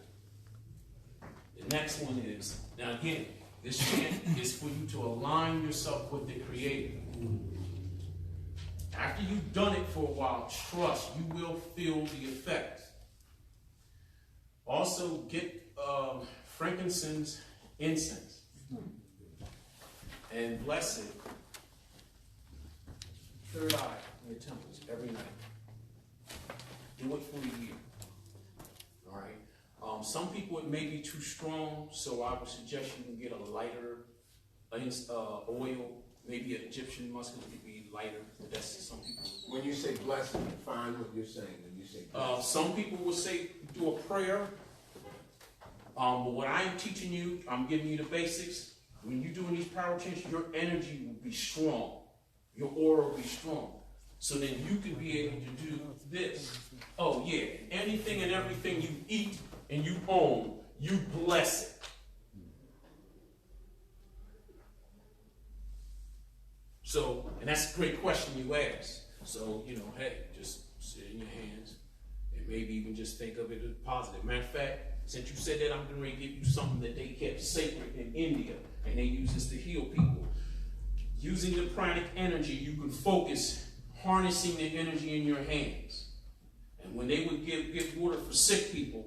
The next one is, now again, this chant is for you to align yourself with the Creator. After you've done it for a while, trust, you will feel the effects. Also, get frankincense incense and bless it, third eye in your temples every night. Do it for a year. All right. Some people it may be too strong, so I would suggest you can get a lighter oil, maybe an Egyptian musk could be lighter. But that's some people. When you say blessing, define what you're saying. When you say blessing. Some people will say do a prayer. But what I am teaching you, I'm giving you the basics. When you're doing these power changes, your energy will be strong. Your aura will be strong. So then you can be able to do this. Oh yeah, anything and everything you eat and you own, you bless it. So, and that's a great question you ask. So, you know, hey, just sit in your hands and maybe even just think of it as positive. Matter of fact, since you said that, I'm going to give you something that they kept sacred in India, and they use this to heal people. Using the pranic energy, you can focus, harnessing the energy in your hands. And when they would give water for sick people,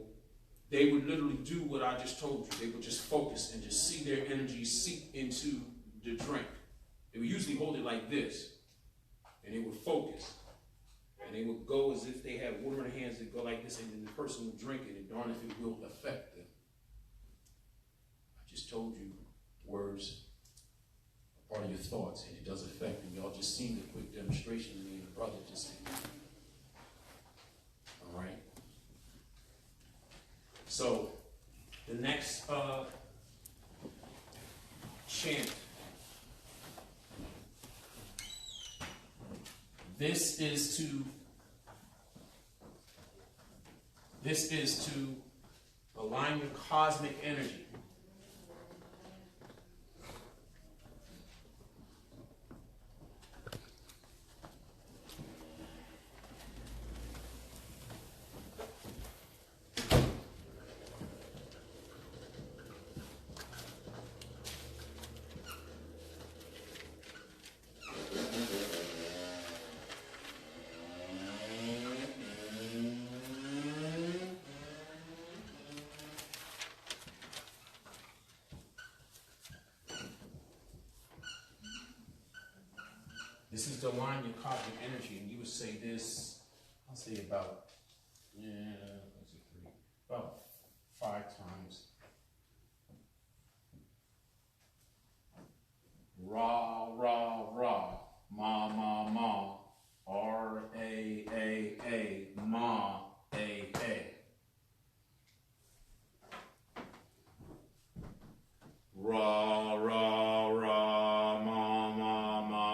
they would literally do what I just told you. They would just focus and just see their energy seep into the drink. They would usually hold it like this, and they would focus. And they would go as if they had water in their hands. They'd go like this, and then the person would drink it, and darn if it will affect them. I just told you words are your thoughts, and it does affect them. Y'all just seen the quick demonstration me and the brother just did. All right? So, the next chant. This is to align your cosmic energy. This is to align your cosmic energy, and you would say this, I'll say about, about 5 times. Ra, ra, ra, ma, ma, ma, R-A-A-A, ma, A-A. Ra, ra, ra, ma, ma, ma,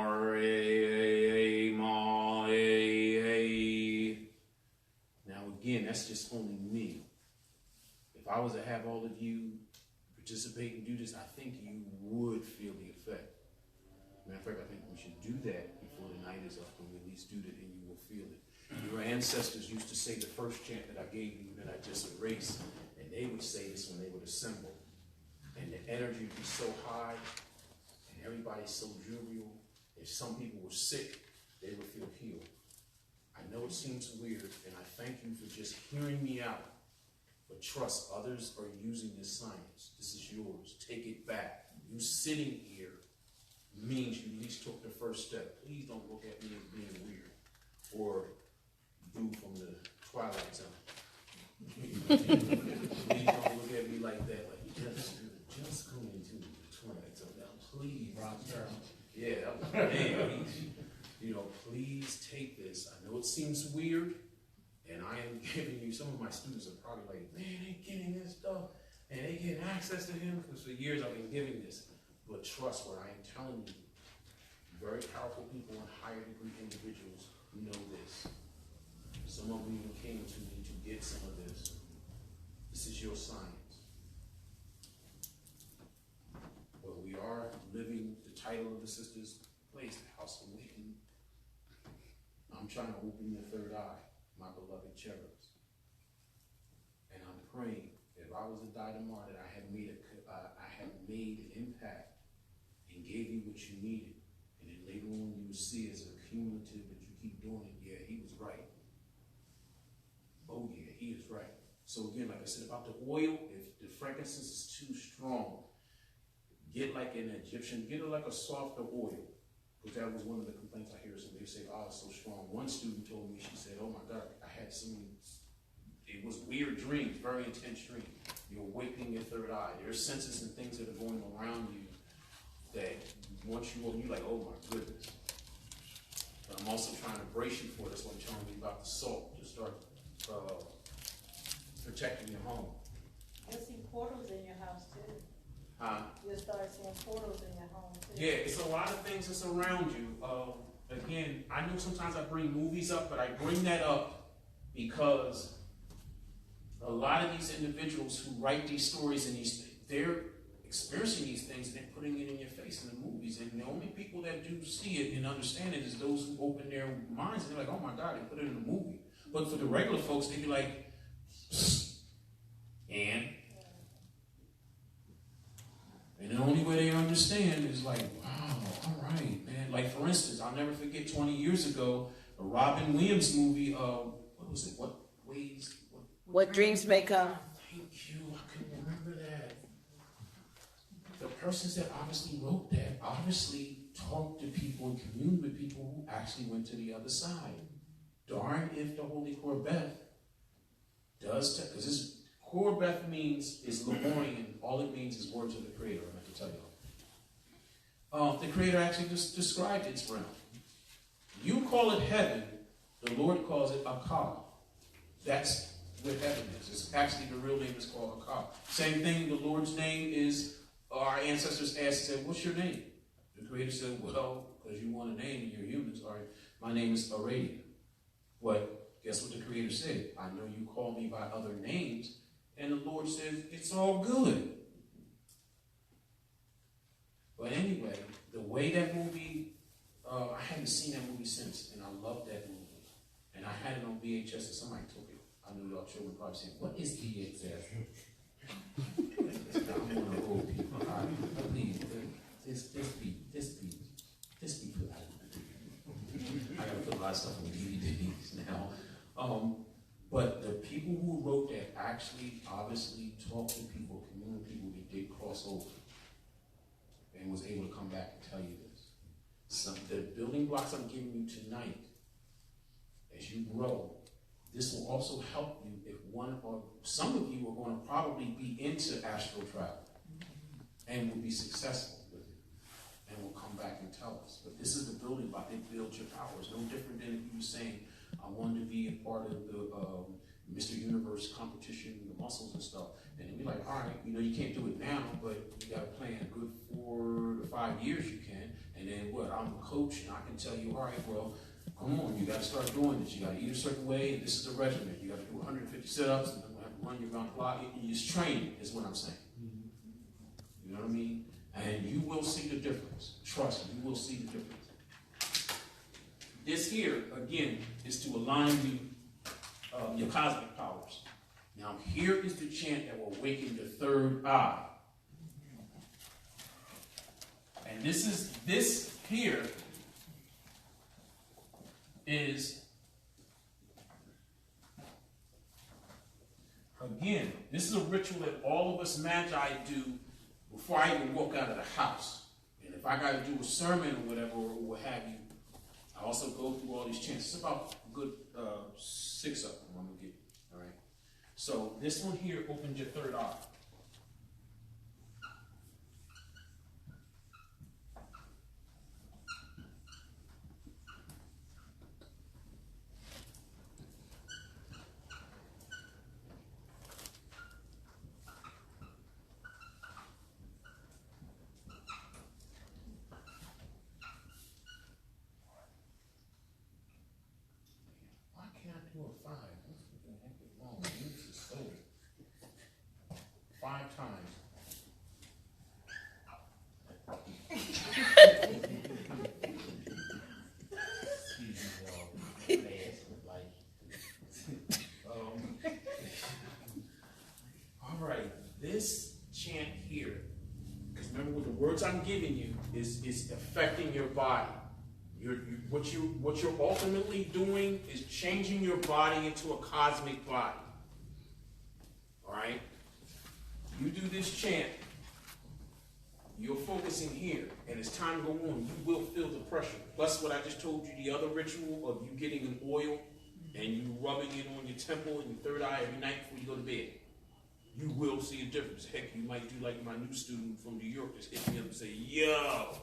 R-A-A-A, ma, A-A. again, that's just only me. If I was to have all of you participate and do this, I think you would feel the effect. Matter of fact, I think we should do that before the night is up, and we at least do that, and you will feel it. Your ancestors used to say the first chant that I gave you that I just erased, and they would say this when they would assemble. And the energy would be so high, and everybody's so jovial. If some people were sick, they would feel healed. I know it seems weird, and I thank you for just hearing me out. But trust, others are using this science. This is yours. Take it back. You sitting here means you at least took the first step. Please don't look at me as being weird or dude from the Twilight Zone. Please don't look at me like that. Like, just going into the Twilight Zone. Now, please. Yeah. Hey, you know, please take this. I know it seems weird, and I am giving you, some of my students are probably like, man, they getting this stuff, and they get access to him, because for years I've been giving this. But trust what I am telling you. Very powerful people and higher degree individuals know this. Some of you even came to me to get some of this. This is your science. Well, we are living the title of the sister's place, the House of Awakening. I'm trying to open your third eye, my beloved cherubs. And I'm praying if I was to die tomorrow that I had made an impact and gave you what you needed. And then later on you will see as a cumulative that you keep doing it. Yeah, he was right. Oh yeah, he is right. So again, like I said about the oil, if the frankincense is too strong, get like an Egyptian, get it like a softer oil. Because that was one of the complaints I hear. So they say, oh, it's so strong. One student told me, she said, oh my God, I had it was weird dreams, very intense dreams. You're awakening your third eye. There are senses and things that are going around you that once you're like, oh my goodness. But I'm also trying to brace you for this one, telling you about the salt to start protecting your home. You'll see portals in your house too. You'll start seeing portals in your home too. Yeah, it's a lot of things that's around you. Again, I know sometimes I bring movies up, but I bring that up because a lot of these individuals who write these stories and they're experiencing these things and they're putting it in your face in the movies. And the only people that do see it and understand it is those who open their minds and they're like, oh my God, they put it in a movie. But for the regular folks, they'd be like, and the only way they understand is like, wow, all right, man. Like, for instance, I'll never forget 20 years ago, a Robin Williams movie, what was it? What dreams may come. Thank you, I couldn't remember that. The persons that obviously wrote that obviously talked to people and communed with people who actually went to the other side. Darn if the Holy Korbeth does, because this Korbeth is Lemurian, all it means is words of the Creator, I meant to tell you. The Creator actually just described its realm. You call it heaven, the Lord calls it Akkad. That's what heaven is. It's actually, the real name is called Akkad. Same thing, the Lord's name is, our ancestors asked, said, what's your name? The Creator said, well, because you want a name and you're humans, all right, my name is Aradia. But guess what the Creator said? I know you call me by other names, and the Lord says, it's all good. But anyway, the way that movie, I haven't seen that movie since, and I love that movie. And I had it on VHS, and somebody took it. I know y'all children probably saying, what is VHS? I'm one of old people. All right, please, this be put out. I gotta put a lot of stuff on DVDs now. But the people who wrote that actually obviously talked to people, community people that did cross over and was able to come back and tell you this. The building blocks I'm giving you tonight, as you grow, this will also help you if one or some of you are going to probably be into astral travel and will be successful with it and will come back and tell us. But this is the building block. It builds your power. It's no different than if you were saying, I wanted to be a part of the Mr. Universe competition, the muscles and stuff. And then you're like, all right, you can't do it now, but you got to plan a good 4 to 5 years you can. And then what? I'm a coach and I can tell you, all right, well, Come on, you got to start doing this. You got to eat a certain way. This is the regimen. You got to do 150 sit-ups, and then we'll have to run you around the clock. It's training, is what I'm saying. You know what I mean? And you will see the difference. Trust me, you will see the difference. This here, again, is to align your cosmic powers. Now, here is the chant that will awaken your third eye. And this here is, again, this is a ritual that all of us magi do before I even walk out of the house. And if I got to do a sermon or whatever, or what have you, I also go through all these chants. It's about a good 6 of them I'm going to get. All right. So this one here opens your third eye. Do a 5. What the heck is wrong? This is so 5 times. All right, this chant here, because remember what the words I'm giving you is affecting your body. What you're ultimately doing is changing your body into a cosmic body. All right? You do this chant, you're focusing here, and as time goes on, you will feel the pressure. Plus what I just told you, the other ritual of you getting an oil and you rubbing it on your temple and your third eye every night before you go to bed. You will see a difference. Heck, you might do like my new student from New York just hit me up and say, yo,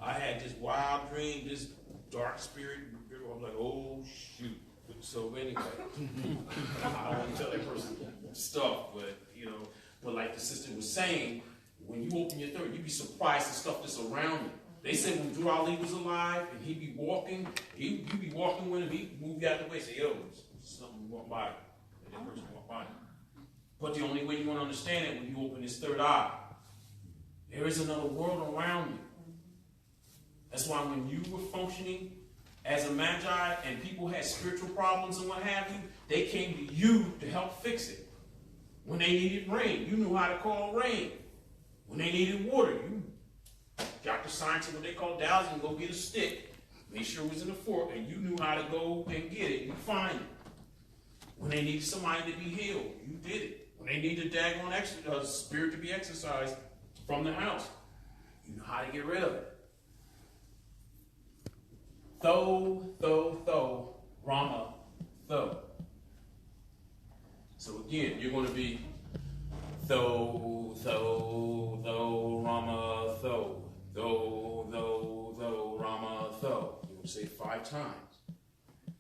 I had this wild dream, this dark spirit. I'm like, oh, shoot. So anyway, I don't want to tell that person stuff, but, but like the sister was saying, when you open your third, you'd be surprised at stuff that's around you. They said when Drew Ali was alive and he'd be walking, you'd be walking with him, he'd move you out the way, say, yo, something walk by. And that person walk by. But the only way you're going to understand it when you open this third eye, there is another world around you. That's why when you were functioning as a magi and people had spiritual problems and what have you, they came to you to help fix it. When they needed rain, you knew how to call rain. When they needed water, you got the science of what they call dowsing and go get a stick, make sure it was in a fork, and you knew how to go and get it and find it. When they needed somebody to be healed, you did it. When they needed a daggone spirit to be exorcised from the house, you know how to get rid of it. Tho, Rama, Tho. So again, you're going to be Tho, Rama, Tho. Tho, Rama, Tho. You're going to say it 5 times.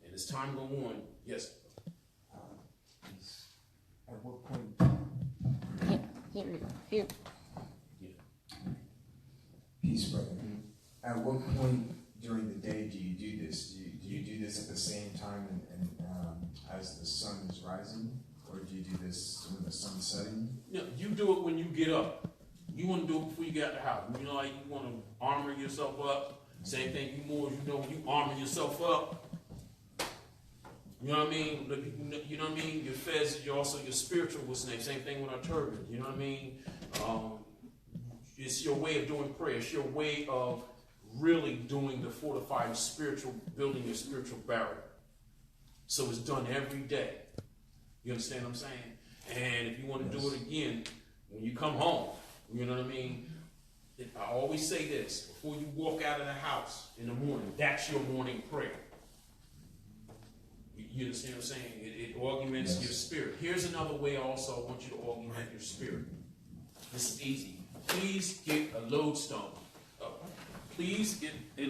And as time goes on, yes. At what point? Here we go. Here. Yeah. Peace, brother. At what point during the day do you do this? Do you do this at the same time and as the sun is rising? Or do you do this when the sun's setting? No, you do it when you get up. You want to do it before you get out the house. You know, like you want to armor yourself up. Same thing, you Moors, when you armor yourself up. You know what I mean? You know what I mean? Your fez, you're also your spiritual, what's the name? Same thing with our turban. You know what I mean? It's your way of doing prayer. It's your way of really doing the fortified spiritual, building your spiritual barrier. So it's done every day. You understand what I'm saying? And if you want to do it again, when you come home, you know what I mean? I always say this, before you walk out of the house in the morning, that's your morning prayer. You understand what I'm saying? It augments your spirit. Here's another way also I want you to augment your spirit. This is easy. Please get a lodestone. Please get a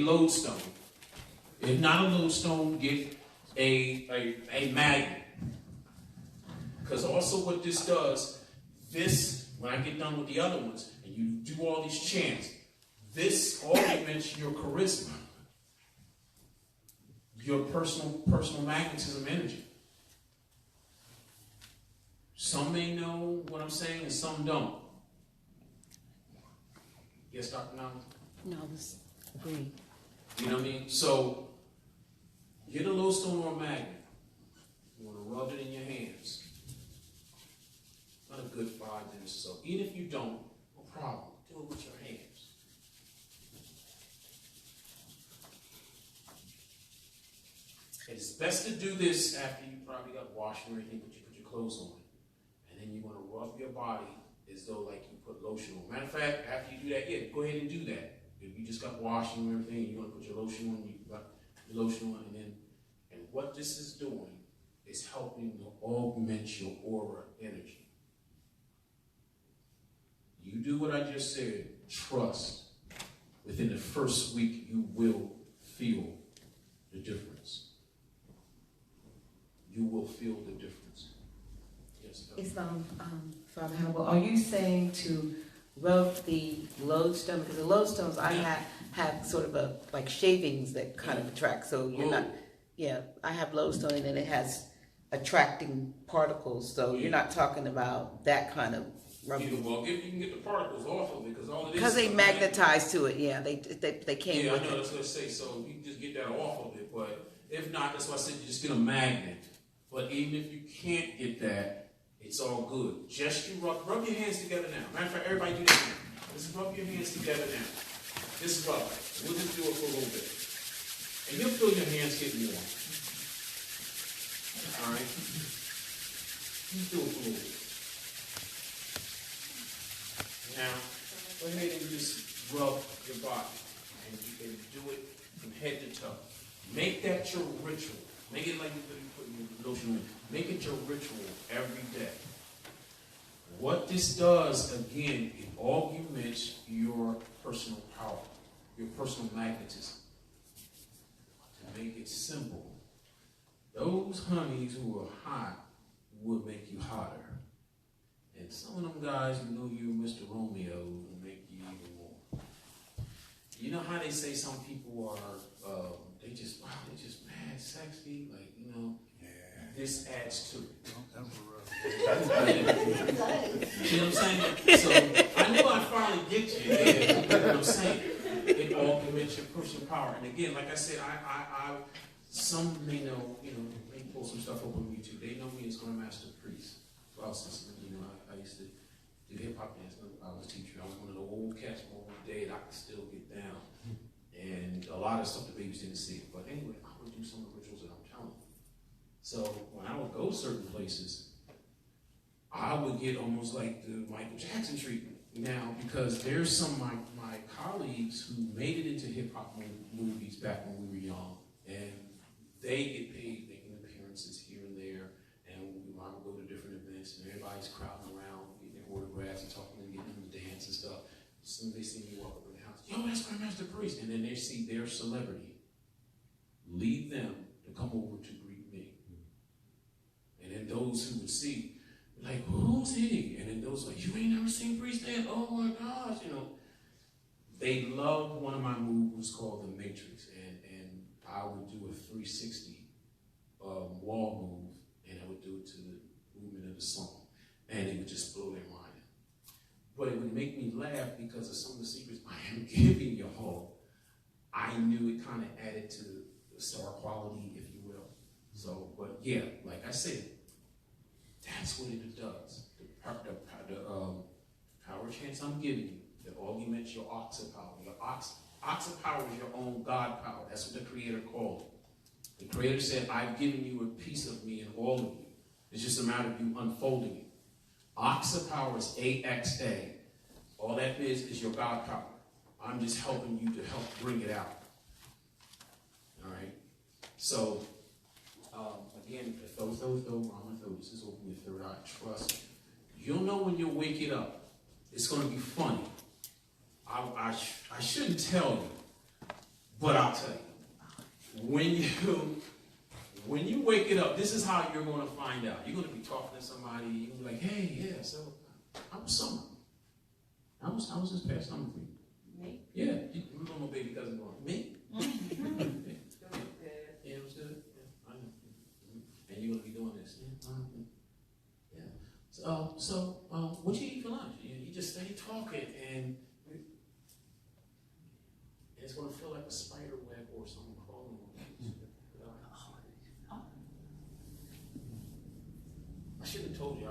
lodestone. If not a lodestone, get a magnet. Because also what this does, when I get done with the other ones, and you do all these chants, this augments your charisma. your personal magnetism energy. Some may know what I'm saying and some don't. Yes, Dr. Nailah? No, I was agreeing. You know what I mean? So, get a lodestone or a magnet. You want to rub it in your hands. Not a good 5 minutes or so. Even if you don't, no problem. Do it with your hands. It's best to do this after you probably got washed and everything, but you put your clothes on. And then you want to rub your body as though like you put lotion on. Matter of fact, after you do that, yeah, go ahead and do that. If you just got washed and everything, you want to put your lotion on, you got your lotion on, and what this is doing is helping to augment your aura energy. You do what I just said, trust. Within the first week, you will feel the difference. You will feel the difference. Yes, It's Father Hannibal, are you saying to rub the lodestone? Because the lodestones I have sort of a like shavings that kind of attract. So you're not, yeah. I have lodestone and then it has attracting particles. So you're not talking about that kind of rubbing. Well, you can get the particles off of it because all it is. Because they magnetize to it. Yeah, they came yeah, with I know. it. That's what I say. So you can just get that off of it. But if not, that's why I said you just get a magnet. But even if you can't get that, it's all good. Just you rub your hands together now. Matter of fact, everybody do that now. Just rub your hands together now. Just rub. We'll just do it for a little bit. And you'll feel your hands get warm. All right? You do it for a little bit. Now, go ahead and just rub your body. And you can do it from head to toe. Make that your ritual. Make it like you're putting your lotion on. Make it your ritual every day. What this does, again, it augments your personal power, your personal magnetism. To make it simple, those honeys who are hot will make you hotter. And some of them guys who know you're Mr. Romeo will make you even more. You know how they say some people are, they just mad sexy, like, you know, this adds to it. You know what I'm saying? So I knew I'd finally get you. Yeah, you know what I'm saying? It augments your personal power. And again, like I said, I some may know, you know, may pull some stuff up on YouTube. They know me as Grandmaster Priest. Well, since, you know, I used to do hip hop dance. I was a teacher. I was one of the old cats from one day that I could still get down. And a lot of stuff the babies didn't see. But anyway, I would do some of the rituals that I'm telling you. So when I would go certain places, I would get almost like the Michael Jackson treatment now, because there's some of my colleagues who made it into hip hop movies back when we were young, and they get paid making appearances here and there, and I would go to different events, and everybody's crowding around, getting their autographs and talking and getting them to dance and stuff. Soon they see me walk up in the house, yo, that's Grandmaster Priest, and then they see their celebrity lead them to come over to greet me, and then those who would see, like, who's he? And then those like, you ain't never seen Priest dance? Oh my gosh, you know. They loved one of my moves called The Matrix, and I would do a 360 wall move, and I would do it to the movement of the song, and it would just blow their mind. But it would make me laugh because of some of the secrets I am giving you all. I knew it kind of added to the star quality, if you will. So, but yeah, like I said, that's what it does. The power chance I'm giving you, that augments your oxa power. Your oxa power is your own God power. That's what the Creator called it. The Creator said, I've given you a piece of me in all of you. It's just a matter of you unfolding it. Oxa power is AXA. All that is your God power. I'm just helping you to help bring it out. All right? So, again, I'm going to throw this is open your third eye. Trust. You'll know when you wake it up. It's going to be funny. I shouldn't tell you, but I'll tell you. When you wake it up, this is how you're going to find out. You're going to be talking to somebody. You're going to be like, hey, yeah, so I was summer. I was this past summer for you. Me? Yeah. You know my baby cousin going, me? Yeah, it was good. Yeah. So, what you eat for lunch? You just stay talking, and it's going to feel like a spider web or something crawling on you. I should have told you. I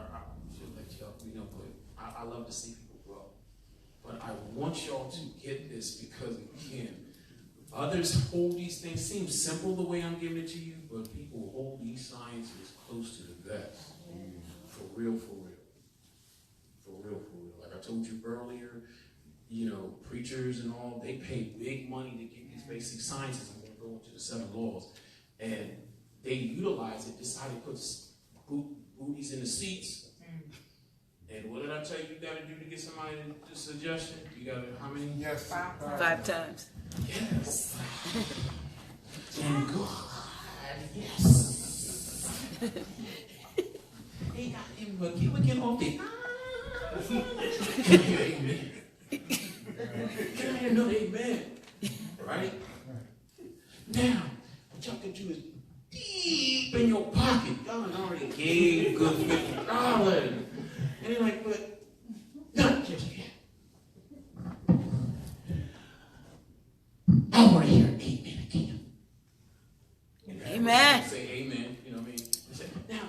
should let y'all, but I love to see people grow. But I want y'all to get this because, again, others hold these things. Seems simple the way I'm giving it to you, but people hold these sciences close to the vest. For real, for real. For real, for real. Like I told you earlier, preachers and all, they pay big money to get these basic sciences. I'm going to go into the 7 laws. And they utilize it, decide to put booties in the seats. And what did I tell you got to do to get somebody to suggestion? You got to, how many? Yes. 5 times. Yes. And God, yes. He got him, but can we get off the amen? Can I hear no amen? Right? Now, what y'all can do is deep in your pocket. Y'all already gave good $50. And they're like, but not just yet. I want to hear amen again. Amen. Say amen, you know what I mean? Say, now,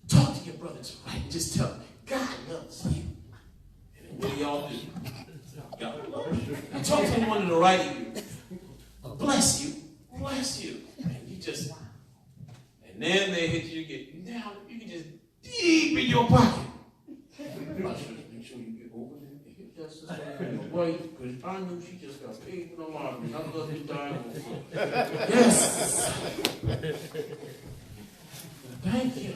talk to your brothers, right? Just tell them, God loves you. And then what do y'all do? God loves you. Now talk to one to the right of you. Bless you. Bless you. And you just, and then they hit you again. Now, you can just deep in your pocket. Make sure you get over there and hit that sister in the wife, because I knew she just got paid for the lottery. I love you dying on the floor. Yes. Thank you.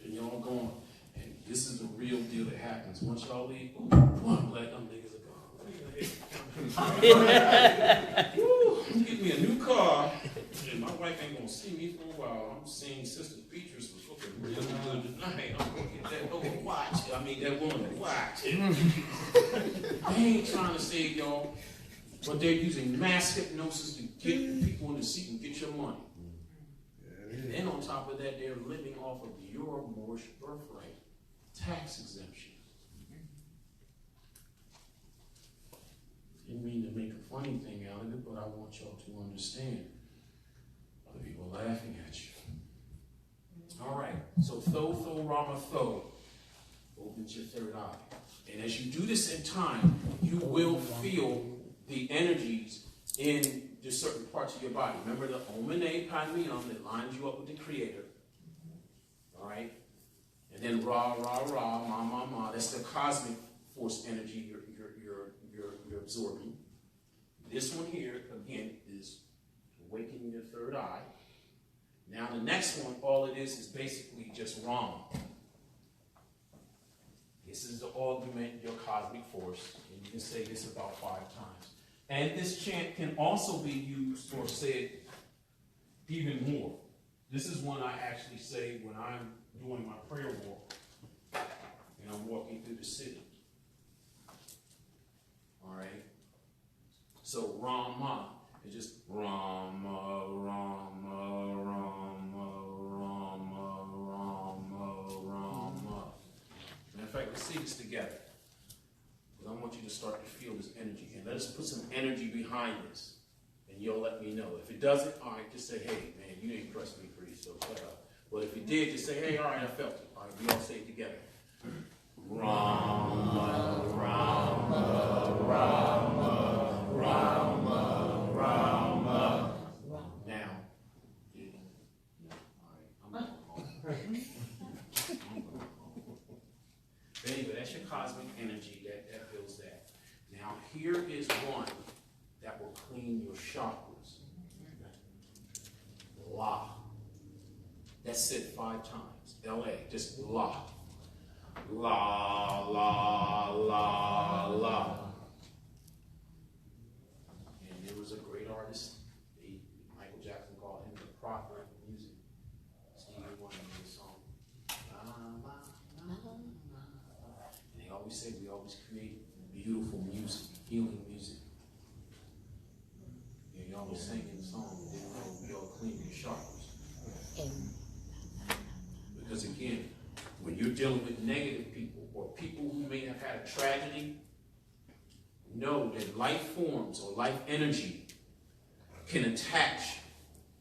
And y'all going, and this is the real deal that happens. Once y'all leave, ooh, I'm glad them niggas are gone. Woo, get me a new car, and my wife ain't gonna see me for a while. I'm seeing Sister Beatrice was looking really good tonight. I'm gonna get that woman watch. That woman watch. They ain't trying to save y'all, but they're using mass hypnosis to get people in the seat and get your money. And then on top of that, they're living off of your Moorish birthright tax exemption. Didn't mean to make a funny thing out of it, but I want y'all to understand. Other people are laughing at you. All right, so Tho, Rama, Tho opens your 3rd eye. And as you do this in time, you will feel the energies in just certain parts of your body. Remember the Omene Padme that lines you up with the Creator. All right? And then Ra, Ra, Ra, Ma, Ma, Ma. That's the cosmic force energy you're absorbing. This one here, again, is awakening your 3rd eye. Now the next one, all it is basically just Ram. This is to augment your cosmic force. And you can say this about 5 times. And this chant can also be used or said even more. This is one I actually say when I'm doing my prayer walk and I'm walking through the city. All right? So Rama is just Rama, Rama, Rama, Rama, Rama, Rama. Matter of fact, let's see this together. I want you to start to feel this energy. And let us put some energy behind this. And you'll let me know. If it doesn't, all right, just say, hey, man, you didn't impress me, pretty, so shut up. But if you did, just say, hey, all right, I felt it. All right, we all say it together. Rama, Rama, Rama, Rama, Rama. Now, all right, I'm but anyway, that's your cosmic energy that feels that. Now, here is one that will clean your chakras. La. That's said 5 times. L-A. Just la. La, la, la, la. And there was a great artist, Michael Jackson called him the prophet of music. Stevie Wonder made a song. And they always say we always create beautiful music, healing music. And you always sing in the song, we all clean your chakras. you're dealing with negative people or people who may have had a tragedy, know that life forms or life energy can attach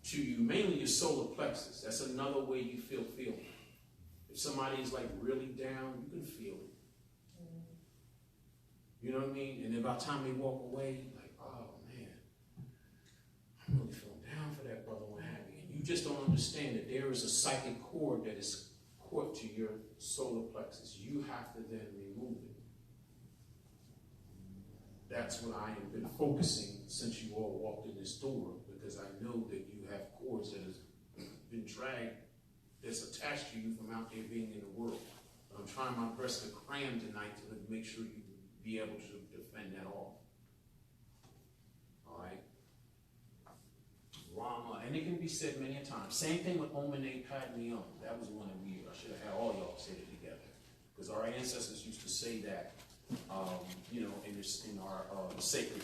to you, mainly your solar plexus. That's another way you feel feeling. If somebody is like really down, you can feel it. You know what I mean? And then by the time they walk away, like, oh man, I'm really feeling down for that brother, what have you. And you just don't understand that there is a psychic cord that is caught to your solar plexus. You have to then remove it. That's what I have been focusing since you all walked in this door, because I know that you have cords that have been dragged, that's attached to you from out there being in the world. But I'm trying my best to cram tonight to make sure you be able to defend that off. All right? Rama, and it can be said many a time. Same thing with Omine Padme Hum. That was one that I should have had all y'all say it together. Because our ancestors used to say that, you know, in our sacred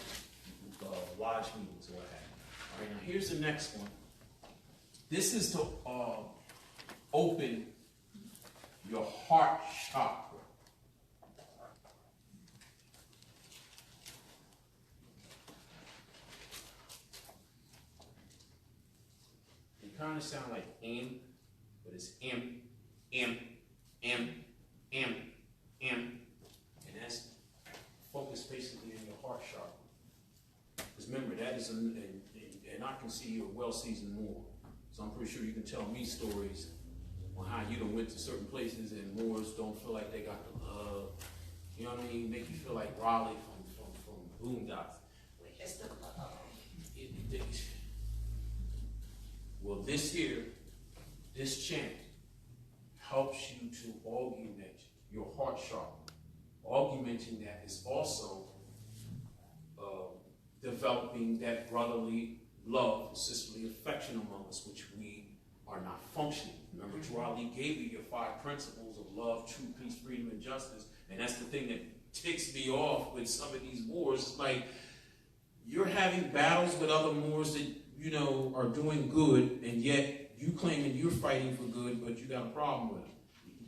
lodge meetings or what have you. All right, now here's the next one. This is to open your heart chakra. It kind of sounds like M, but it's M, M, M, M, M. And that's focused basically in your heart chakra. Because remember, that is, and I can see you're a well-seasoned Moor. So I'm pretty sure you can tell me stories on how you done went to certain places and Moors don't feel like they got the love. You know what I mean? Make you feel like Raleigh from Boondocks. Like, that's the love. Well, this here, this chant helps you to augment your heart chakra. Augmenting that is also developing that brotherly love, sisterly affection among us, which we are not functioning. Remember, Raleigh gave you your 5 principles of love, truth, peace, freedom, and justice. And that's the thing that ticks me off with some of these wars. It's like you're having battles with other Moors that, you know, are doing good, and yet you claiming you're fighting for good, but you got a problem with it.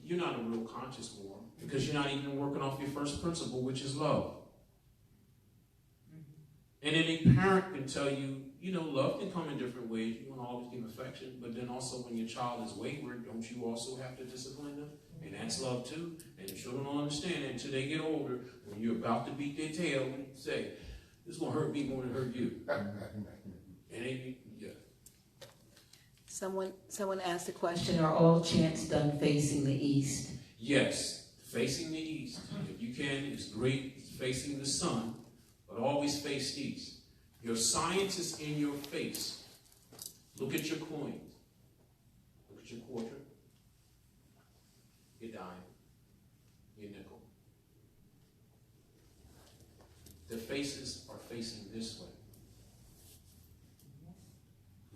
You're not a real conscious Moor because you're not even working off your first principle, which is love. And any parent can tell you, you know, love can come in different ways. You want to always give affection, but then also when your child is wayward, don't you also have to discipline them? And that's love too. And the children don't understand it until they get older. When you're about to beat their tail, you say, this is going to hurt me more than hurt you. And yeah. Someone asked a question, are all chants done facing the east? Yes, facing the east. If you can, it's great. It's facing the sun, but always face east. Your science is in your face. Look at your coins. Look at your quarter, your dime, your nickel. The faces are facing this way.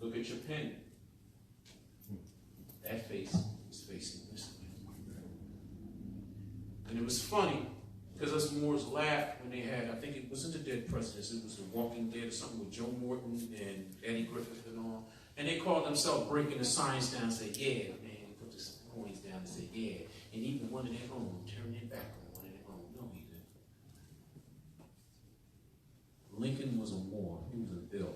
Look at your pen. That face is facing this way. And it was funny, because us Moors laughed when they had, I think it wasn't the Dead Presidents, it was The Walking Dead or something with Joe Morton and Eddie Griffith and all. And they called themselves breaking the science down and said, yeah, man, they put the coins down and said, yeah. And even one of their own turned their back on one of their own. No, he didn't. Lincoln was a Moor. He was a Bill.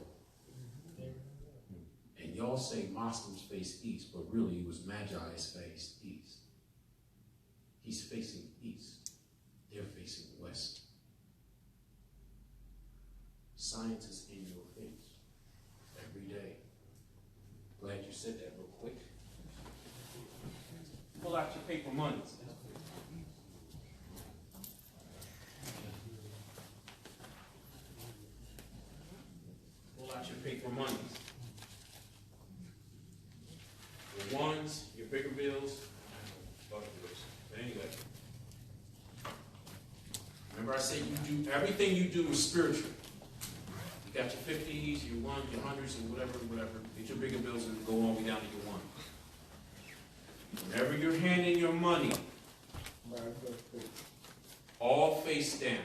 And y'all say Muslims face east, but really it was Magi's face east. He's facing east. They're facing west. Science is in your face every day. Glad you said that real quick. Pull out your paper monies. Pull out your paper monies. Your ones, your bigger bills, butter bills. But anyway. Remember I said you do, everything you do is spiritual. You got your 50s, your ones, your hundreds, and whatever. Get your bigger bills and go all the way down to your one. Whenever you're handing your money, all face down.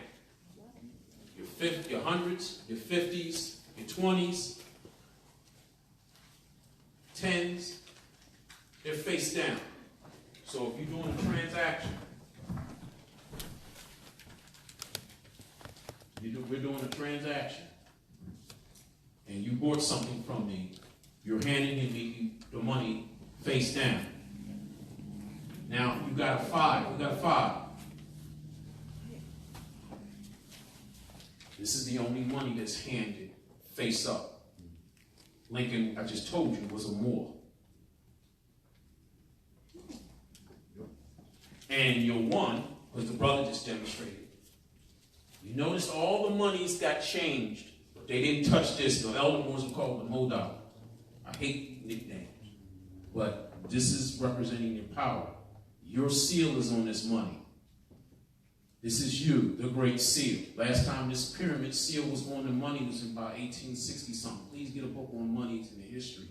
Your hundreds, your 50s, your 20s, 10s, they're face down. So if you're doing a transaction, we're doing a transaction, and you bought something from me, you're handing me the money face down. Now, you got a 5. You got a 5. This is the only money that's handed face up. Lincoln, I just told you, was a Moor. And your 1 was the brother just demonstrated. You notice all the monies got changed, but they didn't touch this. The elder Moors would call it the Modal. I hate nicknames, but this is representing your power. Your seal is on this money. This is you, the Great Seal. Last time this pyramid seal was on the money was in about 1860 something. Please get a book on monies in the history.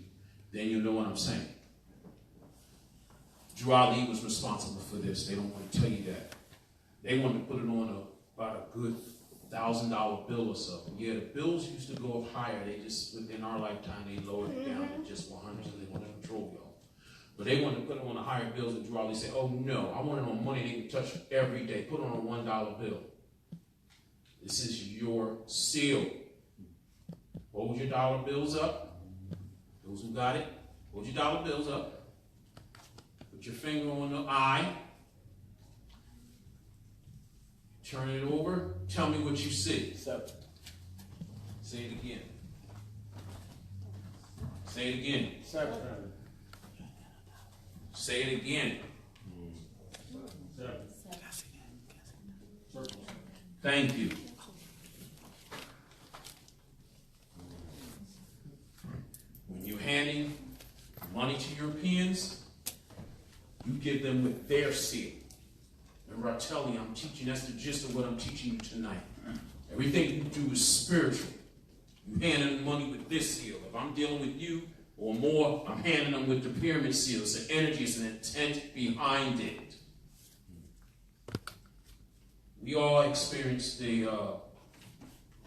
Then you'll know what I'm saying. Drew Ali was responsible for this. They don't want to tell you that. They wanted to put it on about a good $1,000 bill or so. Yeah, the bills used to go up higher. They just, within our lifetime, they lowered it down to just 100, so they want to control y'all. But they wanted to put it on the higher bills, and Drew Ali said, oh no, I want it on money they can touch every day. Put it on a $1 bill. This is your seal. Hold your dollar bills up. Those who got it, hold your dollar bills up. Put your finger on the eye. Turn it over. Tell me what you see. 7. Say it again. Say it again. 7. Say it again. 7. Thank you. When you're handing money to Europeans, you give them with their seal. Remember, I tell you, I'm teaching, that's the gist of what I'm teaching you tonight. Everything you do is spiritual. You hand them money with this seal. If I'm dealing with you or more, I'm handing them with the pyramid seal. It's an energy, it's an intent behind it. We all experienced the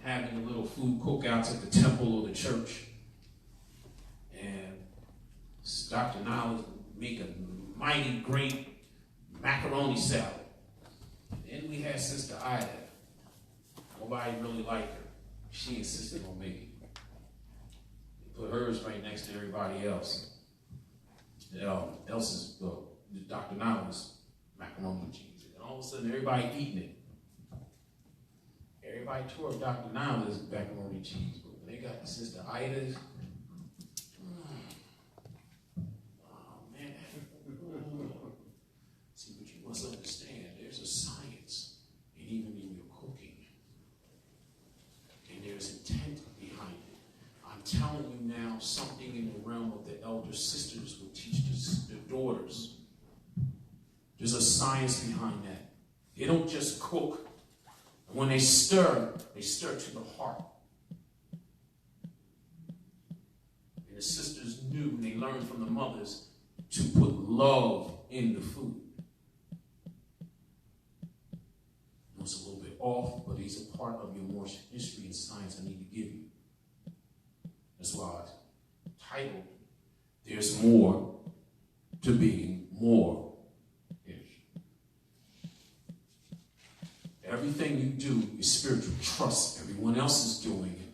having a little food cookouts at the temple or the church. And Dr. Nailah make a mighty great macaroni salad. Then we had Sister Ida. Nobody really liked her. She insisted on making it. They put hers right next to everybody else. Dr. Nailah's macaroni and cheese. And all of a sudden, everybody eating it. Everybody tore up Dr. Nailah's macaroni and cheese. But when they got Sister Ida's, see, but you must understand, there's a science, and even in your cooking, and there's intent behind it. I'm telling you now, something in the realm of the elder sisters will teach the daughters. There's a science behind that. They don't just cook. And when they stir to the heart. And the sisters knew, and they learned from the mothers, to put love in the food. It's a little bit off, but it's a part of your Moorish history and science I need to give you. That's why I titled, There's More to Being Moorish. Everything you do is spiritual. Trust everyone else is doing it.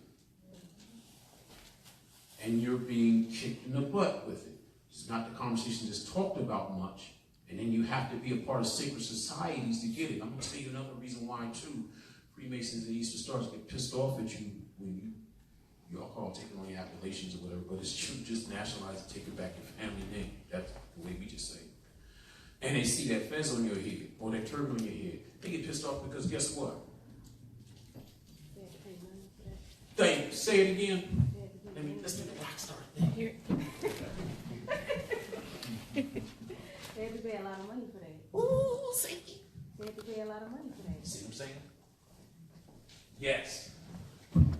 And you're being kicked in the butt with it. It's not the conversation that's talked about much. And then you have to be a part of sacred societies to get it. I'm going to tell you another reason why, too. Freemasons and Eastern Stars get pissed off at you when you all call taking on your appellations or whatever, but it's true, just nationalize it, take it back your family name. That's the way we just say it. And they see that fez on your head or that turban on your head. They get pissed off because guess what? Thank you. Say it again. Let's do the rock star thing. Here. They had to pay a lot of money for that. Ooh, say it. They had to pay a lot of money for that. See what I'm saying? Yes.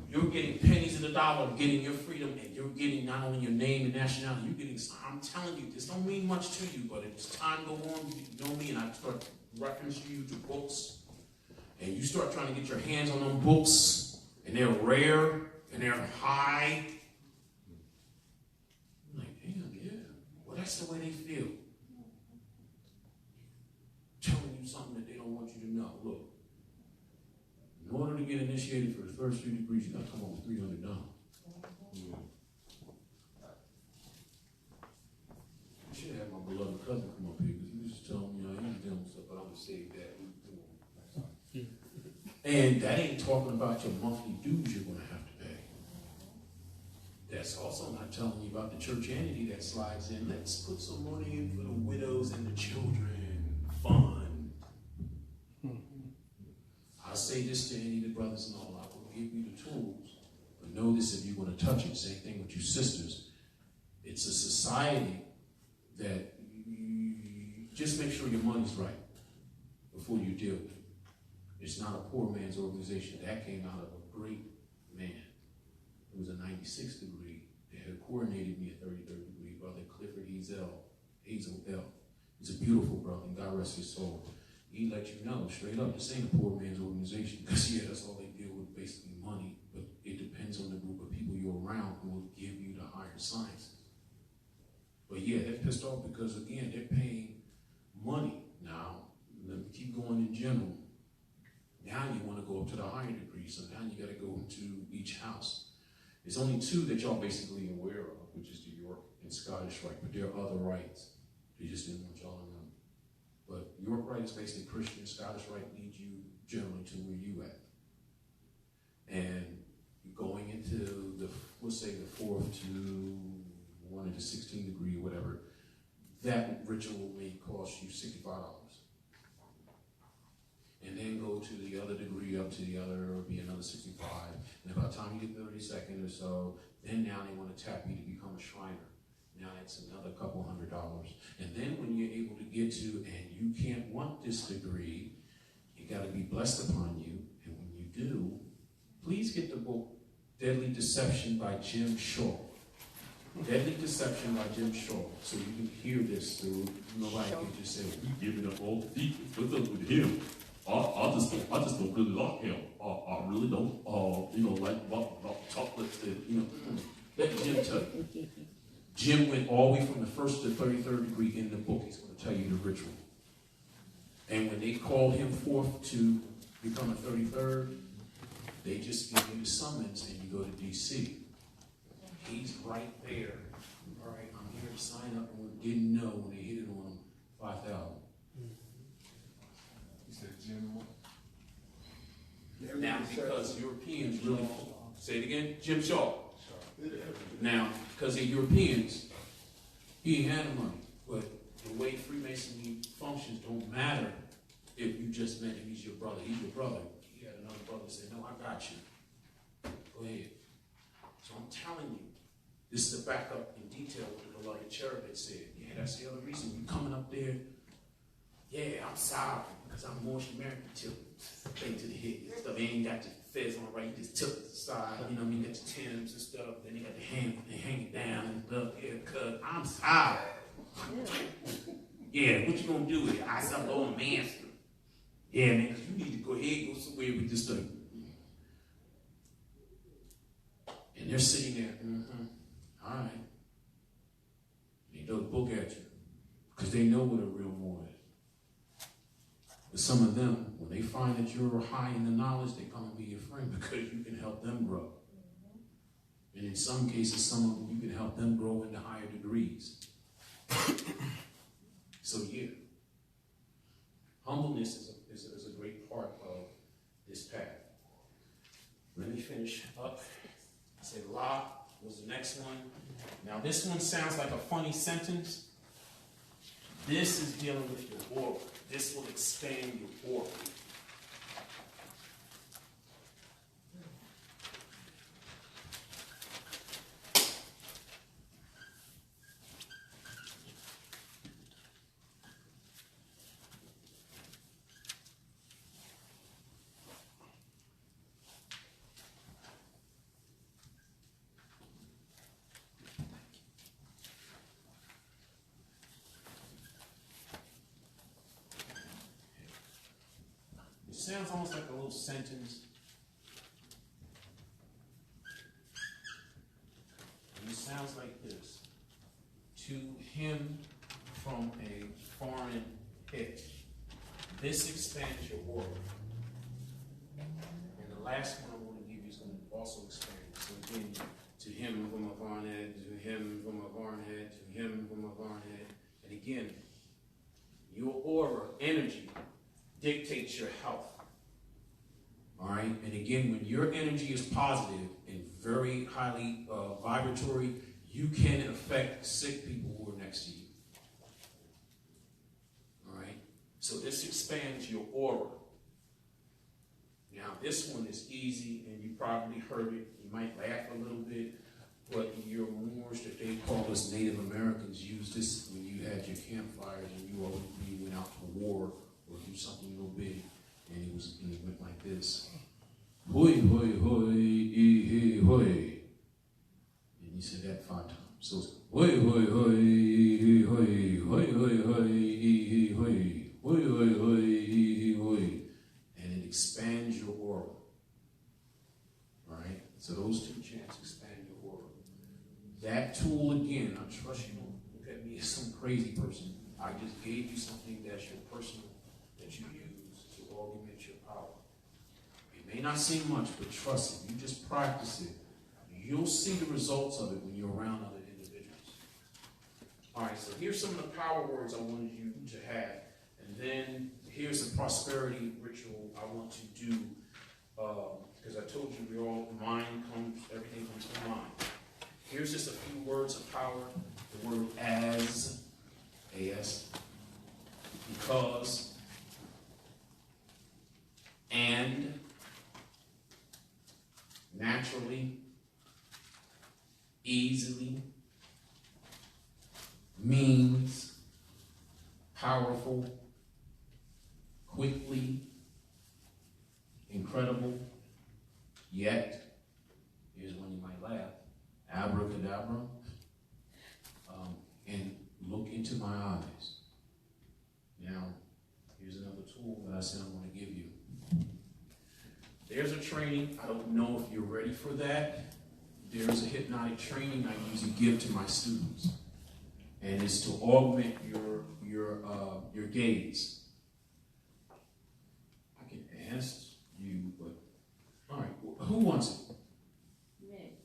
You're getting pennies in the dollar, getting your freedom, and you're getting not only your name and nationality, you're getting, I'm telling you, this don't mean much to you, but as time goes on, you know me, and I start referencing you to books, and you start trying to get your hands on them books, and they're rare, and they're high. I'm like, damn, yeah. Well, that's the way they feel. you know, look, in order to get initiated for the first 3 degrees, you got to come up with $300. I should have my beloved cousin come up here because he was just telling me, he's doing stuff, but I'm going to save that. And that ain't talking about your monthly dues you're going to have to pay. That's also not telling you about the church entity that slides in. Let's put some money in for the widows and the children fund. I'll say this to any of the brothers and all, I will give you the tools. But know this, if you want to touch it, same thing with you sisters. It's a society that you just make sure your money's right before you deal with it. It's not a poor man's organization. That came out of a great man. It was a 96 degree. They had coordinated me a 33rd degree, Brother Clifford Hazel L. He's a beautiful brother, and God rest his soul. He let you know straight up, this ain't a poor man's organization. Because yeah, that's all they deal with, basically money. But it depends on the group of people you're around who will give you the higher sciences. But yeah, they're pissed off because again, they're paying money. Now, let me keep going in general. Now you want to go up to the higher degree, so now you got to go into each house. There's only 2 that y'all basically aware of, which is the York and Scottish Rite, but there are other rites. They just didn't want y'all to know. But York Rite is basically Christian. Scottish Rite leads you generally to where you at. And going into the, let's say the 4th to 1 into 16 degree or whatever, that ritual may cost you $65. And then go to the other degree, up to the other, or be another 65. And by the time you get 32nd or so, then now they want to tap you to become a Shriner. Now it's another couple $100. And then when you're able to get to, and you can't want this degree, you got to be blessed upon you. And when you do, please get the book Deadly Deception by Jim Shaw. Deadly Deception by Jim Shaw. So you can hear this, so nobody can just say, we giving up all the deacons. What's up with him? I just don't really like him. I really don't, like chocolate, let Jim tell you. Jim went all the way from the 1st to 33rd degree in the book. He's going to tell you the ritual. And when they called him forth to become a 33rd, they just give you the summons and you go to D.C. He's right there. All right, I'm here to sign up, and we didn't know when they hit it on him, 5,000. Jim, now, because Europeans really, say it again, Jim Shaw. Now, because they're Europeans, he ain't had the money. But the way Freemasonry functions don't matter if you just met him, he's your brother. He's your brother. He had another brother say, no, I got you. Go ahead. So I'm telling you, this is the backup in detail what the beloved cherub had said. Yeah, that's the other reason you coming up there. Yeah, I'm sorry, because I'm more American too. Thing to the hit and stuff. They ain't got the fez on right, you just tilt it to the side, you know what I mean? Got the Timbs and stuff, then they got the hand, they hang it down and stuff, haircut. I'm sorry. Yeah, what you gonna do with it? I said, oh, master. Yeah, man, because you need to go ahead and go somewhere with this thing. And they're sitting there, all right. They throw the book at you, because they know what a real Moor is. But some of them, when they find that you're high in the knowledge, they come and be your friend because you can help them grow. And in some cases, some of them, you can help them grow into higher degrees. So yeah, humbleness is a great part of this path. Let me finish up. I said La was the next one. Now this one sounds like a funny sentence. This is dealing with your aura. This will expand your aura. Sounds almost like a little sentence. And it sounds like this. To him from a foreign head. This expands your aura. And the last one I want to give you is going to also expand. So again, to him from a forehead, to him from a forehead, to him from a forehead. And again, your aura, energy, dictates your health. All right? And again, when your energy is positive and very highly vibratory, you can affect sick people who are next to you. All right? So this expands your aura. Now, this one is easy, and you probably heard it. You might laugh a little bit, but your Moors that they call us Native Americans use this when you had your campfires and you all went out to war or do something real big, and it went like this. Hoi, hoi, hoi, e, he, hoi. And you said that 5 times. So it's hoi, hoi, hoi, e, he, hoi, hoi, hoi, hoi, e, he, hoi, hoi, hoi, hoi, e, he, hoi. And it expands your aura. All right? So those 2 chants expand your aura. That tool, again, I trust you don't look at me as some crazy person. I just gave you something that's your personal, that you use to augment your power. It may not seem much, but trust it. You just practice it. You'll see the results of it when you're around other individuals. All right, so here's some of the power words I wanted you to have. And then here's the prosperity ritual I want to do. Because I told you everything comes from mind. Here's just a few words of power. The word as, A-S, because, and, naturally, easily, means, powerful, quickly, incredible, yet, here's one you might laugh, abracadabra, and look into my eyes. Now, here's another tool that I said I'm going to give you. There's a training. I don't know if you're ready for that. There's a hypnotic training I usually give to my students, and it's to augment your gaze. I can ask you, but all right, who wants it? Me.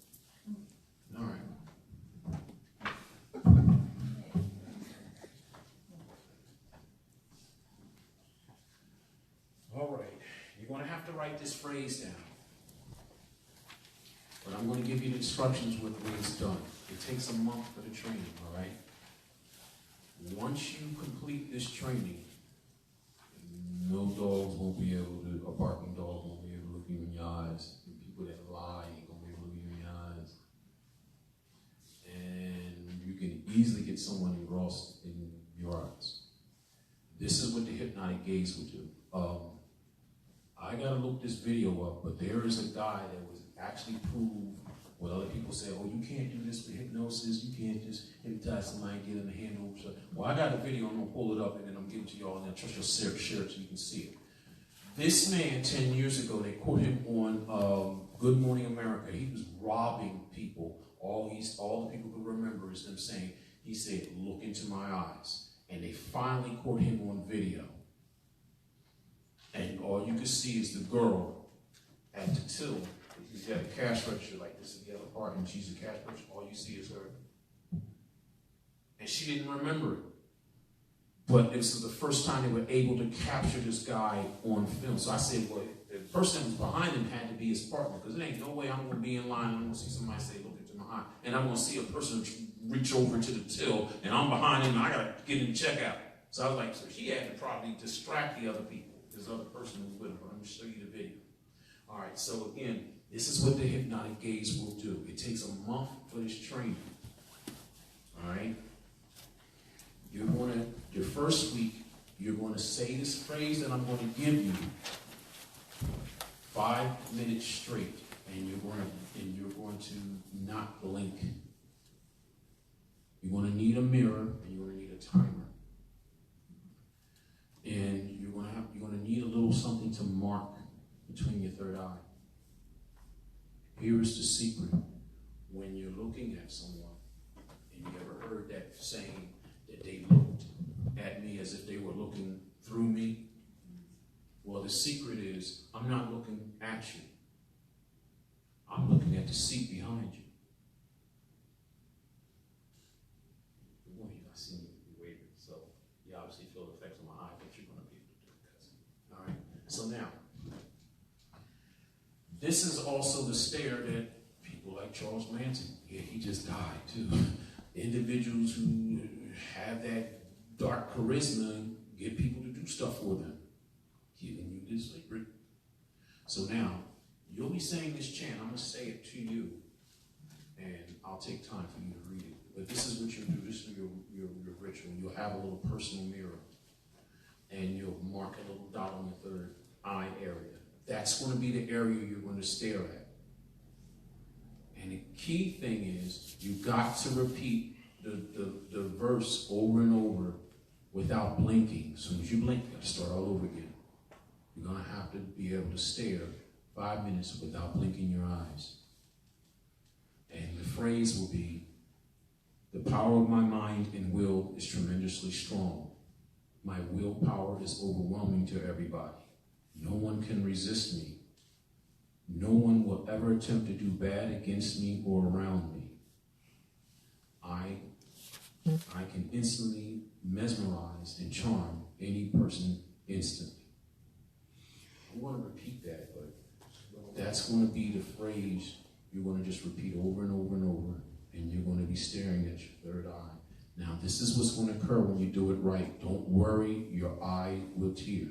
All right. All right, you're going to have to write this phrase down. But I'm going to give you the instructions with the way it's done. It takes a month for the training, all right? Once you complete this training, no dogs won't be able to, a barking dog won't be able to look you in your eyes. And people that lie ain't going to be able to look you in your eyes. And you can easily get someone engrossed in your eyes. This is what the hypnotic gaze will do. I gotta look this video up, but there is a guy that was actually proved what other people say, oh, you can't do this with hypnosis, you can't just hypnotize somebody and get them to handle. Well, I got a video, I'm gonna pull it up and then I'm giving it to y'all and I trust you'll share it so you can see it. This man, 10 years ago, they caught him on Good Morning America. He was robbing people. All the people could remember is them saying, he said, look into my eyes. And they finally caught him on video. And all you can see is the girl at the till. He's got a cash register like this in the other part, and she's a cash register. All you see is her. And she didn't remember it. But this is the first time they were able to capture this guy on film. So I said, well, the person that was behind him had to be his partner, because there ain't no way I'm going to be in line and I'm going to see somebody say, look into my eye. And I'm going to see a person reach over to the till, and I'm behind him, and I got to get him to check out. So I was like, so he had to probably distract the other people. This other person who was with him. Let me show you the video. All right, so again, this is what the hypnotic gaze will do. It takes a month for this training. All right? You're going to, your first week, you're going to say this phrase that I'm going to give you 5 minutes straight, and you're going to not blink. You're going to need a mirror, and you're going to need a timer. And you're going to need a little something to mark between your third eye. Here is the secret. When you're looking at someone, and you ever heard that saying that they looked at me as if they were looking through me, the secret is I'm not looking at you. I'm looking at the seat behind you. Good morning. I see you waving, so you obviously feel the effects on my eye, but you're going to be able to do it, cousin. All right. So now, this is also the stare that people like Charles Manson, yeah, he just died too. Individuals who have that dark charisma get people to do stuff for them, giving you this secret. So now, you'll be saying this chant. I'm going to say it to you, and I'll take time for you to read it. But this is what you'll do. This is your ritual. You'll have a little personal mirror, and you'll mark a little dot on your third eye area. That's going to be the area you're going to stare at. And the key thing is you've got to repeat the verse over and over without blinking. As soon as you blink, you got to start all over again. You're going to have to be able to stare 5 minutes without blinking your eyes. And the phrase will be, the power of my mind and will is tremendously strong. My willpower is overwhelming to everybody. No one can resist me. No one will ever attempt to do bad against me or around me. I can instantly mesmerize and charm any person instantly. I want to repeat that, but that's going to be the phrase you're going to just repeat over and over and over, and you're going to be staring at your third eye. Now, this is what's going to occur when you do it right. Don't worry, your eye will tear.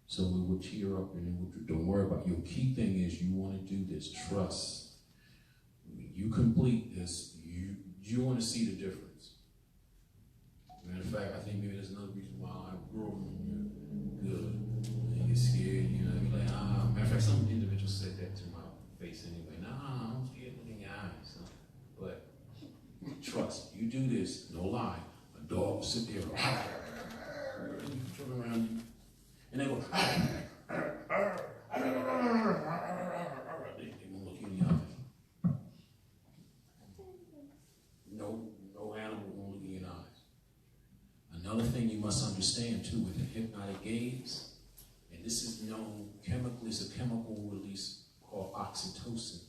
So it will tear up, and don't worry about it. Your key thing is you want to do this. Trust. When you complete this, you want to see the difference. Matter of fact, I think maybe there's another reason why I grew up good. You get scared, you know, you're like, matter of fact, some individuals said that to my face anyway. Nah, I'm scared of looking in your eyes. But trust, you do this, no lie. A dog will sit there, you turn around, and they go, they won't look you in the eye. No animal won't look you in the eyes. Another thing you must understand too with the hypnotic gaze, and this is known chemically, it's a chemical release called oxytocin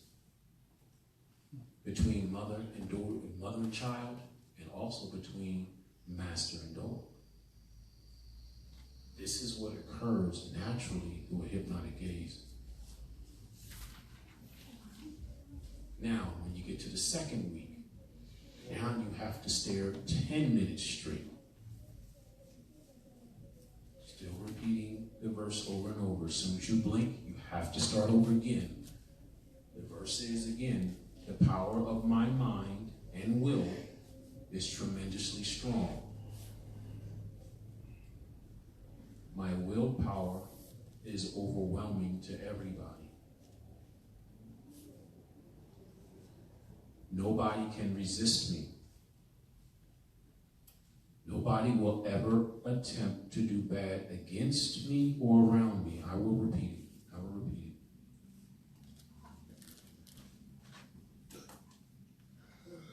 between mother and daughter, mother and child, and also between master and dog. This is what occurs naturally through a hypnotic gaze. Now, when you get to the second week, now you have to stare 10 minutes straight. Still repeating the verse over and over. As soon as you blink, you have to start over again. The verse is again, the power of my mind and will is tremendously strong. My willpower is overwhelming to everybody. Nobody can resist me. Nobody will ever attempt to do bad against me or around me. I will repeat it. I will repeat it.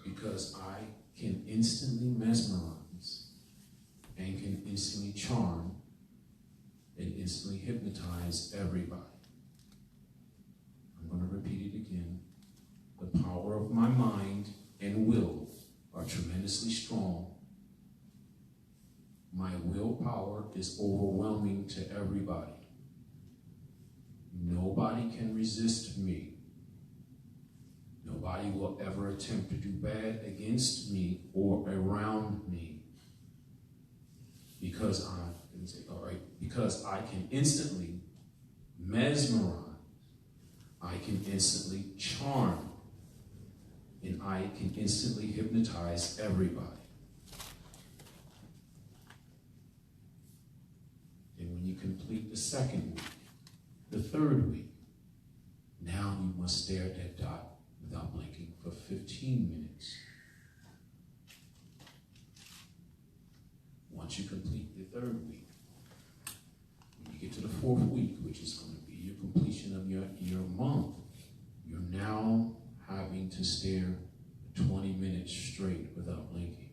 Because I can instantly mesmerize and can instantly charm and instantly hypnotize everybody. I'm going to repeat it again. The power of my mind and will are tremendously strong. My willpower is overwhelming to everybody. Nobody can resist me. Nobody will ever attempt to do bad against me or around me. Because I can instantly mesmerize, I can instantly charm, and I can instantly hypnotize everybody. And when you complete the second week, the third week, now you must stare at that dot without blinking for 15 minutes. Once you complete the third week, when you get to the fourth week, which is going to be your completion of your month, you're now having to stare 20 minutes straight without blinking.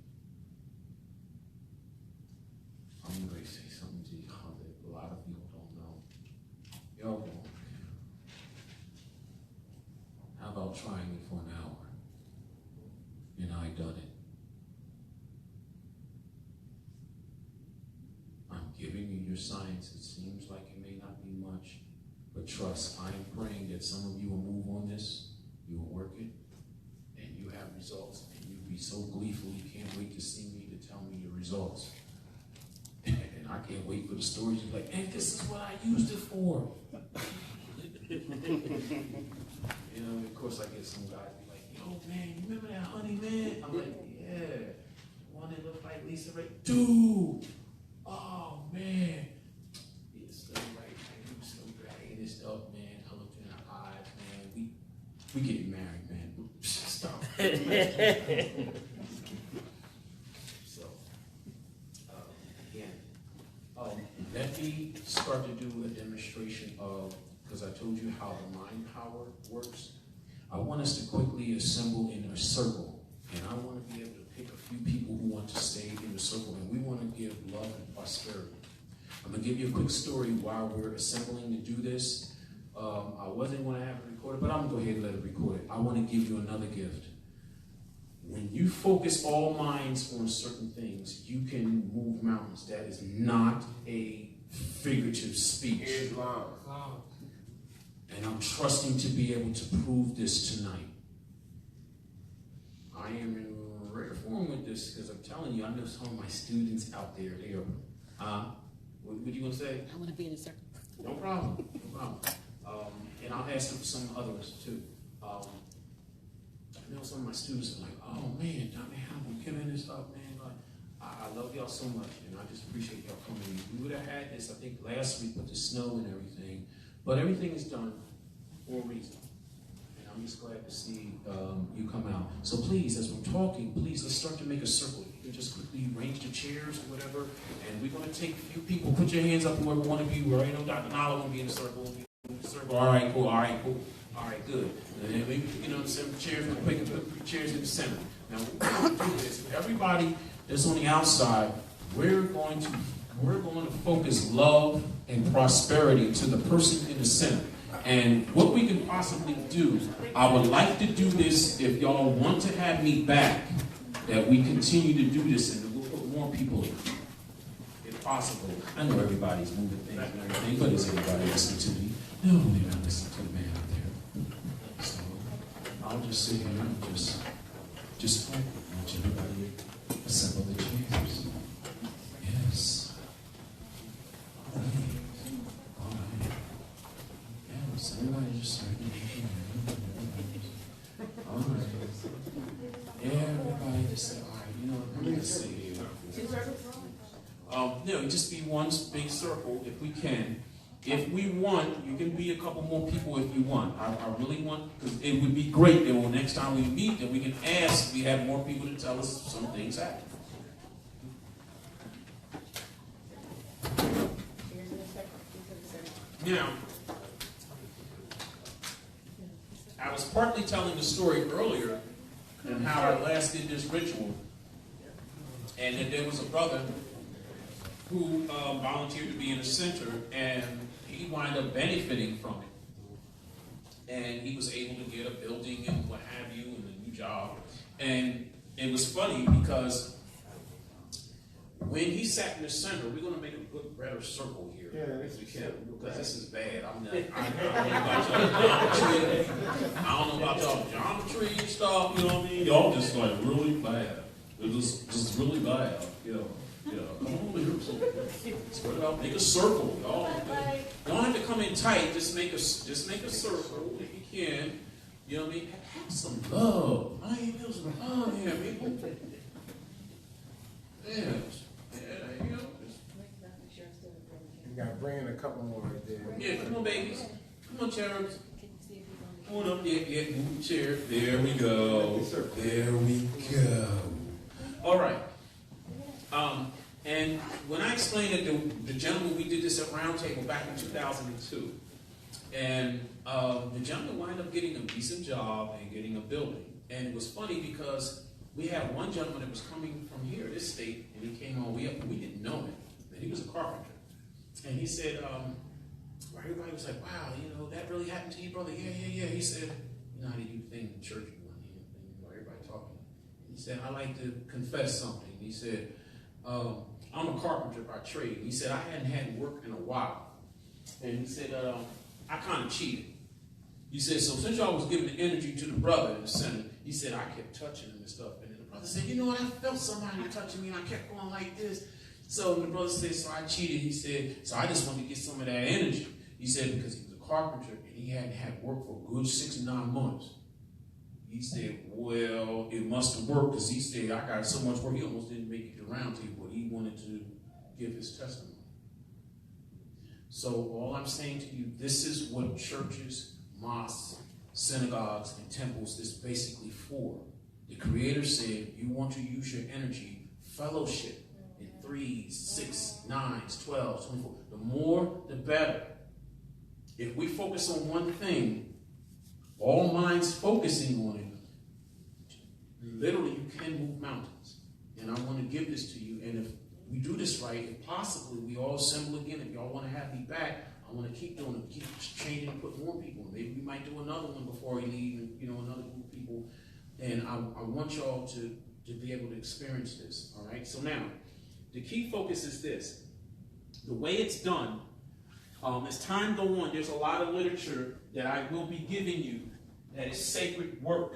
I'm going to say something to you that a lot of people don't know. for an hour. And I done it. I'm giving you your science. It seems like it may not be much, but trust, I am praying that some of you will move on this, you will work it, and you have results, and you'll be so gleeful you can't wait to see me to tell me your results. And I can't wait for the stories to be like, and this is what I used it for. You know, of course I get some guys be like, yo man, you remember that honey man? I'm like, yeah, one that looked like Lisa Ray. Dude, oh man. It's so right, man. You so great. This stuff, man. I looked in her eyes, man. We getting married, man. Stop. So, again, let me start to do a demonstration of, because I told you how the mind power works. I want us to quickly assemble in a circle, and I want to be able to pick a few people who want to stay in the circle, and we want to give love and prosperity. I'm going to give you a quick story while we're assembling to do this. I wasn't going to have it recorded, but I'm going to go ahead and let it record it. I want to give you another gift. When you focus all minds on certain things, you can move mountains. That is not a figurative speech. Islam. And I'm trusting to be able to prove this tonight. I am in rare form with this because I'm telling you, I know some of my students out there, they are, what you going to say? I want to be in a circle. No problem, no problem. And I'll ask them for some others too. I know some of my students are like, oh man, Dr. Hannibal, giving this up, man. I love y'all so much, and I just appreciate y'all coming. We would have had this, I think, last week with the snow and everything, but everything is done for a reason. And I'm just glad to see you come out. So please, as we're talking, please, let's start to make a circle. You can just quickly arrange the chairs or whatever, and we're going to take a few people. Put your hands up, whoever one of you, right? You know, Dr. Nailah will be in the circle. All right, cool. All right, cool. All right, good. And then maybe, some chairs, we'll put chairs in the center. Now, we're going to do this. Everybody that's on the outside, we're going to focus love and prosperity to the person in the center. And what we can possibly do, I would like to do this if y'all want to have me back, that we continue to do this and we'll put more people in, if possible. I know everybody's moving things and everything, but is anybody listening to me? No, they're not listening to the man out there. So I'll just sit here and just watch everybody assemble the chairs. Yes. All right. Yes, everybody just starting. All right. Everybody just say, all right, you know what, let me just say here. Just be one big circle if we can. If we want, you can be a couple more people if you want. I really want, because it would be great that next time we meet, that we can ask, we have more people to tell us some things happen. Now, I was partly telling the story earlier and how I last did this ritual, and that there was a brother who volunteered to be in the center, and he wound up benefiting from it. And he was able to get a building and what have you, and a new job. And it was funny because when he sat in the center, we're going to make a good, better circle here. Yeah, because this is bad. I don't know about y'all geometry and stuff, you know what I mean? Y'all just like really bad. It's just really bad, you know. Yeah, come on here. Spread it out. Make a circle, y'all. Don't have to come in tight. Just make a circle if you can. You know what I mean? Have some love. I ain't feel some love here, people. Yeah, you know. You got to bring in a couple more right there. Yeah, come on, babies. Come on, cherubs. Come on up there. Yeah, move the chair. There we go. There we go. All right. And when I explained it to the gentleman, we did this at Roundtable back in 2002. And the gentleman wound up getting a decent job and getting a building. And it was funny because we had one gentleman that was coming from here, this state, and he came all the way up, and we didn't know him. And he was a carpenter. And he said, everybody was like, wow, you know, that really happened to you, brother? Yeah. He said, you know how they do things in church, you know, He said, I like to confess something. He said, I'm a carpenter by trade. He said, I hadn't had work in a while. And he said, I kind of cheated. He said, so since y'all was giving the energy to the brother in the center, he said, I kept touching him and stuff. And then the brother said, you know what, I felt somebody touching me and I kept going like this. So the brother said, so I cheated. He said, so I just wanted to get some of that energy. He said, because he was a carpenter and he hadn't had work for a good 6 to 9 months. He said, well, it must have worked, because he said, I got so much work, he almost didn't make it to the round table, but he wanted to give his testimony. So all I'm saying to you, this is what churches, mosques, synagogues, and temples is basically for. The Creator said, you want to use your energy, fellowship in 3s, 6, 9s, 12s, 24. The more, the better. If we focus on one thing, all minds focusing on it, literally you can move mountains. And I want to give this to you. And if we do this right, if possibly we all assemble again, if y'all want to have me back, I want to keep doing it, keep changing and put more people in. Maybe we might do another one before we leave, and another group of people. And I want y'all to be able to experience this. All right. So now, the key focus is this. The way it's done, as time goes on, there's a lot of literature that I will be giving you that is sacred work.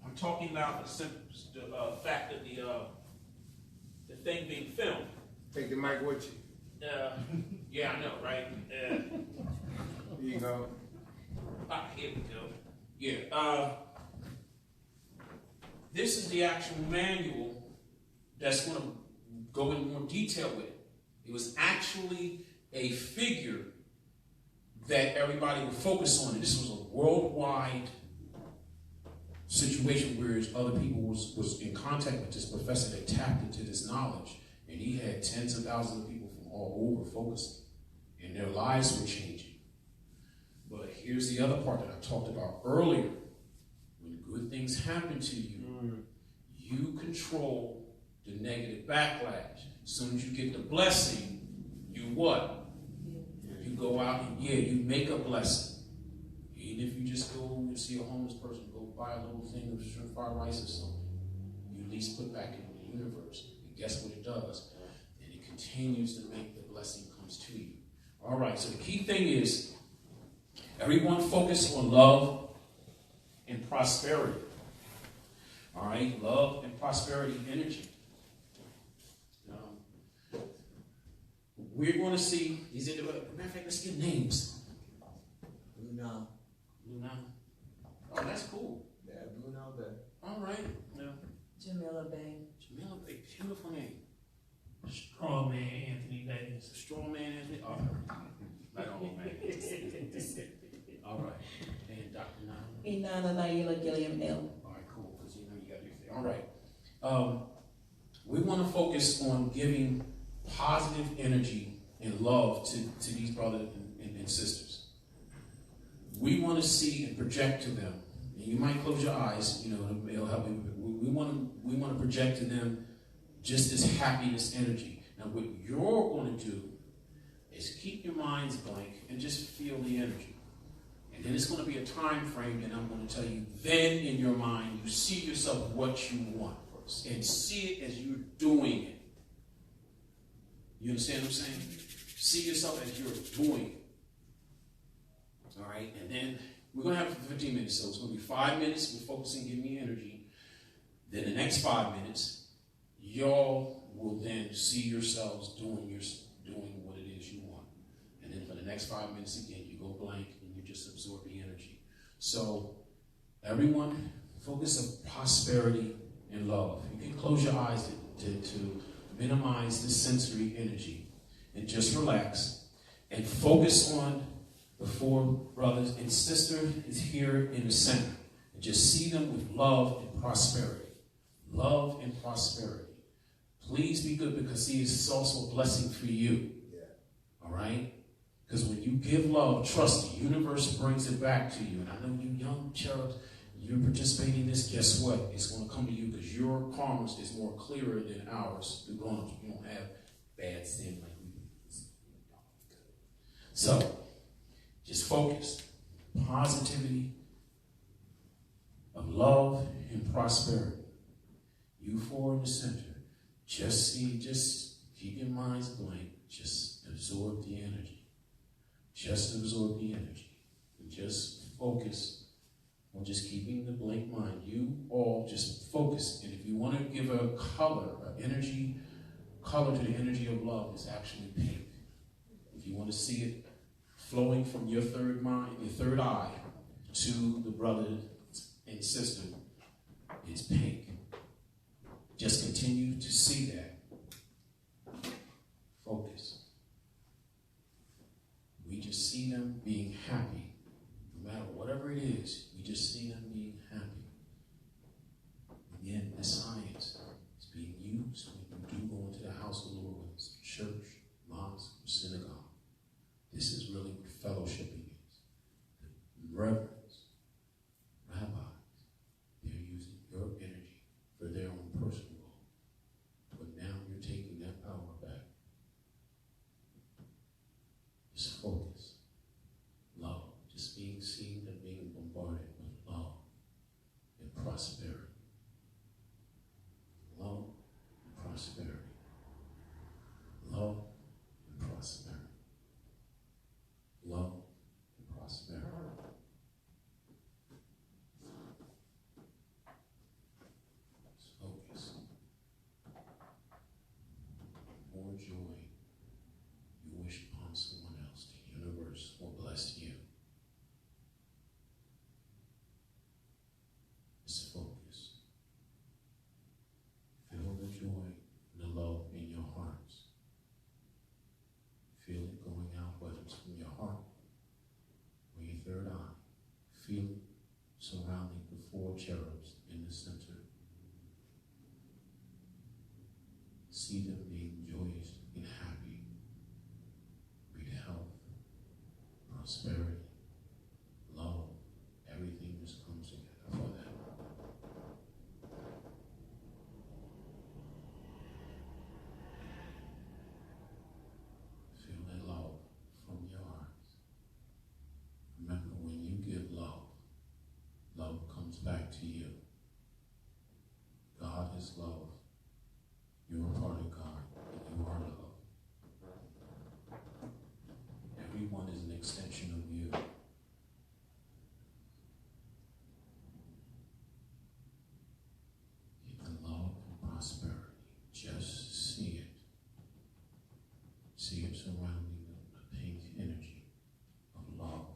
I'm talking about the fact that the thing being filmed. Take the mic with you. Yeah, I know, right? Here you go. Here we go. Yeah. This is the actual manual that's going to go in more detail with it. It was actually a figure that everybody would focus on. And this was a worldwide situation where other people was in contact with this professor that tapped into this knowledge. And he had tens of thousands of people from all over focusing. And their lives were changing. But here's the other part that I talked about earlier. When good things happen to you, you control the negative backlash. As soon as you get the blessing, you what? You go out and you make a blessing. Even if you just go and see a homeless person, go buy a little thing of shrimp fried rice or something, you at least put back into the universe. And guess what it does? And it continues to make the blessing comes to you. All right, so the key thing is everyone focus on love and prosperity. All right, love and prosperity energy. We're going to see these individuals. Matter of fact, let's get names. Luna. Oh, that's cool. Yeah, Luna Bey. All right. Yeah. Jamila Bey. Jamila Bey, beautiful name. Straw man Anthony Davis. Straw man Anthony. Oh, like old man. All right. And Dr. Nailah, Gilliam, L. All right, cool. Because you got your thing. All right. We want to focus on giving positive energy and love to these brothers and sisters. We want to see and project to them. And you might close your eyes, it'll help you. We want to project to them just this happiness energy. Now, what you're going to do is keep your minds blank and just feel the energy. And then it's going to be a time frame that I'm going to tell you. Then in your mind, you see yourself what you want first, and see it as you're doing it. You understand what I'm saying? See yourself as you're doing it. All right, and then we're going to have it for 15 minutes. So it's going to be 5 minutes. We're focusing, giving me energy. Then the next 5 minutes, y'all will then see yourselves doing what it is you want. And then for the next 5 minutes again, you go blank and you just absorb the energy. So everyone, focus on prosperity and love. You can close your eyes to minimize the sensory energy and just relax and focus on the 4 brothers and sisters is here in the center. And just see them with love and prosperity. Love and prosperity. Please be good, because see, it's also a blessing for you. Yeah. All right? Because when you give love, trust the universe brings it back to you. And I know you young cherubs, you're participating in this, guess what? It's going to come to you because your karma is more clearer than ours. You don't have bad sin like we do. So, just focus. Positivity of love and prosperity. just keep your minds blank. Just absorb the energy. Just absorb the energy. And just focus on just keeping the blank mind. You all just focus. And if you want to give a color, color to the energy of love is actually pink. If you want to see it flowing from your third mind, your third eye, to the brother and sister, it's pink. Just continue to see that. Focus. We just see them being happy. No matter whatever it is, we just see them being happy. Again, the science is being used when you do go into the house of the Lord, whether it's church, mosque, or synagogue. This is really what fellowshipping is. The reverends, rabbis, they're using your energy for their own personal goal. But now you're taking that power back. Just focus. Love. Just being seen and being bombarded with love and prosperity. Love and prosperity. Love and prosperity. Love and prosperity. Just focus. More joy you wish upon someone else, the universe will bless you. Just focus. Feel the joy and the love in your hearts. Feel it going out, whether it's from your heart or your third eye. Feel it surrounding the four cherubs in the center. See them being joyous and happy. Great health, prosperity, love, everything just comes together for them. Feel that love from your hearts. Remember, when you give love, love comes back to you. God is love. You are part of God, and you are love. Everyone is an extension of you. Give them love and prosperity. Just see it. See it surrounding the pink energy of love.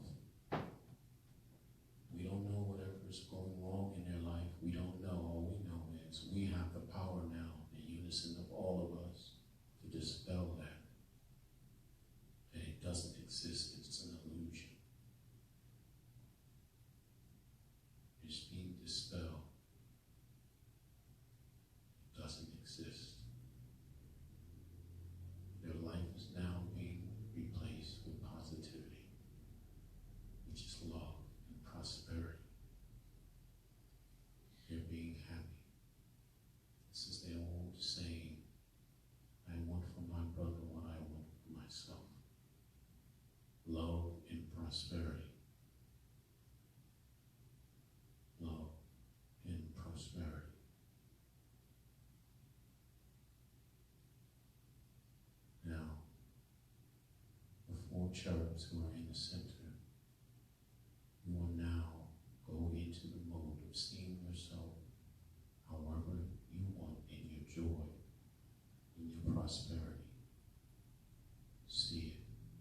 We don't know whatever is going wrong in their life. We don't know. All we know is we have the power now, the unison of all of us, to dispel that. And it doesn't exist. It's an illusion. It's being dispelled. It doesn't exist. Their life is now being replaced with positivity, which is love and prosperity. They're being happy. This is their old saying, I want for my brother what I want for myself. Love and prosperity. Love and prosperity. Now, the four cherubs who are in the center, you will now go into the mode of seeing yourself however you want in your joy, in your prosperity. See it.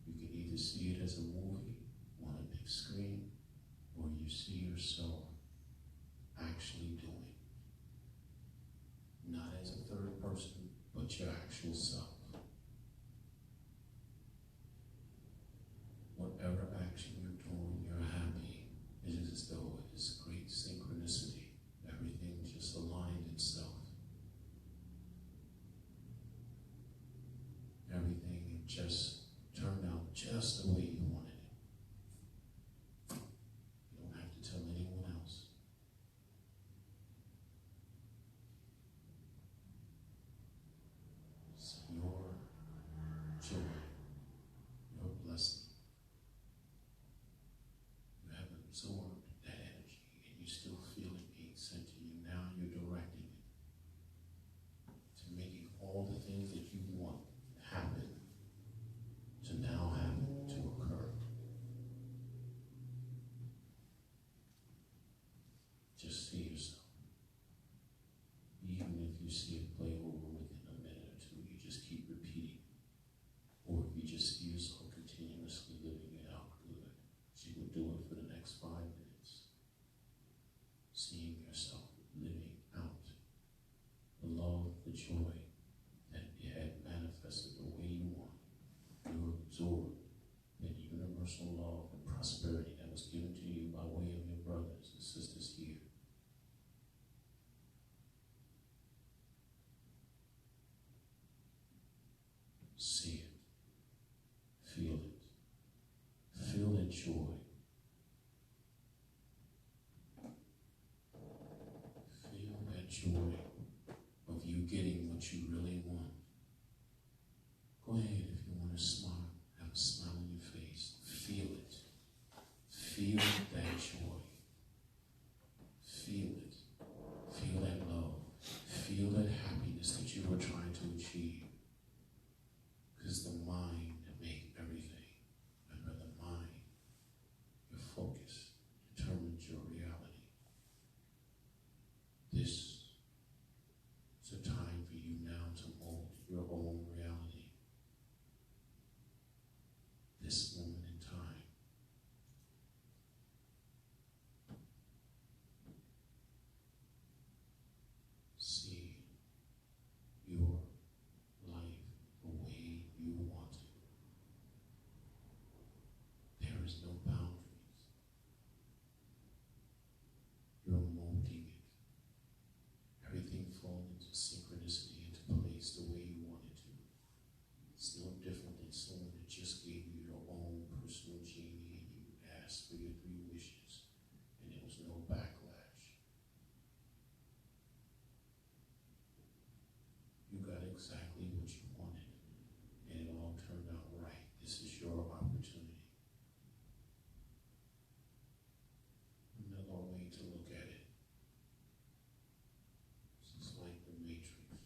You can either see it as a movie on a big screen, or you see yourself actually doing it. Not as a third person, but your actual self. Whatever action you're doing, you're happy. It is as though it is great synchronicity. Everything just aligned itself. Everything just turned out just the way you wanted it. You don't have to tell anyone else. It's your joy, your blessing. You have absorbed that energy and you still feel it being sent to you. Now you're directing it to making all personal love and prosperity that was given to you by way of your brothers and sisters here. See it. Feel it. Feel that joy. Feel that joy of you getting what you really want. Go ahead if you want to smile. Have a smile on your face. Feel it. Feel that joy. Feel it. Feel that love. Feel that happiness that you were trying to achieve. Because the mind makes everything. Remember, the mind, your focus, determines your reality. This is a time for you now to mold your own reality. This moment in time. See your life the way you want it. There is no boundaries. You're molding it. Everything falls into synchronicity, into place the way you want it to. It's no different than someone that just gave you your own personal genie and you asked for your 3 wishes and there was no backlash. You got exactly what you wanted and it all turned out right. This is your opportunity. Another way to look at it. It's like the Matrix.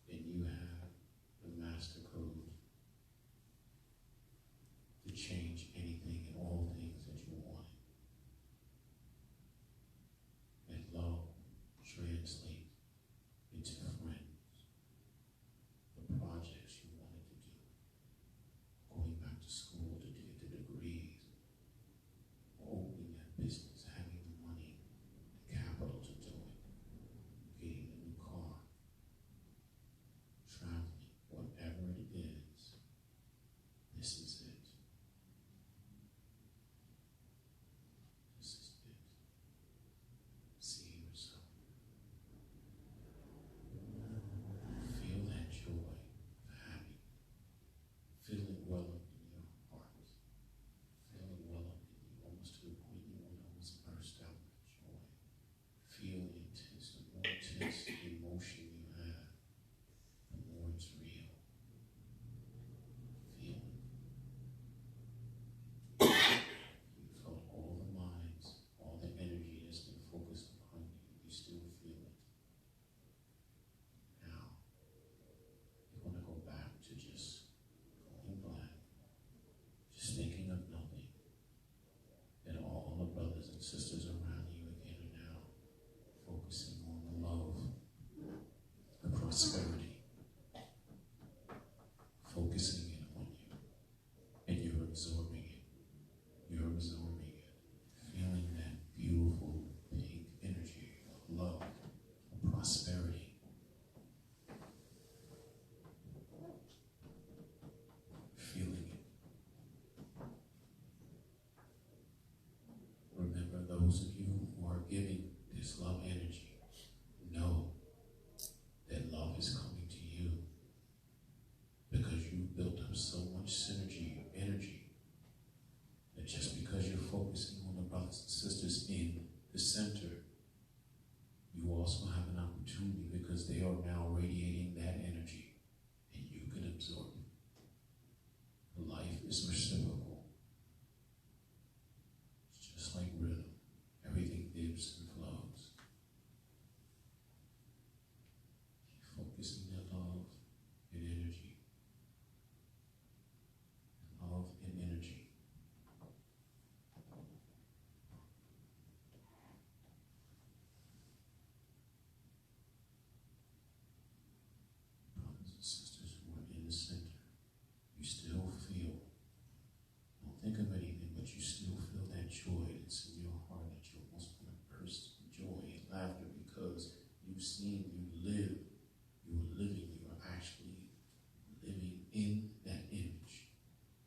And you have the master code to change anything and all things that you want. And love translates into friends, the projects you wanted to do, going back to school to get the degrees, opening that business, having the money, the capital to do it, getting a new car, traveling, whatever it is, this is it.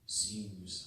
seniors